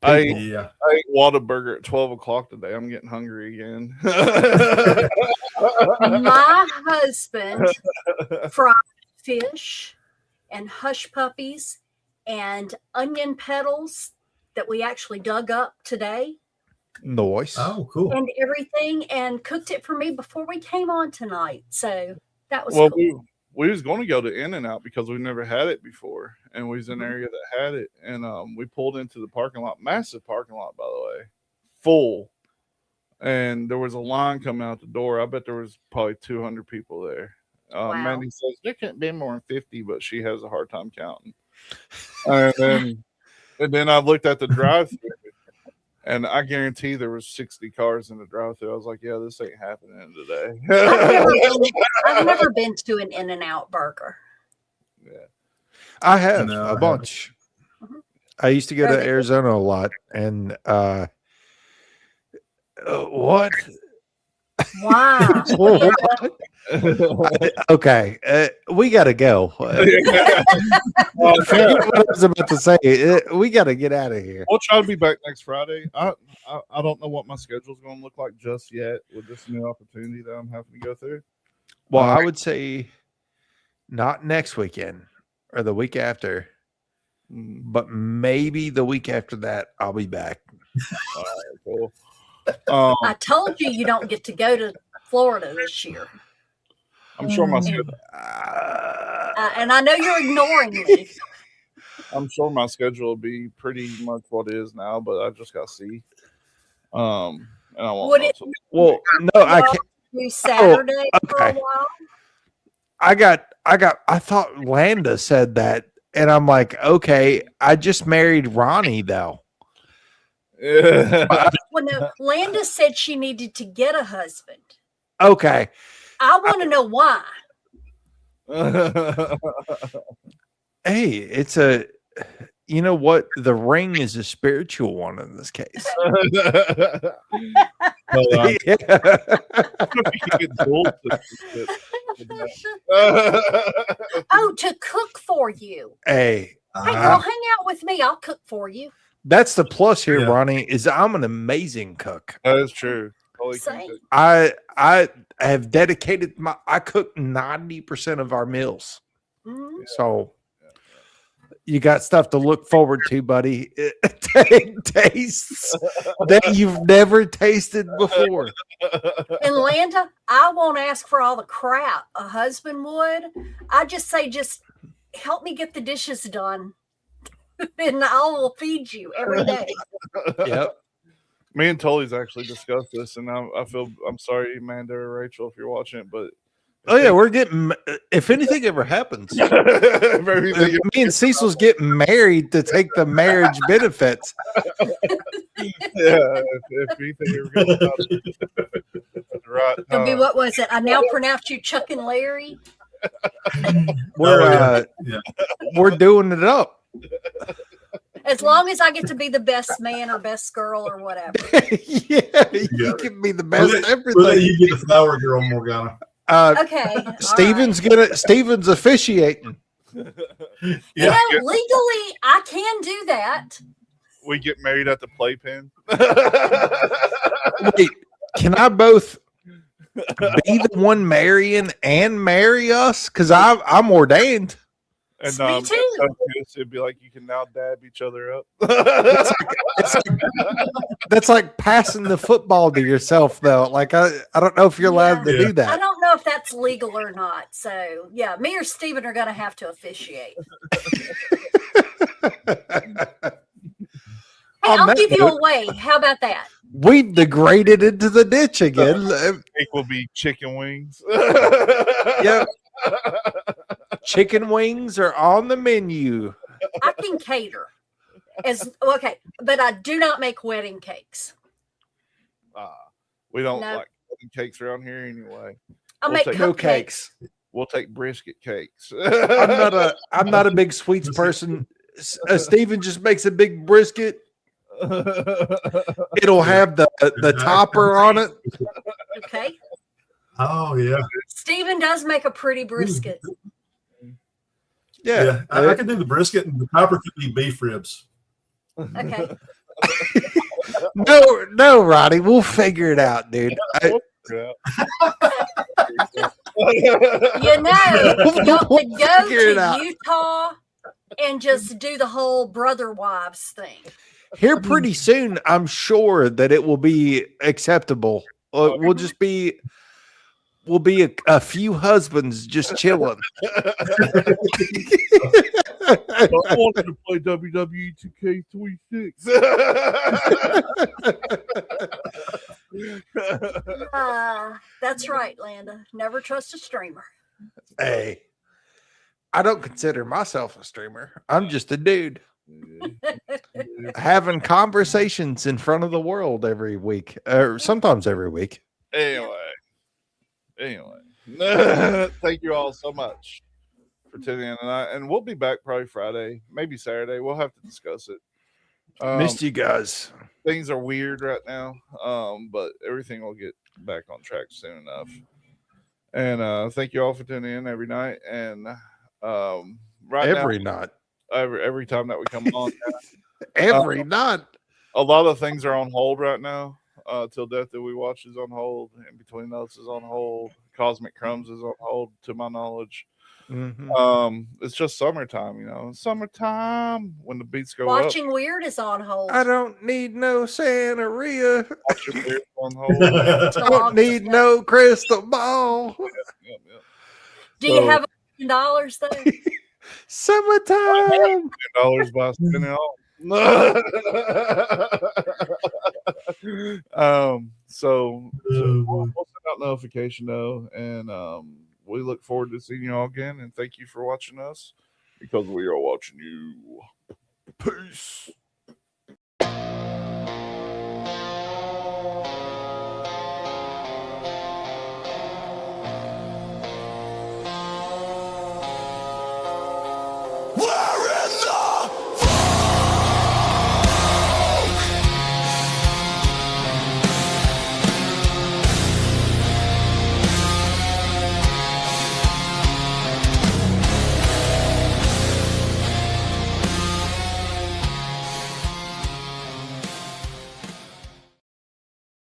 D: People.
C: I ate Whataburger at 12 o'clock today. I'm getting hungry again.
E: My husband fried fish and hush puppies and onion petals that we actually dug up today.
D: Nice.
F: Oh, cool.
E: And everything, and cooked it for me before we came on tonight. So that was
C: Well,
E: cool.
C: we was going to go to In-N-Out because we've never had it before, and we was in an area that had it, and we pulled into the parking lot, massive parking lot, by the way, full, and there was a line coming out the door. I bet there was probably 200 people there. Mandy says there couldn't be more than 50, but she has a hard time counting. And then I looked at the drive-thru, and I guarantee there was 60 cars in the drive-thru. I was like, yeah, this ain't happening today.
E: I've never been to an In-N-Out burger.
C: Yeah.
D: I have a bunch. I used to go to Arizona a lot, and what?
E: Wow.
D: Okay, we got to go. I forget what I was about to say. We got to get out of here.
C: We'll try to be back next Friday. I don't know what my schedule's going to look like just yet with this new opportunity that I'm having to go through.
D: Well, I would say not next weekend or the week after, but maybe the week after that, I'll be back.
C: All right, cool.
E: I told you you don't get to go to Florida this year.
C: I'm sure my schedule.
E: And I know you're ignoring me.
C: I'm sure my schedule will be pretty much what it is now, but I just got to see. And I won't.
E: Would it?
D: Well, no, I can't.
E: Do Saturday for a
D: okay.
E: while.
D: I thought Landa said that, and I'm like, okay, I just married Ronnie though.
C: Yeah.
E: Well, no, Landa said she needed to get a husband.
D: Okay.
E: I want to know why.
D: Hey, it's a, you know what? The ring is a spiritual one in this case.
E: Oh, to cook for you.
D: Hey,
E: Hey, girl, hang out with me. I'll cook for you.
D: that's the plus here, Ronnie, is I'm an amazing cook.
C: That is true.
E: Same.
D: I have dedicated I cook 90% of our meals.
E: Mm-hmm.
D: So you got stuff to look forward to, buddy. Tastes that you've never tasted before.
E: And Landa, I won't ask for all the crap a husband would. I just say, just help me get the dishes done, and I will feed you every day.
D: Yep.
C: Me and Tully's actually discussed this, and I'm sorry, Amanda or Rachel, if you're watching it, but
D: oh yeah, we're getting. If anything ever happens, me and Cecil's getting married to take the marriage benefits.
C: Yeah, if anything ever goes down, right?
E: It'll be, what was it? I now pronounce you Chuck and Larry.
D: We're doing it up.
E: As long as I get to be the best man or best girl or whatever.
D: Yeah, you can be the best everything.
F: Well, you get the flower girl, Morgana.
E: Okay.
D: Steven's officiating.
E: You know, legally, I can do that.
C: We get married at the playpen.
D: Wait, can I both be the one marrying and marry us? Because I'm ordained.
C: And
E: Me too.
C: It'd be like you can now dab each other up.
D: That's like passing the football to yourself, though. Like I don't know if you're allowed to do
E: I
D: that.
E: don't know if that's legal or not. So yeah, me or Steven are gonna have to officiate. Hey, I'll give you away. How about that?
D: We degraded into the ditch again.
C: It will be chicken wings.
D: Yep. Chicken wings are on the menu.
E: I can cater. Okay, but I do not make wedding cakes.
C: We don't
E: No.
C: like wedding cakes around here anyway.
E: I'll make
C: take
D: no cakes.
C: We'll take brisket cakes.
D: I'm not a big sweets person. Steven just makes a big brisket. It'll have the topper on it.
E: Okay.
F: Oh yeah.
E: Steven does make a pretty brisket.
F: Yeah, I can do the brisket, and the topper could be beef ribs.
E: Okay.
D: No, Roddy, we'll figure it out, dude.
E: You know, you could go
D: Figure it out.
E: to Utah and just do the whole brother wives thing.
D: Here pretty soon, I'm sure that it will be acceptable. We'll be a few husbands just chilling.
C: I wanted to play WWE 2K26.
E: That's right, Landa. Never trust a streamer.
D: Hey, I don't consider myself a streamer. I'm just a dude having conversations in front of the world every week, or sometimes every week.
C: Anyway, thank you all so much for tuning in tonight, and we'll be back probably Friday, maybe Saturday. We'll have to discuss it.
D: Missed you guys.
C: Things are weird right now, but everything will get back on track soon enough. And thank you all for tuning in every night. And
D: every night,
C: every time that we come on,
D: every night,
C: a lot of things are on hold right now. Till Death That We Watch is on hold, and Between Us is on hold. Cosmic Crumbs is on hold, to my knowledge.
D: Mm-hmm.
C: It's just summertime, you know. Summertime when the beats go
E: Watching
C: up.
E: Weird is on hold.
D: I don't need no Santeria.
C: Watching Weird on hold.
D: Don't need no crystal ball.
E: Do you have $1 though?
D: Summertime.
C: $1 by spinning off. So we'll send out notification though, and we look forward to seeing you all again. And thank you for watching us, because we are watching you. Peace.